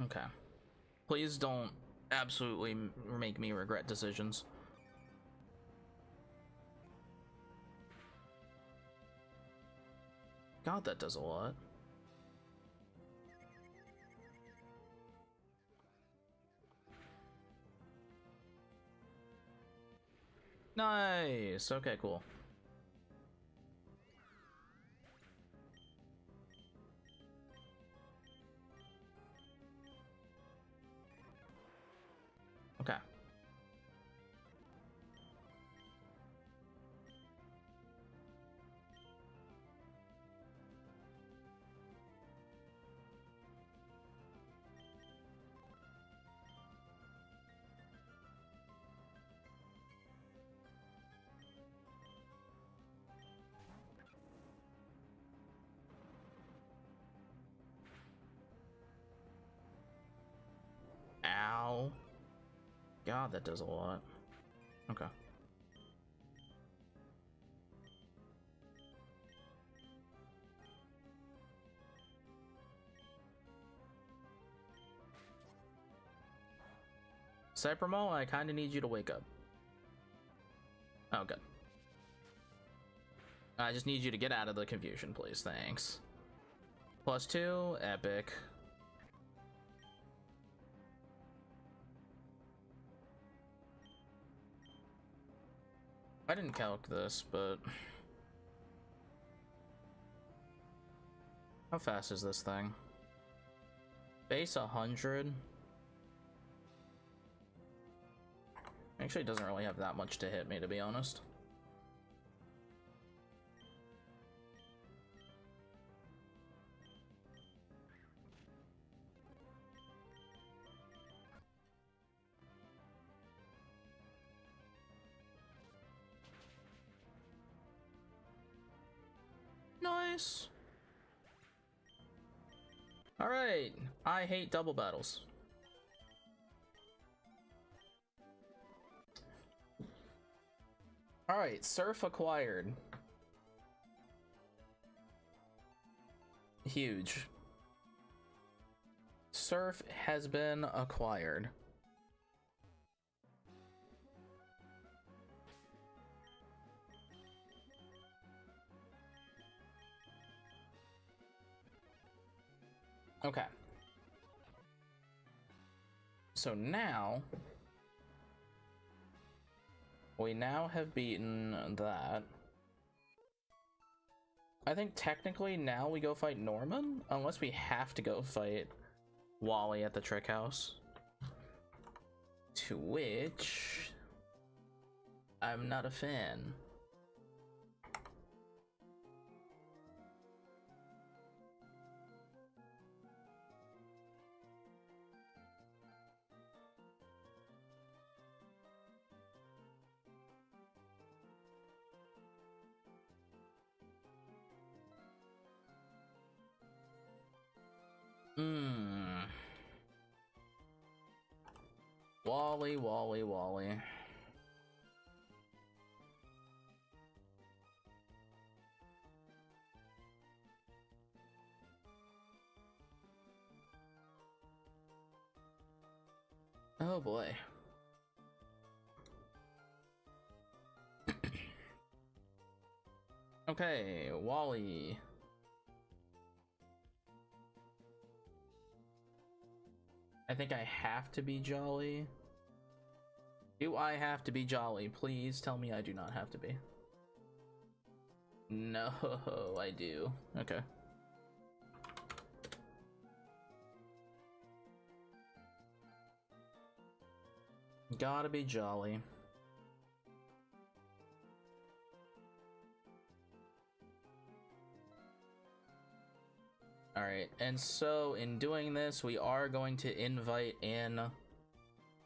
Okay. Please don't absolutely make me regret decisions. God, that does a lot. Nice. Okay, cool. Okay. Ow. God, that does a lot. Okay. Cybermo, I kind of need you to wake up. Oh, good. I just need you to get out of the confusion, please. Thanks. +2, epic. I didn't calc this, but how fast is this thing? Base 100. Actually, it doesn't really have that much to hit me, to be honest. Nice. All right. I hate double battles. All right. Surf acquired. Huge. Surf has been acquired. Okay. So now we have beaten that. I think technically now we go fight Norman, unless we have to go fight Wally at the Trick House. To which I'm not a fan. Hmm. Wally, Wally, Wally. Oh boy. Okay, Wally. I think I have to be jolly. Do I have to be jolly? Please tell me I do not have to be. No, I do. Okay. Gotta be jolly. Alright, and so in doing this, we are going to invite in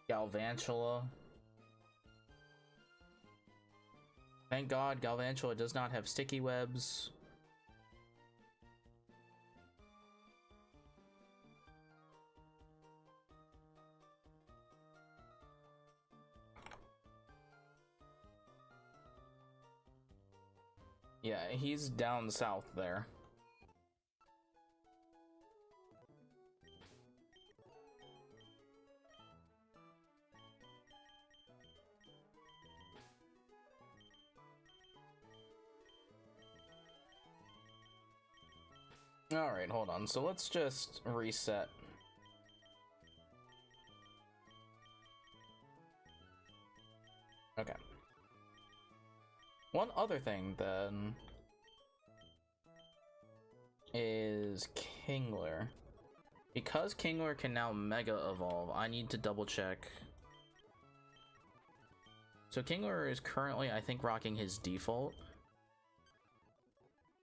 Galvantula. Thank God Galvantula does not have sticky webs. Yeah, he's down south there. Alright, hold on. So let's just reset. Okay. One other thing, then, is Kingler. Because Kingler can now Mega Evolve, I need to double check. So Kingler is currently, I think, rocking his default.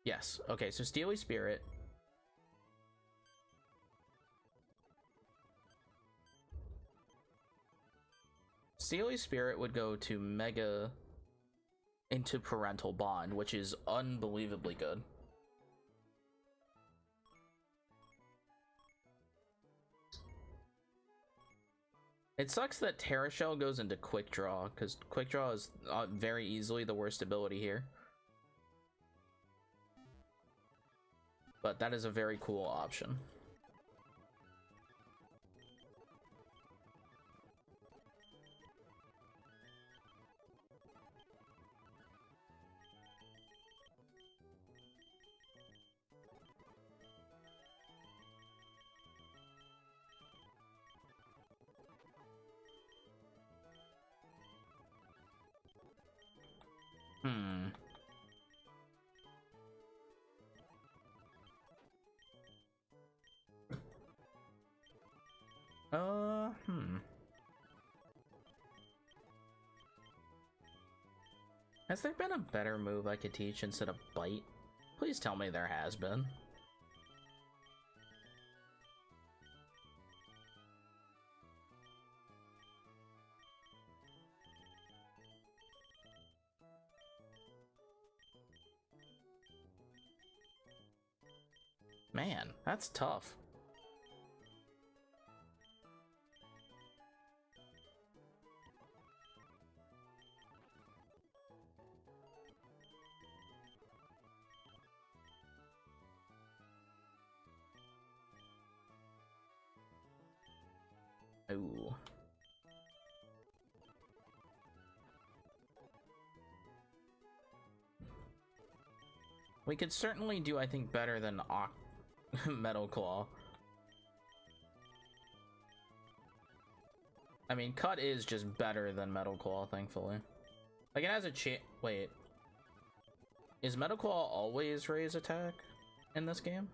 Yes. Okay, so Steely Spirit. Steely Spirit would go to Mega into Parental Bond, which is unbelievably good. It sucks that Terra Shell goes into Quick Draw, because Quick Draw is very easily the worst ability here. But that is a very cool option. Hmm. Has there been a better move I could teach instead of Bite? Please tell me there has been. Man, that's tough. Ooh. We could certainly do, I think, better than Metal Claw. I mean, Cut is just better than Metal Claw, thankfully. Like, it has a wait. Is Metal Claw always raise attack in this game?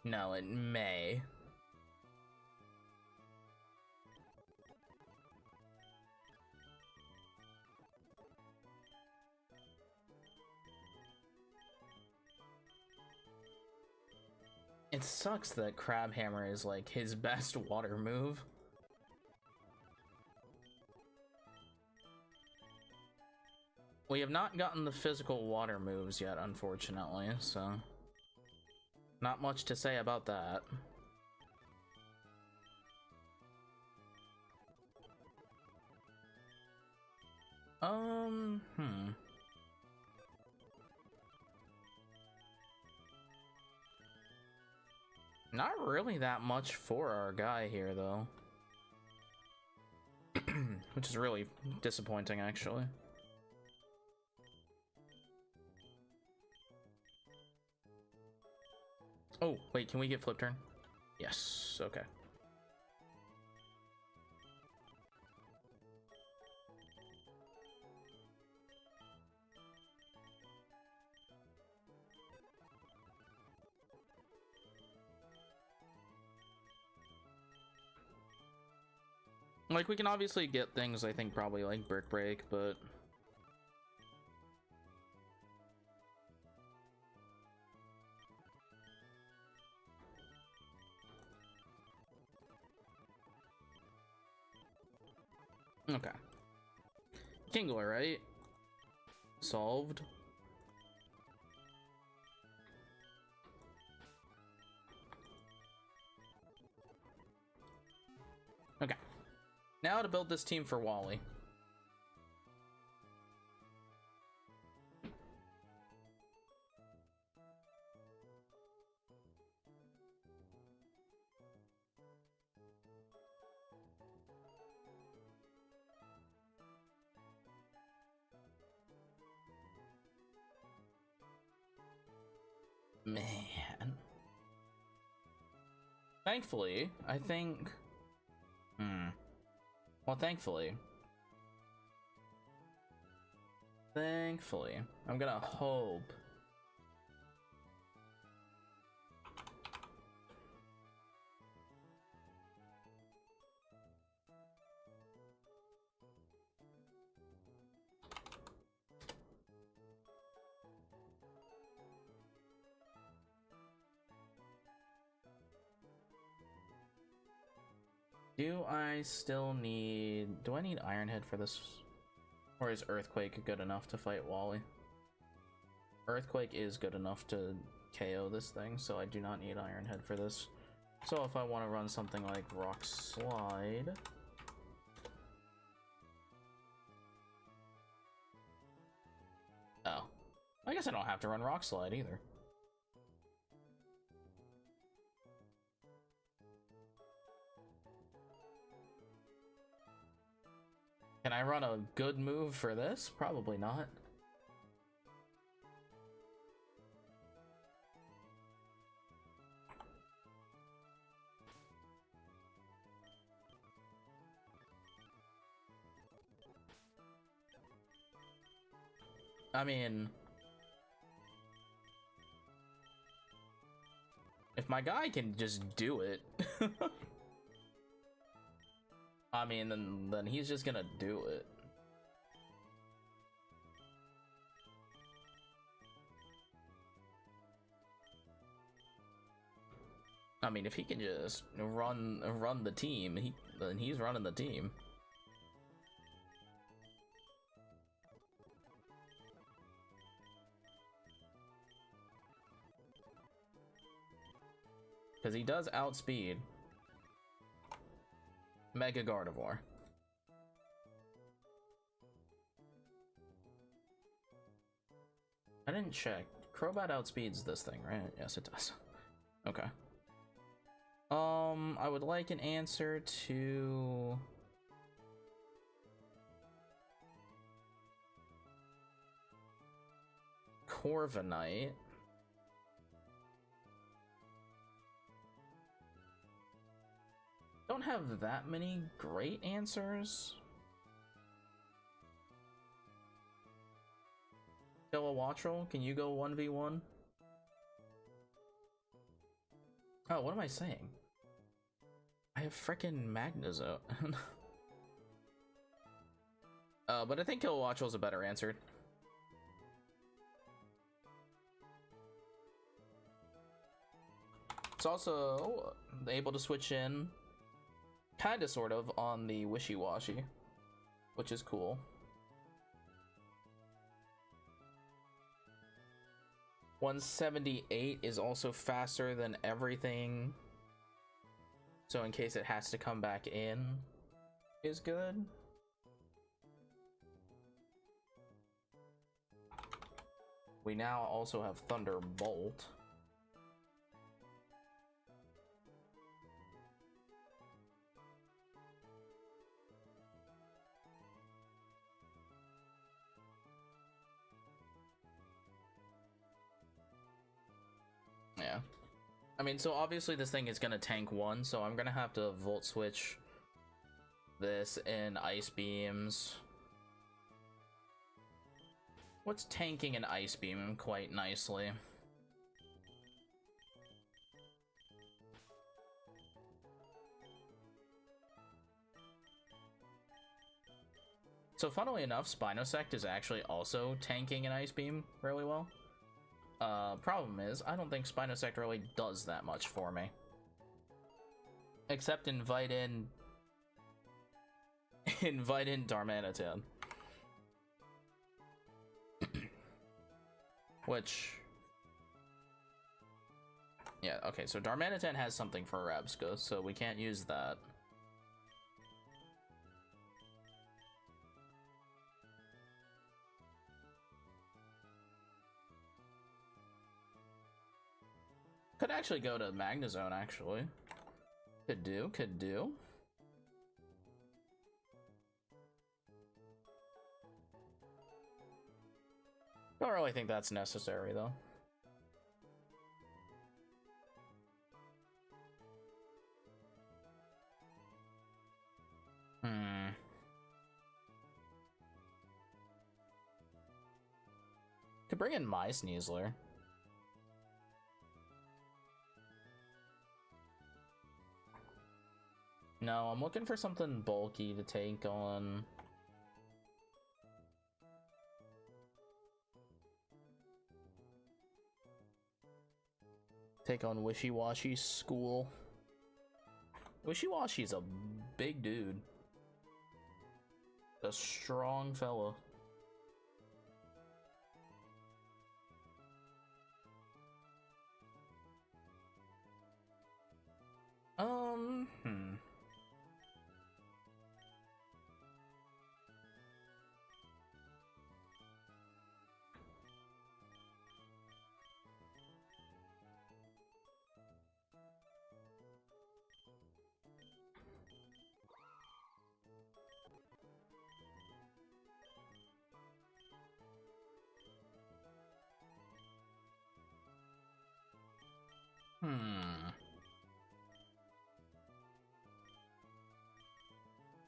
No, it may. It sucks that Crab Hammer is like his best water move. We have not gotten the physical water moves yet, unfortunately, so not much to say about that. Not really that much for our guy here, though. Which is really disappointing, actually. Oh, wait, can we get flip turn? Yes, okay. Like, we can obviously get things, I think, probably like Brick Break, but... Okay. Kingler, right? Solved. Okay. Now to build this team for Wally. Man. Thankfully, I think... Well, thankfully, I'm gonna hope do I need Iron Head for this? Or is Earthquake good enough to fight Wally? Earthquake is good enough to KO this thing, so I do not need Iron Head for this. So if I want to run something like Rock Slide... Oh. I guess I don't have to run Rock Slide either. Can I run a good move for this? Probably not. I mean, if my guy can just do it, I mean, then he's just gonna do it. I mean, if he can just run the team, then he's running the team. Because he does outspeed Mega Gardevoir. I didn't check. Crobat outspeeds this thing, right? Yes, it does. Okay. I would like an answer to... Corviknight. Don't have that many great answers. Kilowattrel, can you go 1v1? Oh, what am I saying? I have frickin' Magnezone. But I think Kilowattrel's a better answer. It's also able to switch in, kinda sort of, on the Wishy-Washy, which is cool. 178 is also faster than everything. So in case it has to come back in, is good. We now also have Thunderbolt. Yeah. I mean, so obviously this thing is gonna tank one, so I'm gonna have to Volt Switch this in Ice Beams. What's tanking an Ice Beam quite nicely? So funnily enough, Spinosect is actually also tanking an Ice Beam really well. Problem is, I don't think Spinosect really does that much for me. Except invite in Darmanitan. Which... yeah, okay, so Darmanitan has something for Rabsca, so we can't use that. Could actually go to Magnezone, actually. Could do. Don't really think that's necessary, though. Could bring in my Sneasler. No, I'm looking for something bulky to take on. Take on Wishy-Washy's school. Wishy-Washy's a big dude. A strong fella.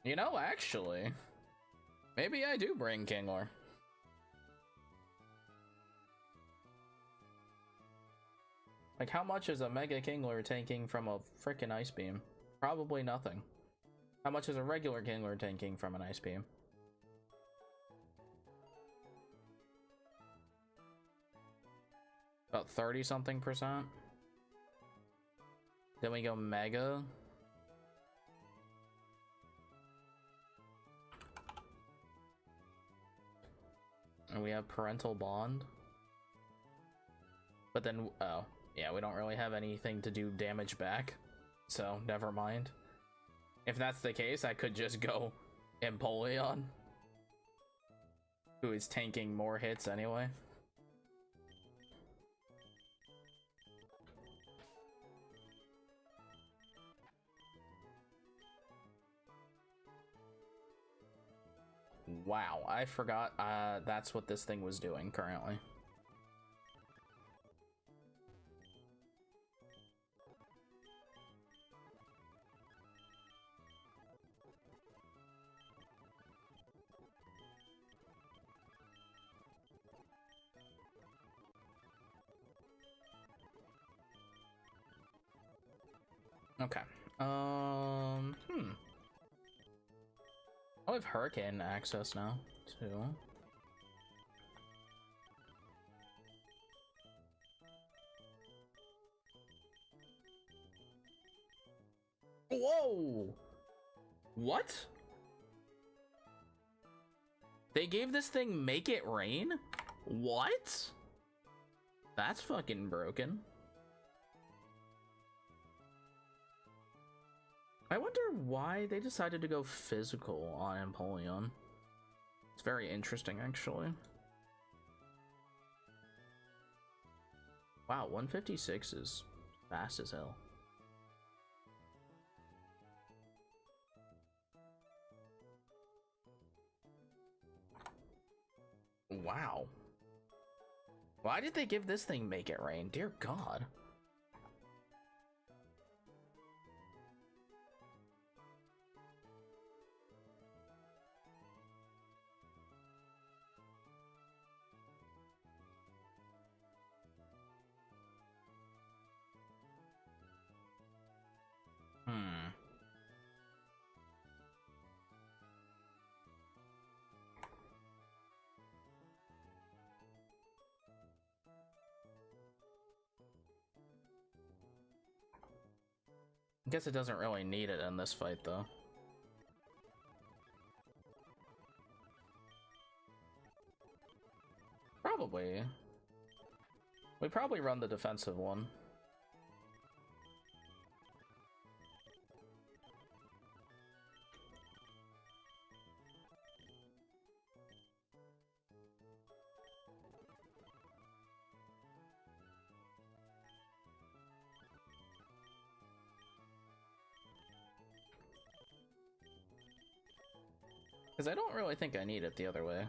You know, actually, maybe I do bring Kingler. Like, how much is a Mega Kingler tanking from a frickin' Ice Beam? Probably nothing. How much is a regular Kingler tanking from an Ice Beam? About 30-something%. Then we go Mega. And we have Parental Bond. But then, oh, yeah, we don't really have anything to do damage back. So, never mind. If that's the case, I could just go Empoleon, who is tanking more hits anyway. Wow, I forgot that's what this thing was doing currently. Okay. I have Hurricane access now, too. Whoa! What? They gave this thing Make It Rain? What? That's fucking broken. I wonder why they decided to go physical on Empoleon. It's very interesting, actually. Wow, 156 is fast as hell. Wow. Why did they give this thing Make It Rain? Dear God. I guess it doesn't really need it in this fight, though. Probably. We probably run the defensive one. Because I don't really think I need it the other way.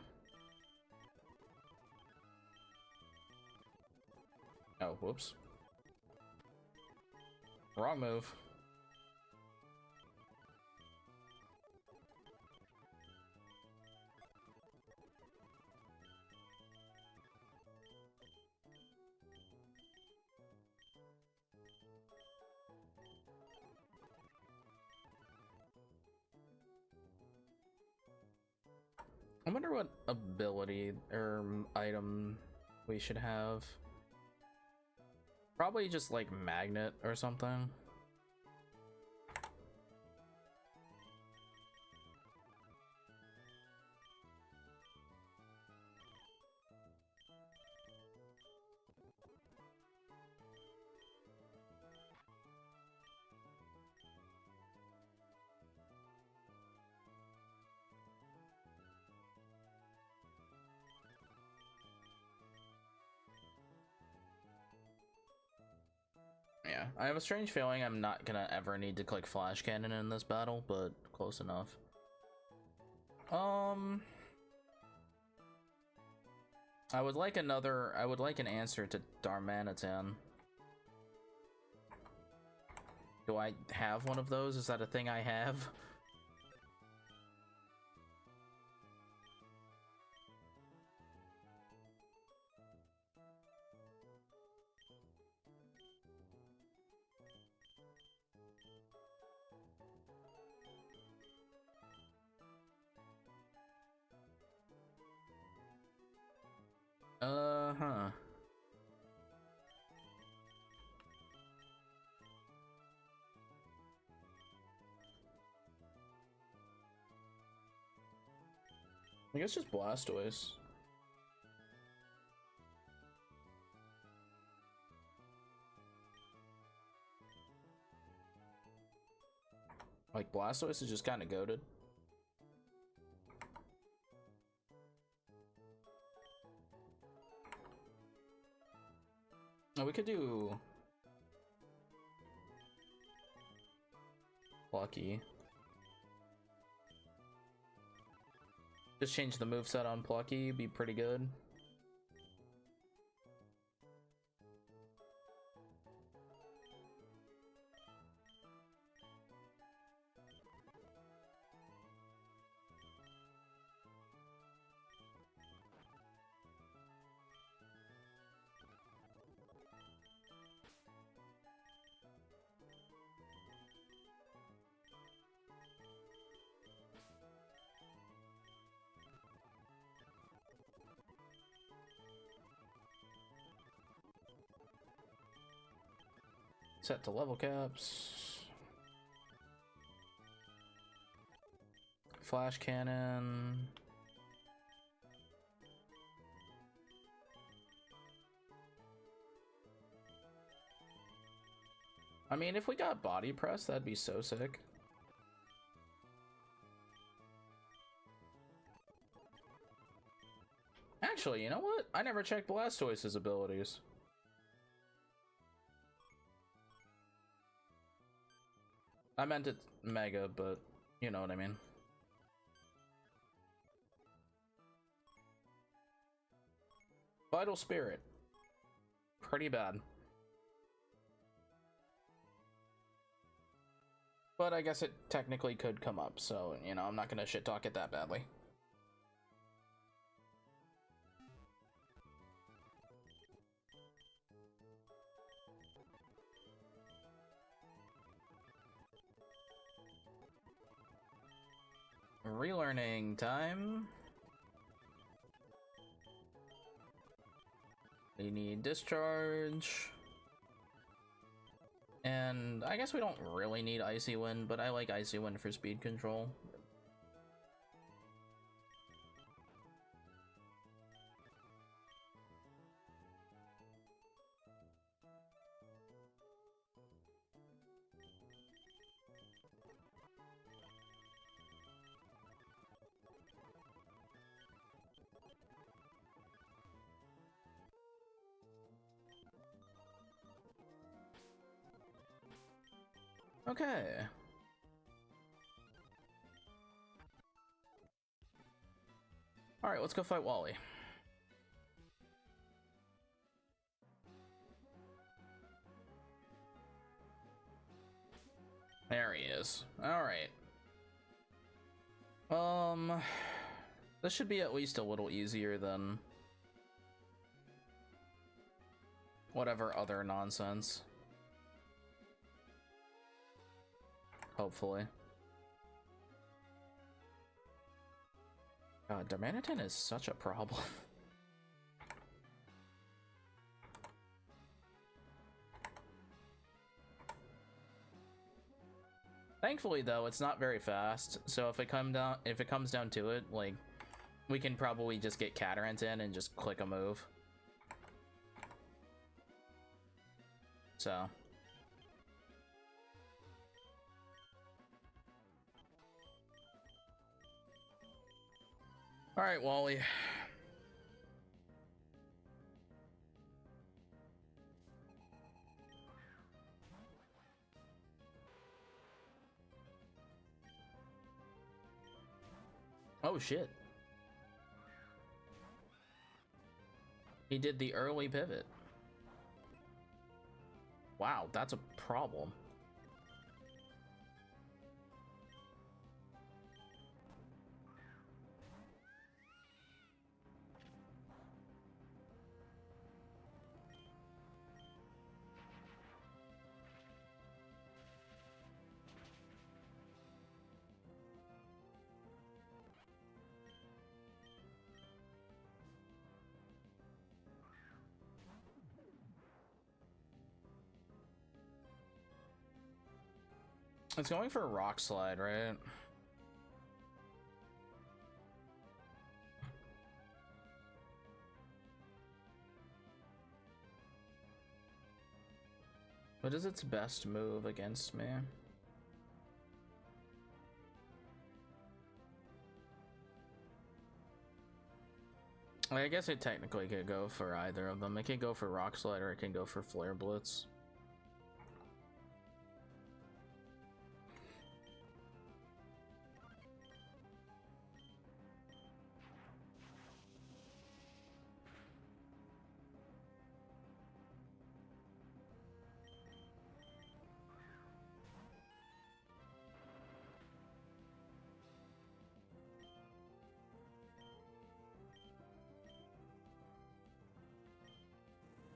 Oh, whoops. Wrong move. I wonder what ability or item we should have. Probably just like magnet or something. Yeah, I have a strange feeling I'm not gonna ever need to click Flash Cannon in this battle, but close enough. I would like an answer to Darmanitan. Do I have one of those? Is that a thing I have? Huh. I guess just Blastoise. Like, Blastoise is just kind of goated. Oh, we could do Plucky. Just change the moveset on Plucky, be pretty good. Set to level caps. Flash Cannon. I mean, if we got body press, that'd be so sick. Actually, you know what? I never checked Blastoise's abilities. I meant it Mega, but you know what I mean. Vital Spirit. Pretty bad. But I guess it technically could come up, so, you know, I'm not gonna shit talk it that badly. Relearning time. We need discharge. And I guess we don't really need Icy Wind, but I like Icy Wind for speed control. Okay. Alright, let's go fight Wally. There he is. Alright. This should be at least a little easier than whatever other nonsense. Hopefully. God, Darmanitan is such a problem. Thankfully, though, it's not very fast. So if it comes down to it, like, we can probably just get Catarant in and just click a move. So. Alright, Wally. Oh shit. He did the early pivot. Wow, that's a problem. It's going for a Rock Slide, right? What is its best move against me? I guess it technically could go for either of them. It can go for Rock Slide or it can go for Flare Blitz.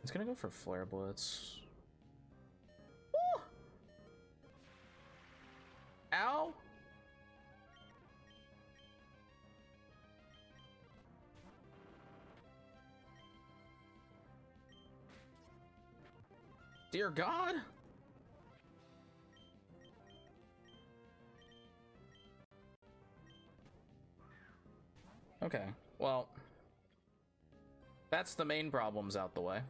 It's gonna go for Flare Blitz. Woo! Ow! Dear God! Okay, well, that's the main problems out the way.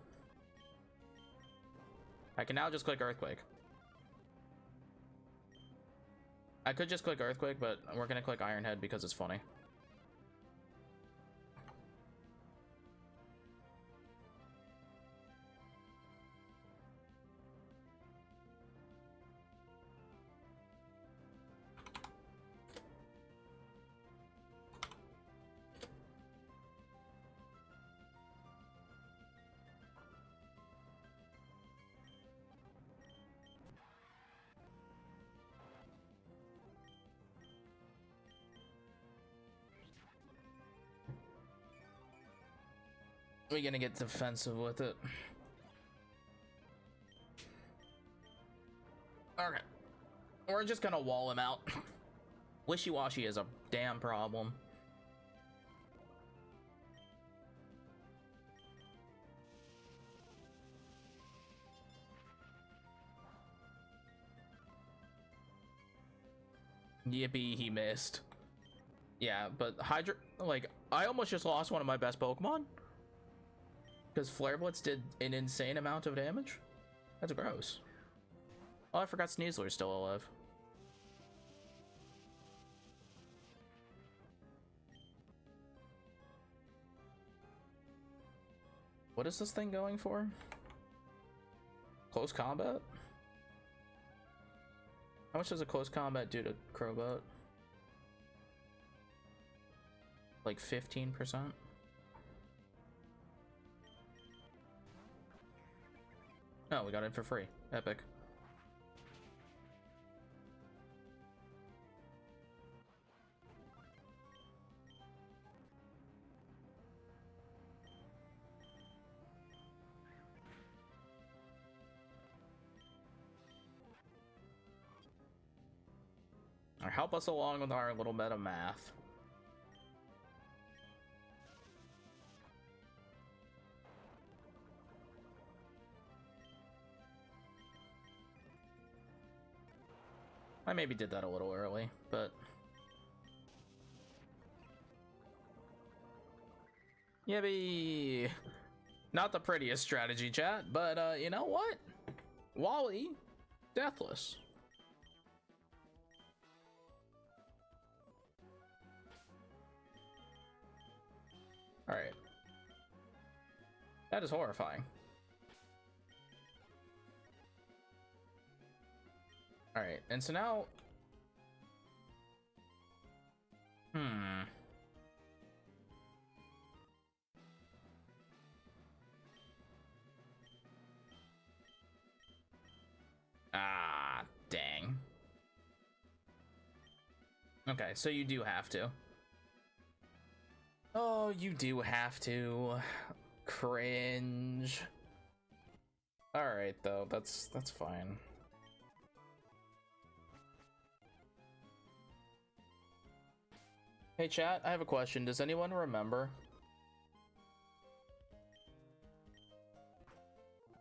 I can now just click Earthquake. I could just click Earthquake, but we're gonna click Iron Head because it's funny. We're gonna get defensive with it. Okay. We're just gonna wall him out. Wishy-washy is a damn problem. Yippee, he missed. Yeah, but Hydra, like, I almost just lost one of my best Pokemon. Because Flare Blitz did an insane amount of damage? That's gross. Oh, I forgot Sneasler's still alive. What is this thing going for? Close combat? How much does a close combat do to Crowbot? Like 15%? Oh, we got it for free. Epic. Or help us along with our little bit of math. I maybe did that a little early, but yippee! Not the prettiest strategy, chat, but you know what? Wally, deathless. All right, that is horrifying. All right, and so now, ah, dang. Okay, so you do have to. Oh, you do have to. Cringe. All right, though, that's fine. Hey chat, I have a question. Does anyone remember?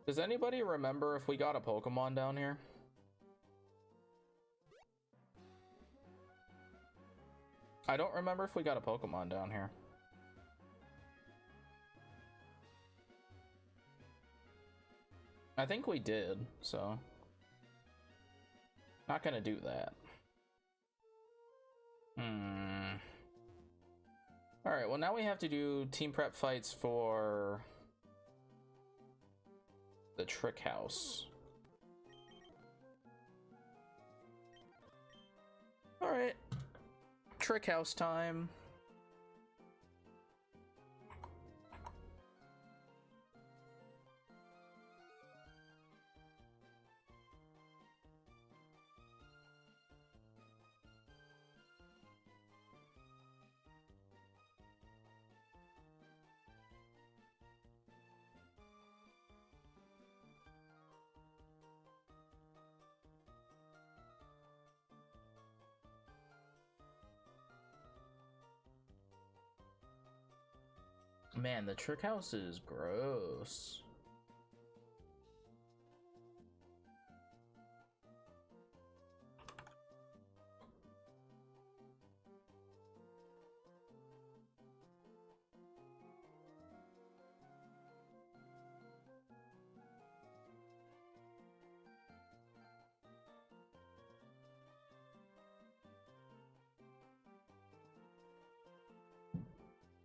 Does anybody remember if we got a Pokemon down here? I don't remember if we got a Pokemon down here. I think we did, so not gonna do that. Alright, well now we have to do team prep fights for the Trick House. Alright. Trick House time. Man, the Trick House is gross.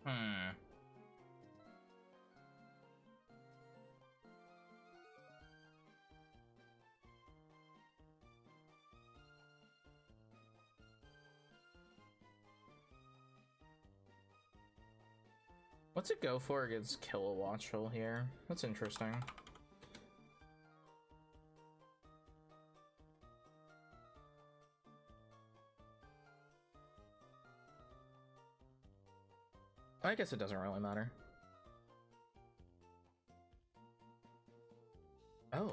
Hmm. What's it go for against Kilowattrel here? That's interesting. I guess it doesn't really matter. Oh,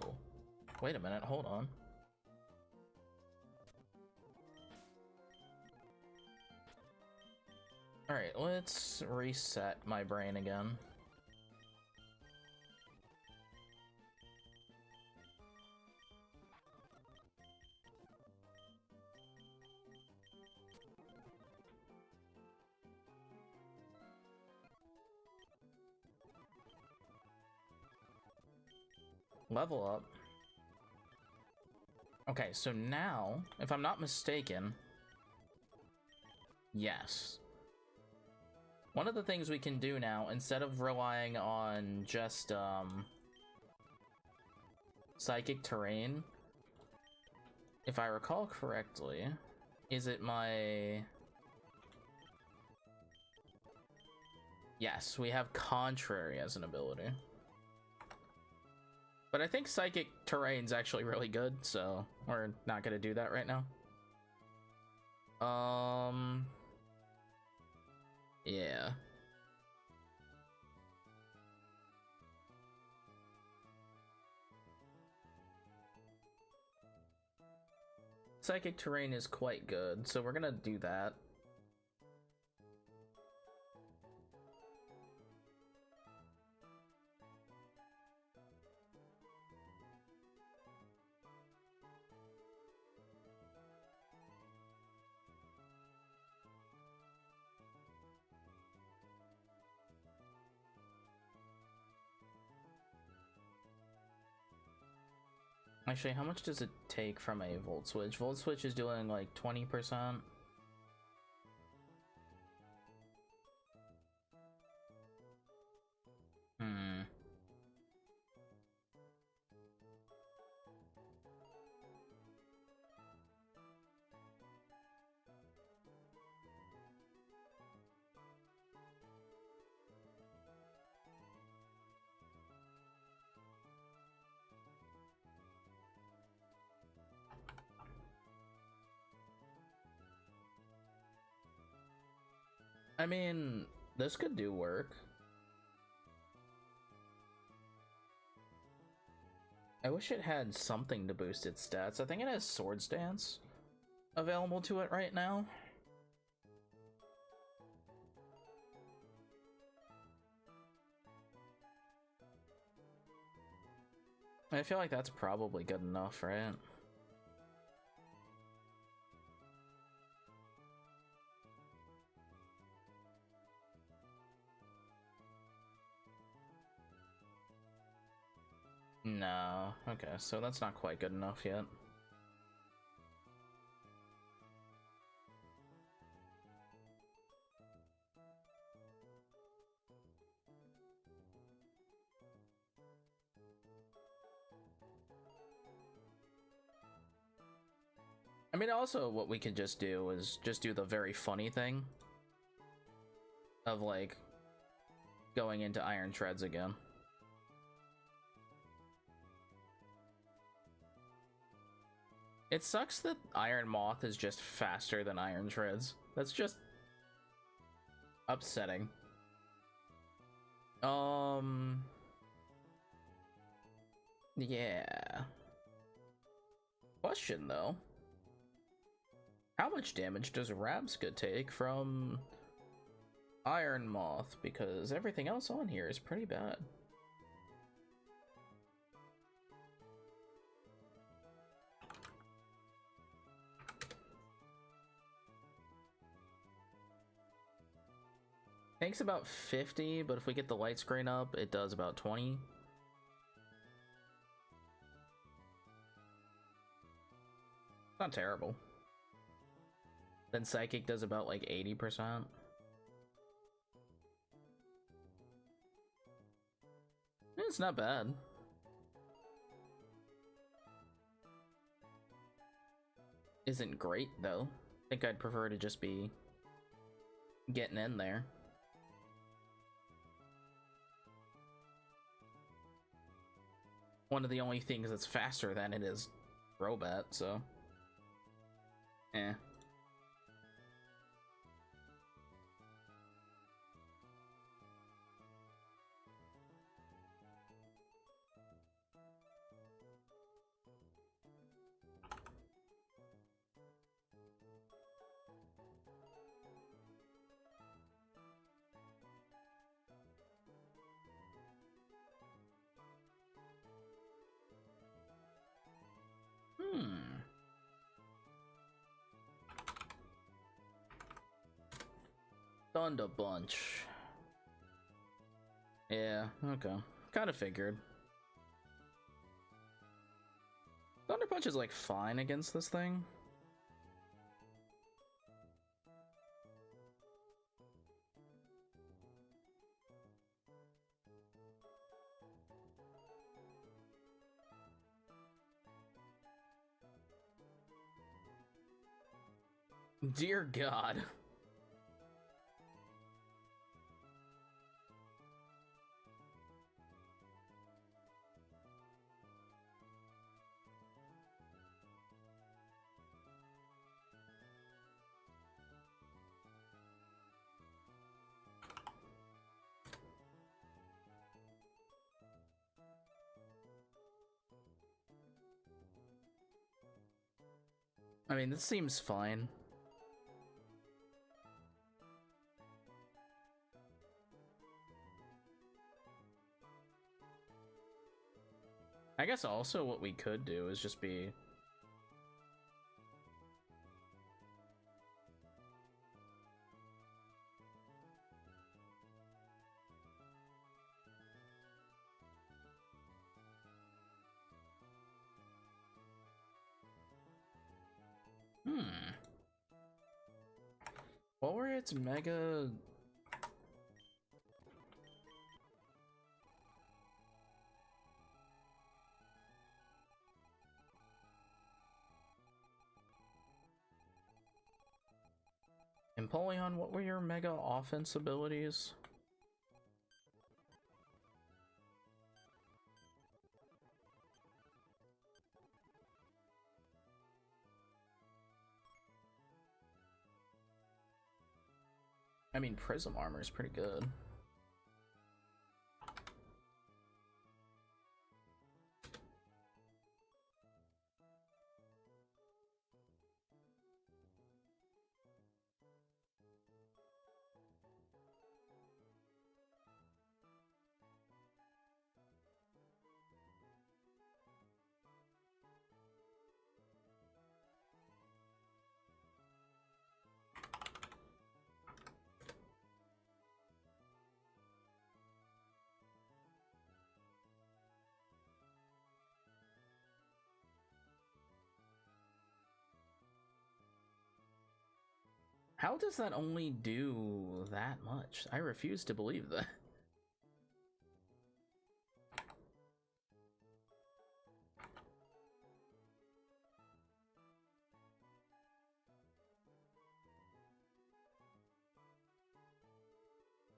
wait a minute, hold on. Alright, let's reset my brain again. Level up. Okay, so now, if I'm not mistaken, yes. One of the things we can do now, instead of relying on just, Psychic Terrain, if I recall correctly, is it my... Yes, we have Contrary as an ability. But I think Psychic Terrain's actually really good, so we're not gonna do that right now. Yeah. Psychic Terrain is quite good, so we're gonna do that. Actually, how much does it take from a Volt Switch? Volt Switch is doing like 20%. I mean, this could do work. I wish it had something to boost its stats. I think it has Swords Dance available to it right now. I feel like that's probably good enough, right? No. Okay, so that's not quite good enough yet. I mean, also what we could just do is just do the very funny thing of, like, going into Iron Treads again. It sucks that Iron Moth is just faster than Iron Treads. That's just upsetting. Yeah. Question, though. How much damage does Rabska take from Iron Moth? Because everything else on here is pretty bad. Takes about 50, but if we get the light screen up, it does about 20. Not terrible. Then Psychic does about like 80%. It's not bad. Isn't great though. I think I'd prefer to just be getting in there. One of the only things that's faster than it is Robot, so eh. Thunder Bunch. Yeah, okay. Kind of figured. Thunder Punch is like fine against this thing. Dear God. I mean, this seems fine. I guess also what we could do is just be... What were its mega... Empoleon, what were your mega offense abilities? I mean, Prism Armor is pretty good. How does that only do that much? I refuse to believe that.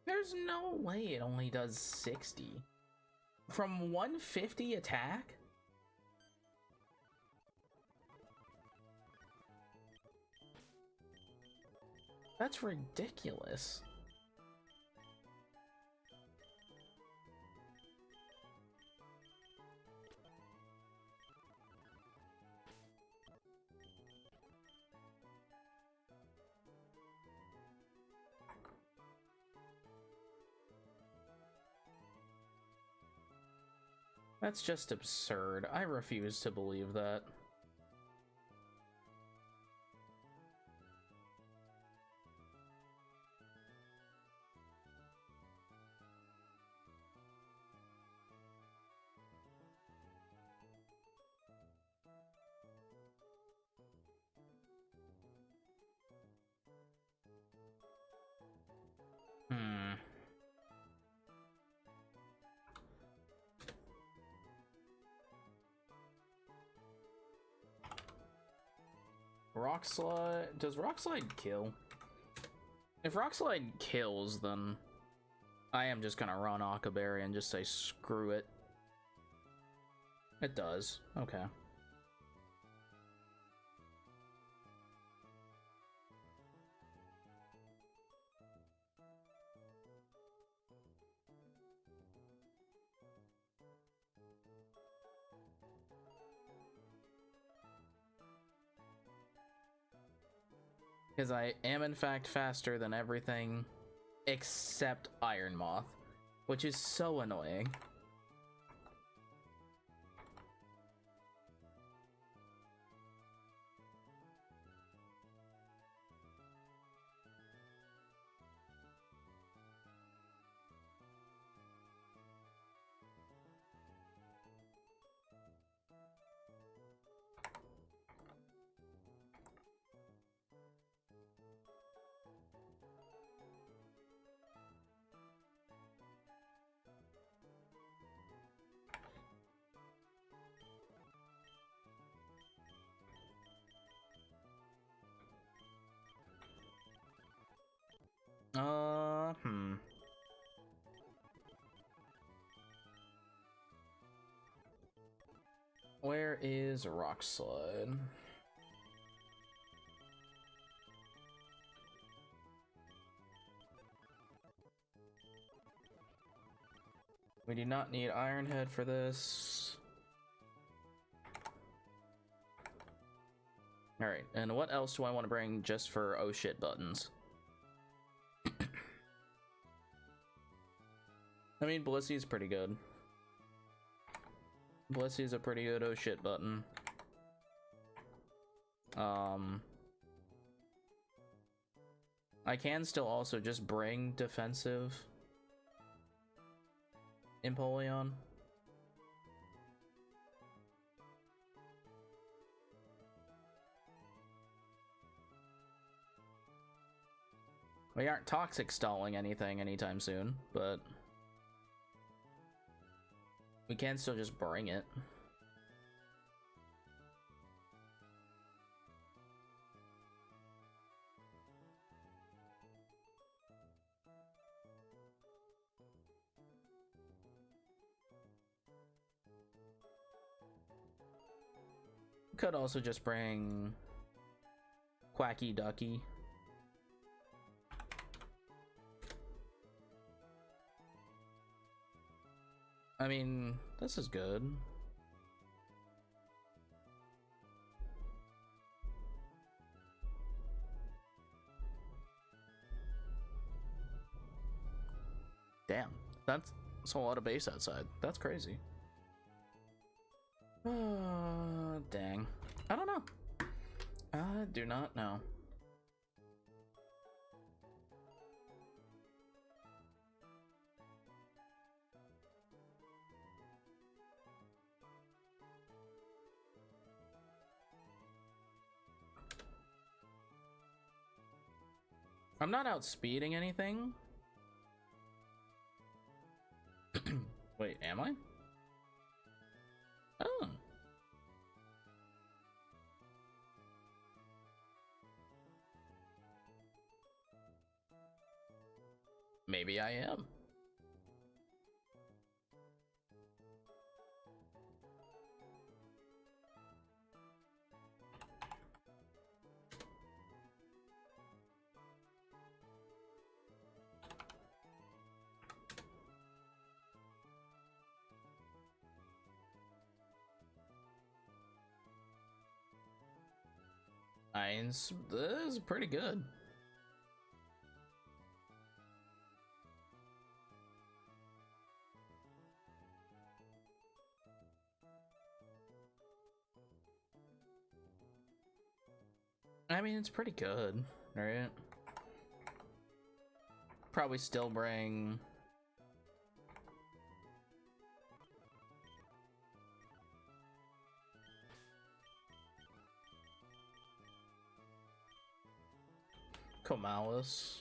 There's no way it only does 60. From 150 attack? That's ridiculous. That's just absurd. I refuse to believe that. Rock Slide. Does Rock Slide kill? If Rock Slide kills, then I am just gonna run Hakkayami and just say screw it. It does. Okay. Because I am in fact faster than everything except Iron Moth, which is so annoying. Where is Rock Slide? We do not need Iron Head for this. Alright, and what else do I want to bring just for oh shit buttons? I mean, Blissey is pretty good. Blissey is a pretty good oh shit button. I can still also just bring defensive Empoleon. We aren't toxic stalling anything anytime soon, but we can still just bring it. Could also just bring Quacky Ducky. I mean, this is good. Damn, that's a lot of base outside. That's crazy. Dang. I don't know. I do not know. I'm not outspeeding anything. Wait, am I? Oh. Maybe I am. This is pretty good. I mean, it's pretty good, right? Probably still bring Comalis.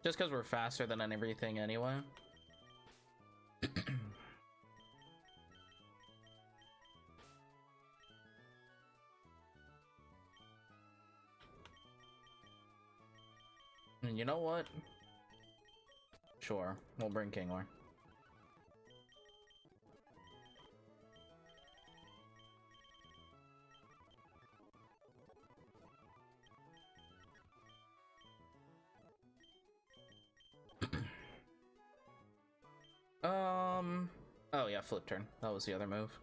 Just because we're faster than everything anyway. You know what? Sure, we'll bring Kingler. Oh yeah, flip turn. That was the other move.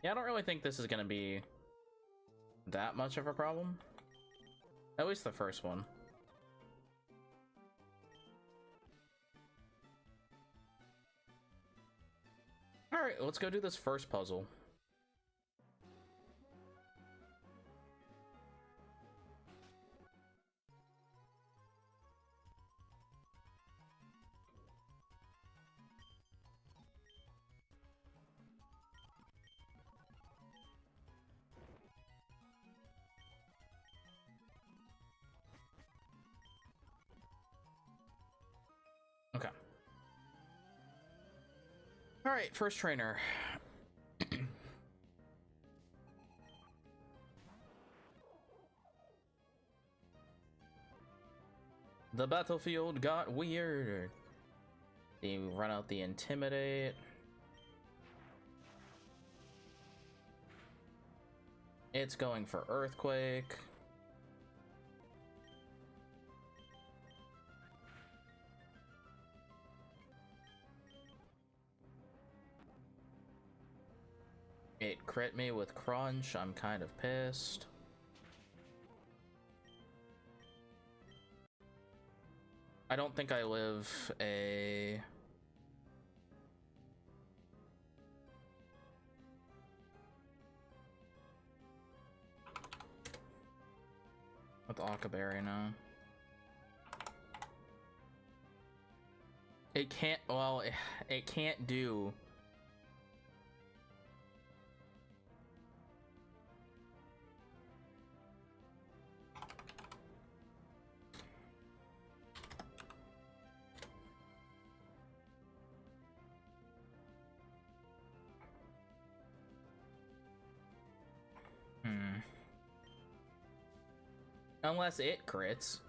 Yeah, I don't really think this is gonna be that much of a problem. At least the first one. Alright, let's go do this first puzzle. Okay. Alright, first trainer. The battlefield got weird. You run out the Intimidate. It's going for Earthquake. It crit me with Crunch. I'm kind of pissed. I don't think I live a... with Akaberry now. It can't, well, it can't do... Unless it crits.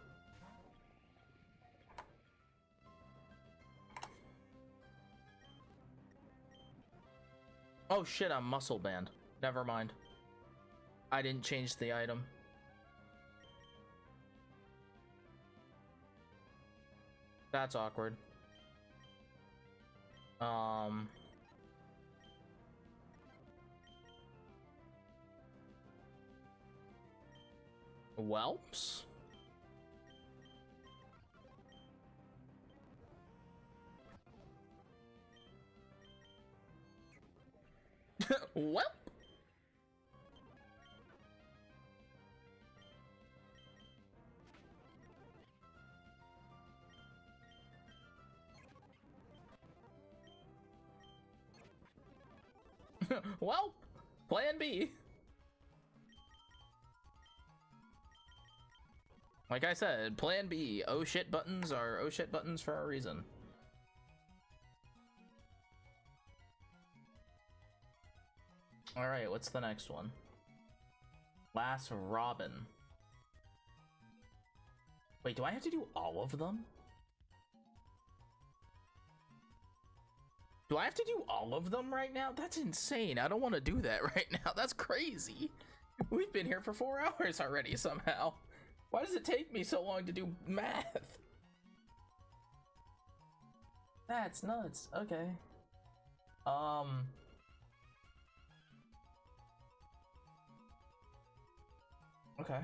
Oh shit, I'm muscle band. Never mind. I didn't change the item. That's awkward. Whelps? Whelp? Well, plan B. Like I said, plan B. Oh shit buttons are oh shit buttons for a reason. Alright, what's the next one? Last Robin. Wait, do I have to do all of them? Do I have to do all of them right now? That's insane. I don't want to do that right now. That's crazy. We've been here for 4 hours already somehow. Why does it take me so long to do math? That's nuts. Okay. Okay.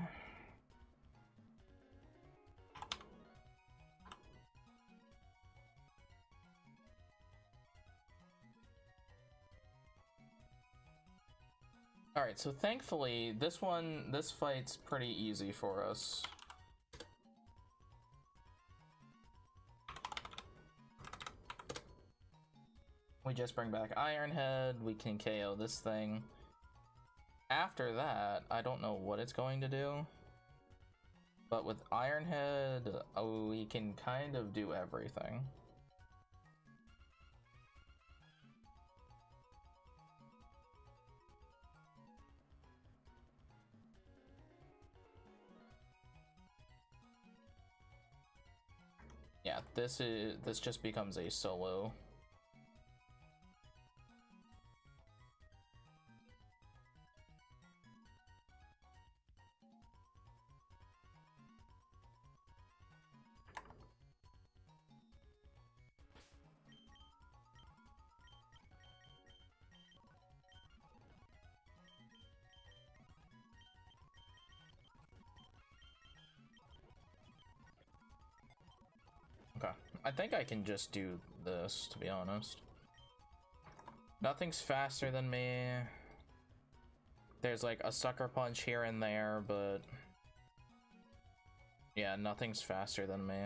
Alright, so thankfully, this fight's pretty easy for us. We just bring back Ironhead, we can KO this thing. After that, I don't know what it's going to do. But with Ironhead, we can kind of do everything. Yeah, this just becomes a solo. Okay, I think I can just do this, to be honest. Nothing's faster than me. There's like a sucker punch here and there, but yeah, nothing's faster than me.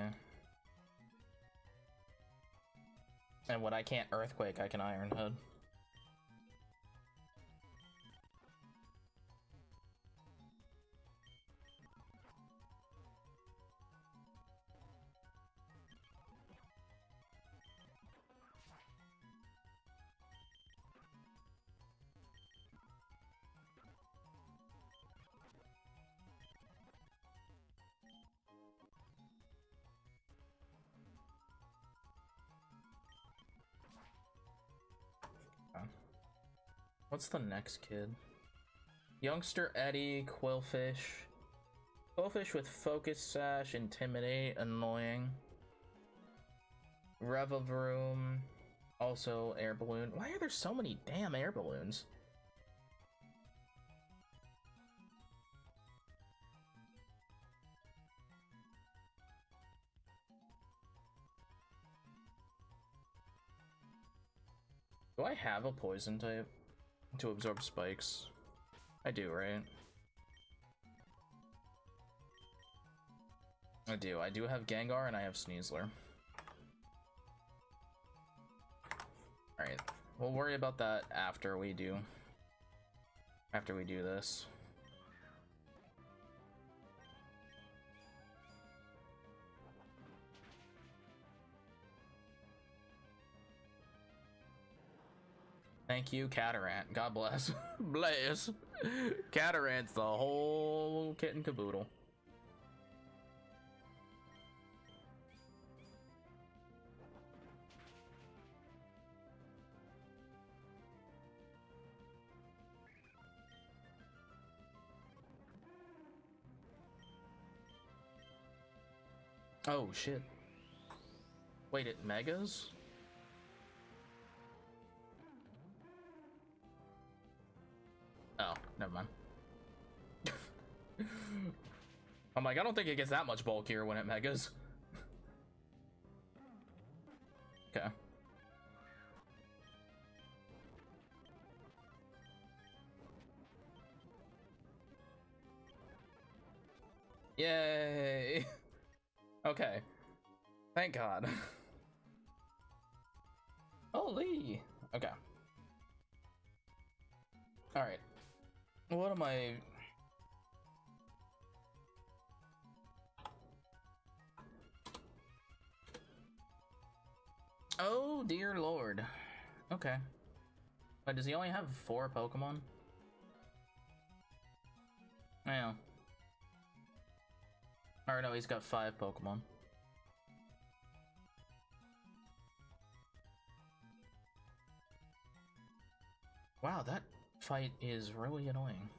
And when I can't Earthquake, I can Iron Head. What's the next kid? Youngster Eddie, Quillfish. Quillfish with Focus Sash, Intimidate, Annoying. Revavroom, also Air Balloon. Why are there so many damn air balloons? Do I have a poison type to absorb spikes? I do, right? I do. I do have Gengar and I have Sneasler. Alright, we'll worry about that after we do this. Thank you, Catarant. God bless. Bless. Catarant's the whole kit and caboodle. Oh shit. Wait, it megas? Oh, never mind. I'm like, I don't think it gets that much bulkier when it megas. Okay. Yay! Okay. Thank God. Holy! Okay. Alright. What am I... Oh, dear Lord. Okay. But does he only have 4 Pokemon? Yeah. Or no, he's got 5 Pokemon. Wow, that fight is really annoying.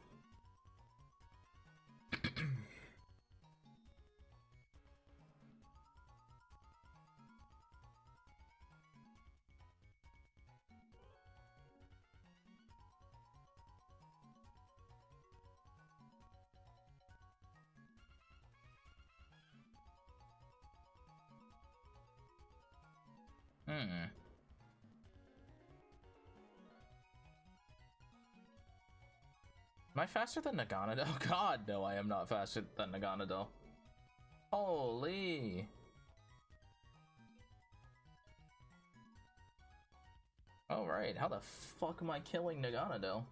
Am I faster than Naganadel? Oh God, no, I am not faster than Naganadel. Holy. Alright, how the fuck am I killing Naganadel?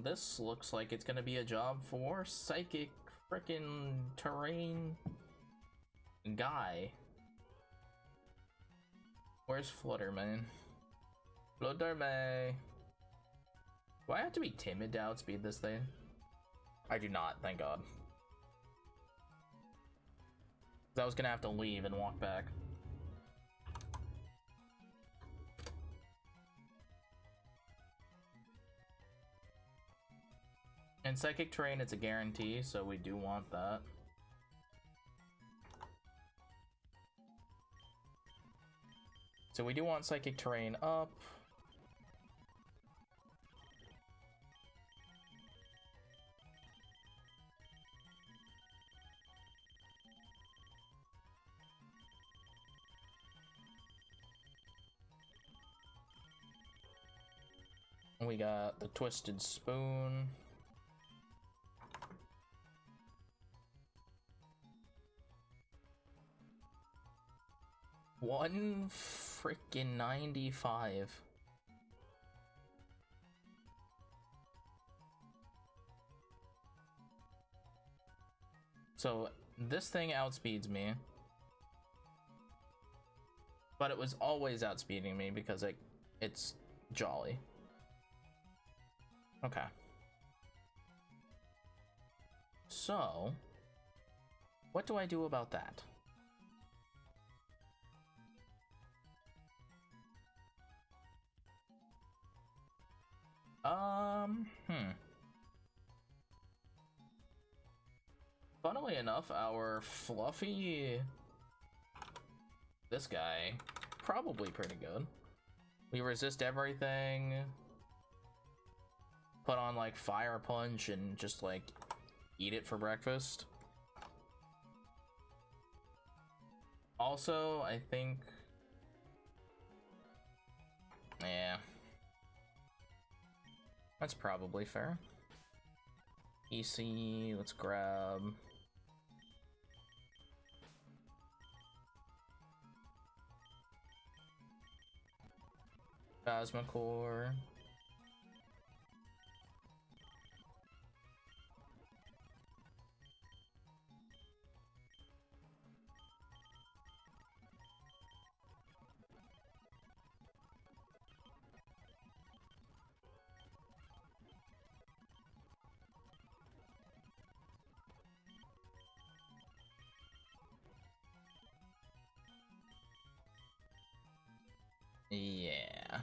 This looks like it's gonna be a job for Psychic frickin' Terrain guy. Where's Flutterman? Flutterman. Do I have to be timid to outspeed this thing? I do not, thank God. 'Cause I was gonna have to leave and walk back. And Psychic Terrain, it's a guarantee, so we do want that. So we do want Psychic Terrain up. We got the Twisted Spoon. One freaking 95. So this thing outspeeds me. But it was always outspeeding me because it's Jolly. Okay. So, what do I do about that? Funnily enough, our Fluffy, this guy, probably pretty good. We resist everything. Put on like Fire Punch and just like eat it for breakfast. Also, I think, yeah, that's probably fair. EC, let's grab Phasmacore. Yeah.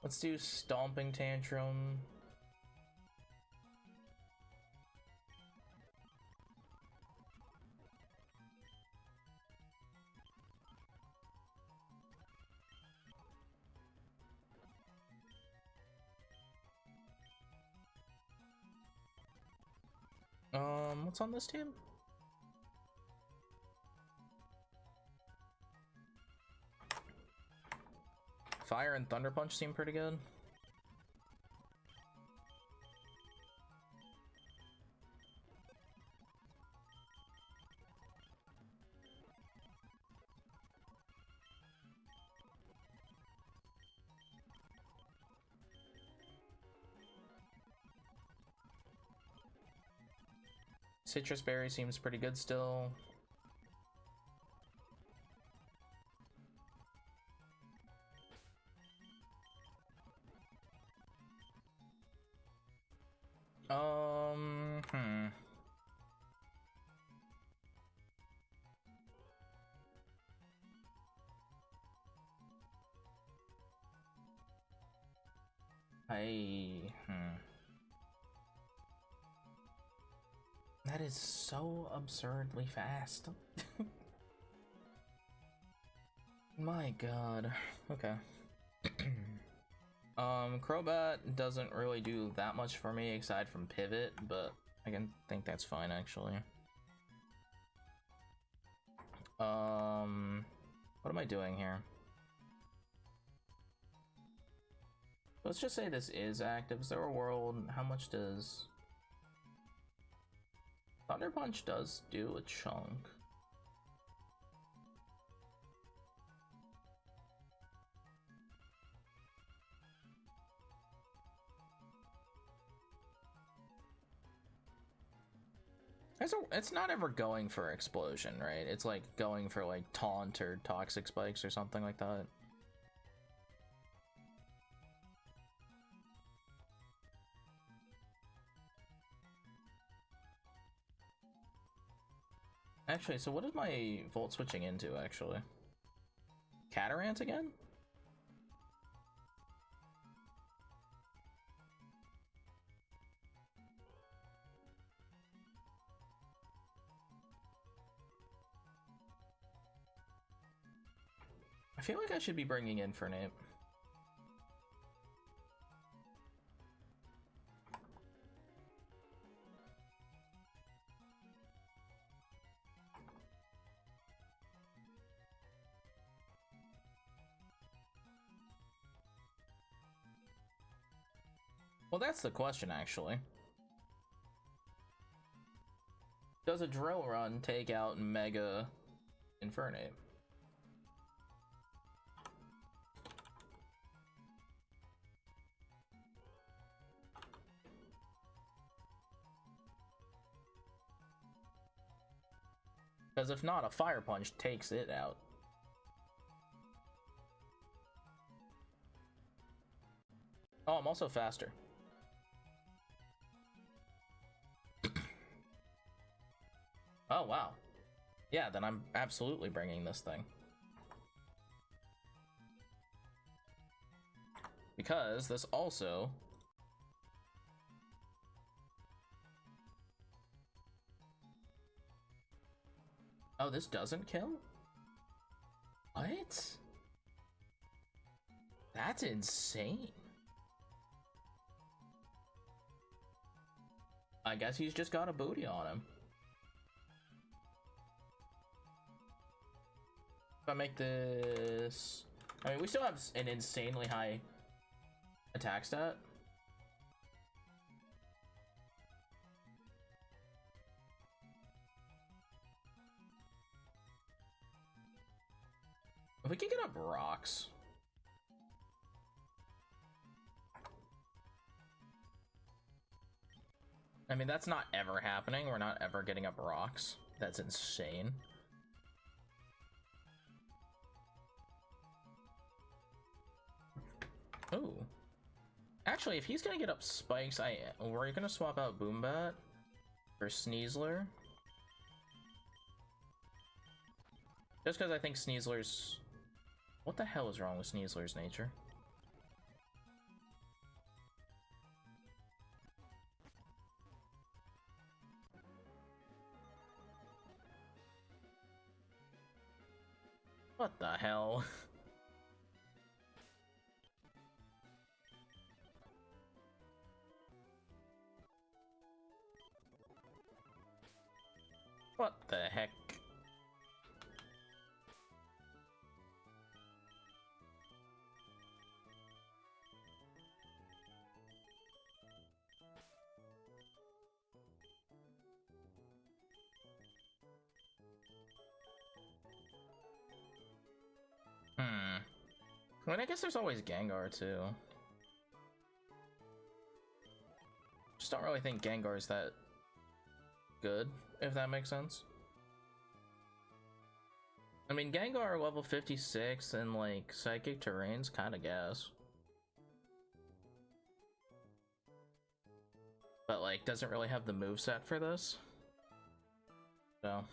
Let's do Stomping Tantrum. What's on this team? Fire and Thunder Punch seem pretty good. Citrus Berry seems pretty good still. That is so absurdly fast. My god. Okay. Crobat doesn't really do that much for me aside from pivot, but I can think that's fine actually. What am I doing here? Let's just say this is active. Is there a world? How much does Thunder Punch does do a chunk? It's not ever going for explosion, right? It's like going for like taunt or toxic spikes or something like that. Actually, so what is my Volt switching into, actually? Catarant again? I feel like I should be bringing Infernape. Well, that's the question, actually. Does a drill run take out Mega Infernape? Because if not, a Fire Punch takes it out. Oh, I'm also faster. Oh, wow. Yeah, then I'm absolutely bringing this thing. Because this also... Oh, this doesn't kill? What? That's insane. I guess he's just got a booty on him. If I make this... I mean, we still have an insanely high attack stat. If we can get up rocks. I mean, that's not ever happening. We're not ever getting up rocks. That's insane. Oh. Actually, if he's gonna get up spikes, we're gonna swap out Boombat for Sneasler. Just because I think Sneasler's... What the hell is wrong with Sneasler's nature? What the hell? What the heck? I mean, I guess there's always Gengar, too. Just don't really think Gengar's that good, if that makes sense. I mean, Gengar level 56 and, like, Psychic Terrain's kinda gas. But, like, doesn't really have the moveset for this. So...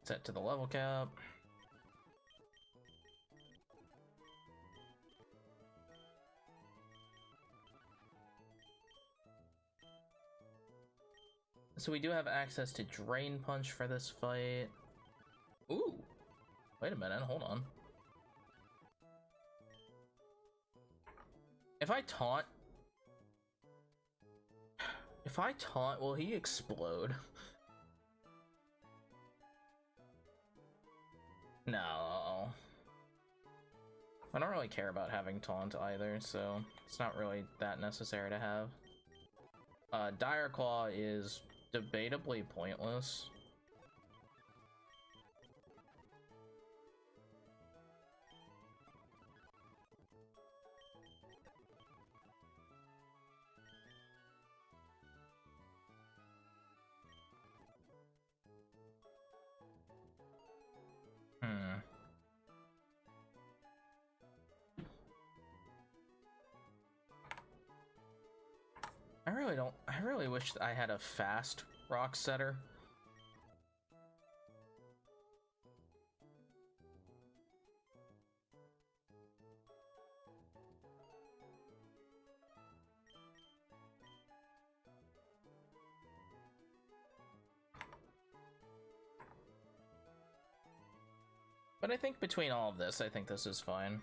Set to the level cap. So we do have access to Drain Punch for this fight. Ooh! Wait a minute, hold on. If I taunt... will he explode? No. I don't really care about having taunt either, so it's not really that necessary to have. Dire Claw is debatably pointless. I really wish I had a fast rock setter. But I think between all of this, I think this is fine.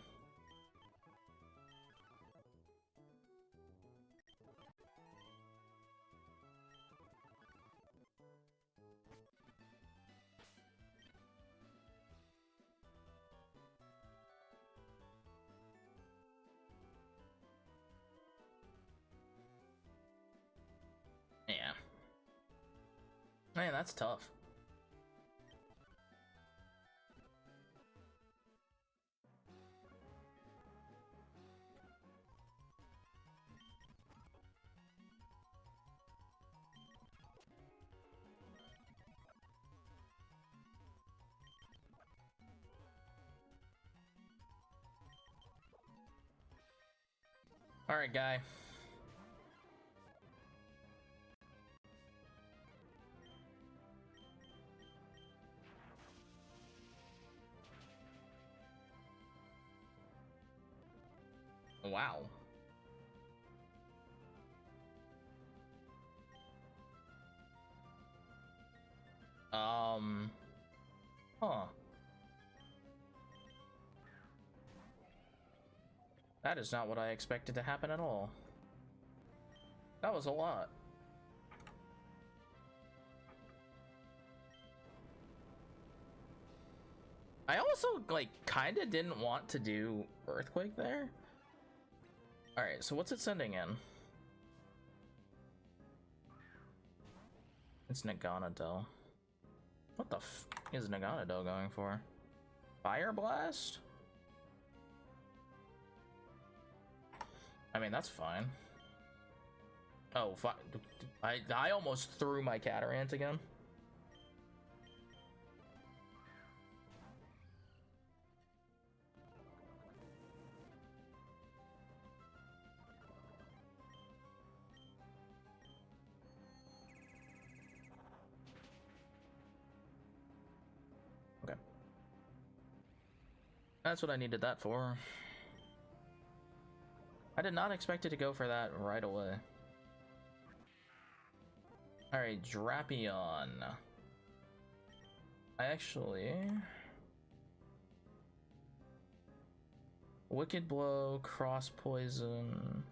Yeah. Man, that's tough. All right, guy. Wow. Huh. That is not what I expected to happen at all. That was a lot. I also, like, kinda didn't want to do Earthquake there. Alright, so what's it sending in? It's Naganadel. What the f is Naganadel going for? Fire Blast? I mean, that's fine. Oh, I almost threw my Catarant again. Okay. That's what I needed that for. I did not expect it to go for that right away. Alright, Drapion. I actually... Wicked Blow, Cross Poison...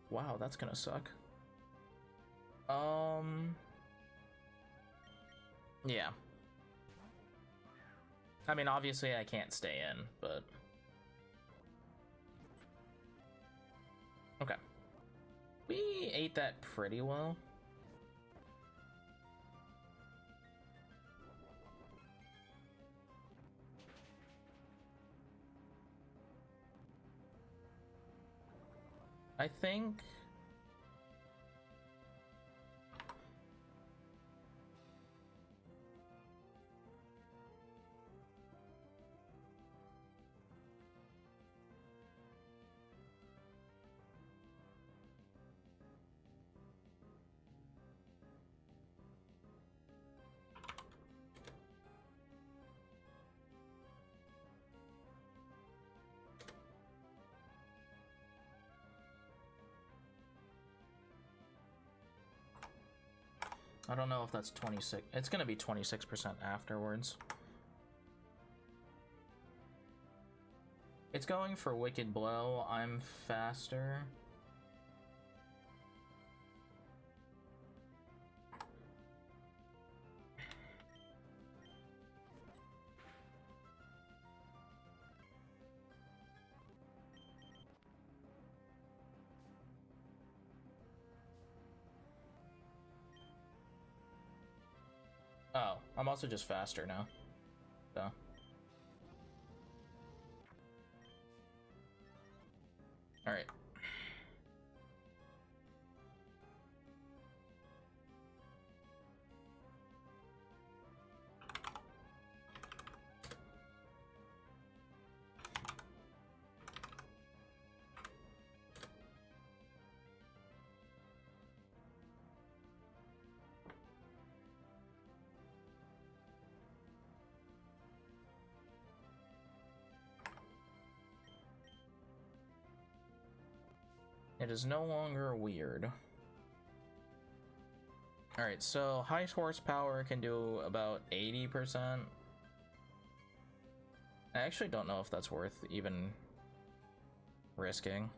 Wow, that's gonna suck. Yeah. I mean, obviously I can't stay in, but... Okay. We ate that pretty well. I think... I don't know if that's 26. It's gonna be 26% afterwards. It's going for Wicked Blow. I'm faster. Oh, I'm also just faster now. So. Alright. It is no longer weird. Alright, so high horsepower can do about 80%. I actually don't know if that's worth even risking.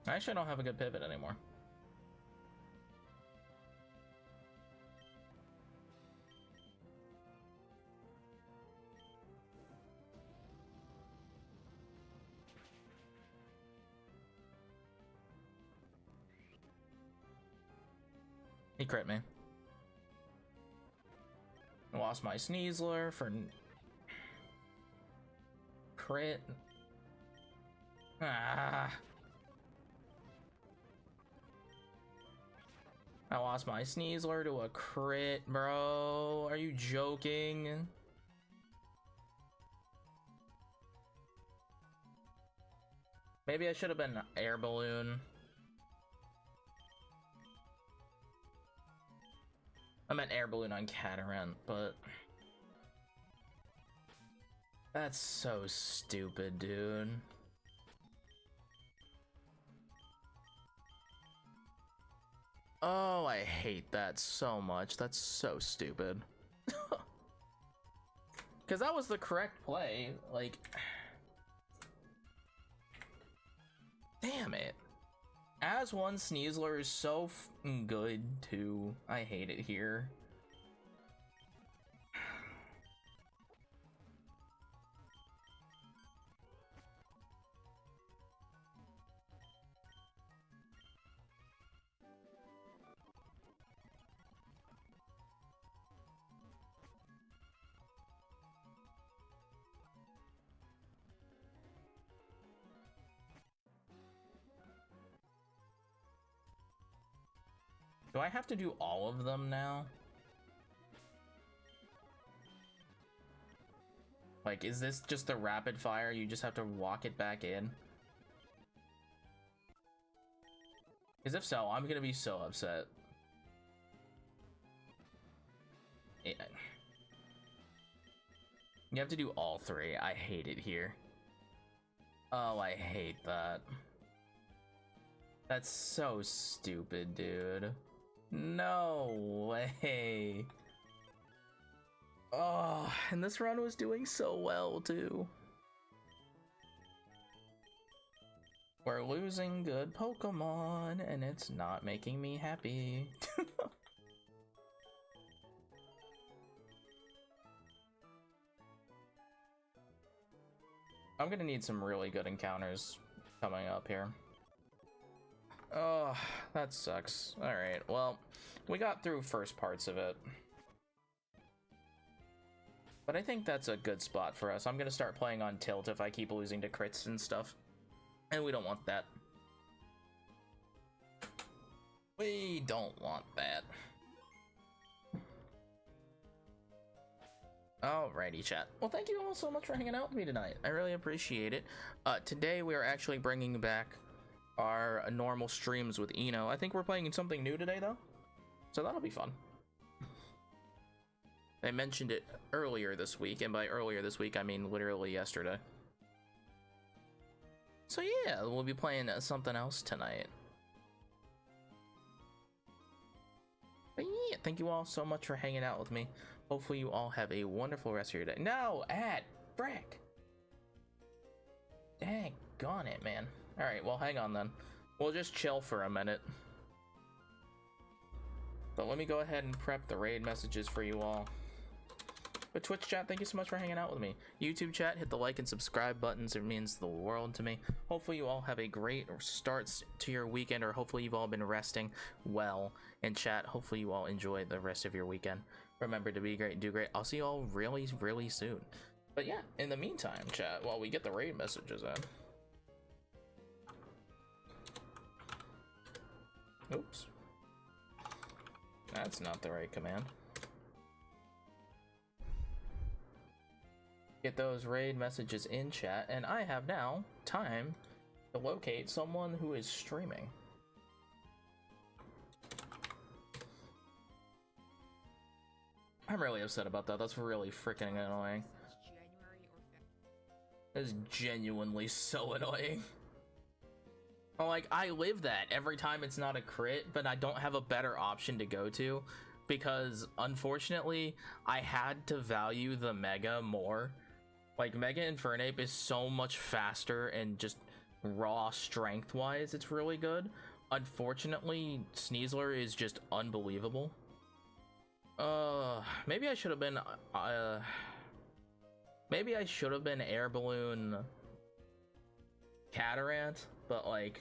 I actually don't have a good pivot anymore. He crit me. I lost my Sneasler for crit. Ah. I lost my Sneasler to a crit, bro. Are you joking? Maybe I should have been air balloon. I meant air balloon on Catarant, but that's so stupid, dude. Oh, I hate that so much. That's so stupid. Because that was the correct play. Like, damn it. As one Sneasler is so good too. I hate it here. Do I have to do all of them now? Like, is this just a rapid fire? You just have to walk it back in? Because if so, I'm gonna be so upset. You have to do all three. I hate it here. Oh, I hate that. That's so stupid, dude. No way. Oh, and this run was doing so well too. We're losing good Pokemon and it's not making me happy. I'm gonna need some really good encounters coming up here. Oh, that sucks. Alright, well, we got through first parts of it. But I think that's a good spot for us. I'm gonna start playing on tilt if I keep losing to crits and stuff. And we don't want that. We don't want that. Alrighty, chat. Well, thank you all so much for hanging out with me tonight. I really appreciate it. Today we are actually bringing back our normal streams with Eno. I think we're playing something new today, though. So that'll be fun. I mentioned it earlier this week, and by earlier this week, I mean literally yesterday. So yeah, we'll be playing something else tonight. But yeah, thank you all so much for hanging out with me. Hopefully you all have a wonderful rest of your day. No, frick. Dang on it, man. Alright, well, hang on then. We'll just chill for a minute. But let me go ahead and prep the raid messages for you all. But Twitch chat, thank you so much for hanging out with me. YouTube chat, hit the like and subscribe buttons. It means the world to me. Hopefully you all have a great start to your weekend, or hopefully you've all been resting well. And chat, hopefully you all enjoy the rest of your weekend. Remember to be great and do great. I'll see you all really, really soon. But yeah, in the meantime, chat, while we get the raid messages in. Oops. That's not the right command. Get those raid messages in chat, and I have now time to locate someone who is streaming. I'm really upset about that. That's really freaking annoying. That is genuinely so annoying. Like, I live that every time it's not a crit, but I don't have a better option to go to because, unfortunately, I had to value the Mega more. Like, Mega Infernape is so much faster and just raw strength-wise, it's really good. Unfortunately, Sneasler is just unbelievable. Maybe I should have been, maybe I should have been Air Balloon Catarant, but, like,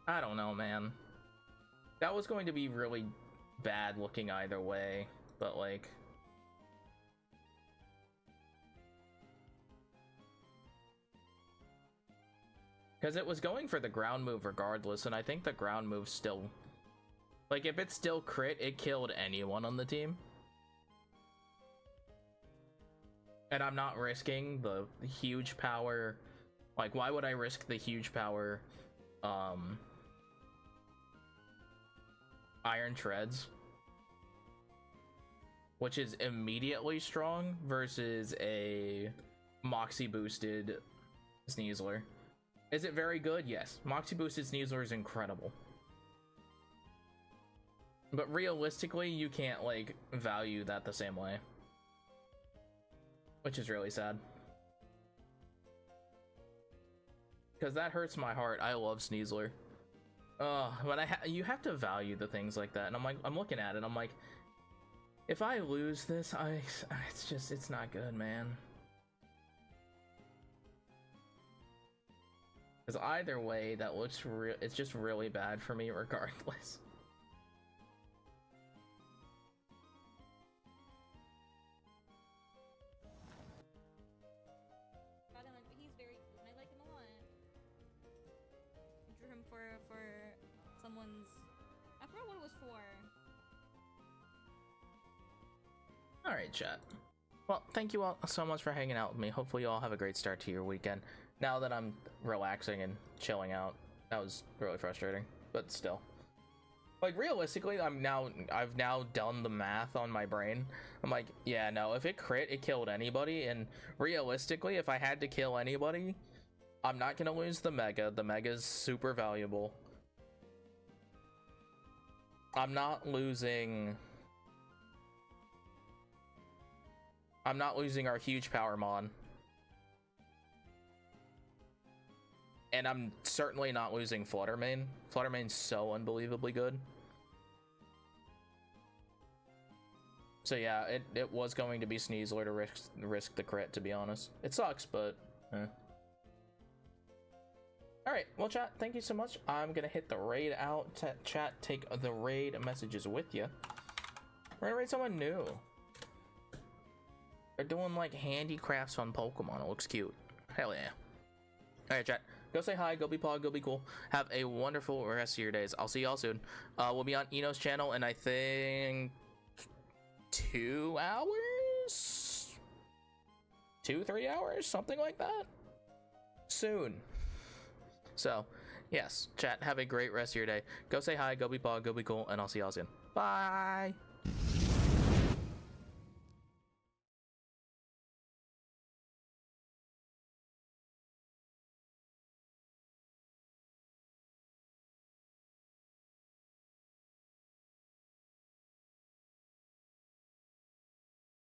I don't know, man. That was going to be really bad looking either way, but, like... Because it was going for the ground move regardless, and I think the ground move still... Like, if it still crit, it killed anyone on the team. And I'm not risking the huge power... Like, why would I risk the huge power, Iron Treads? Which is immediately strong versus a Moxie boosted Sneasler. Is it very good? Yes. Moxie boosted Sneasler is incredible. But realistically, you can't, like, value that the same way. Which is really sad. Because that hurts my heart. I love Sneasler. But you have to value the things like that. And I'm like, I'm looking at it. I'm like, if I lose this, it's not good, man. Because either way, that looks it's just really bad for me regardless. He's very cute, and I like him a lot. I drew him for someone's... I forgot what it was for. Alright, chat. Well, thank you all so much for hanging out with me. Hopefully you all have a great start to your weekend. Now that I'm relaxing and chilling out, that was really frustrating, but still. Like, realistically, I've now done the math on my brain. I'm like, yeah, no, if it crit, it killed anybody, and realistically, if I had to kill anybody, I'm not gonna lose the Mega. The Mega's super valuable. I'm not losing our huge power mon. And I'm certainly not losing Fluttermane. Fluttermane's so unbelievably good. So yeah, it was going to be Sneasler to risk the crit, to be honest. It sucks, but eh. Alright, well chat, thank you so much. I'm gonna hit the raid out. Chat, take the raid messages with you. We're gonna raid someone new. They're doing like handicrafts on Pokemon. It looks cute. Hell yeah. Alright chat, go say hi, go be pog, go be cool. Have a wonderful rest of your days. I'll see y'all soon. We'll be on Eno's channel in I think 2 hours? 2-3 hours? Something like that? Soon. So, yes, chat, have a great rest of your day. Go say hi, go be pog, go be cool, and I'll see y'all soon. Bye!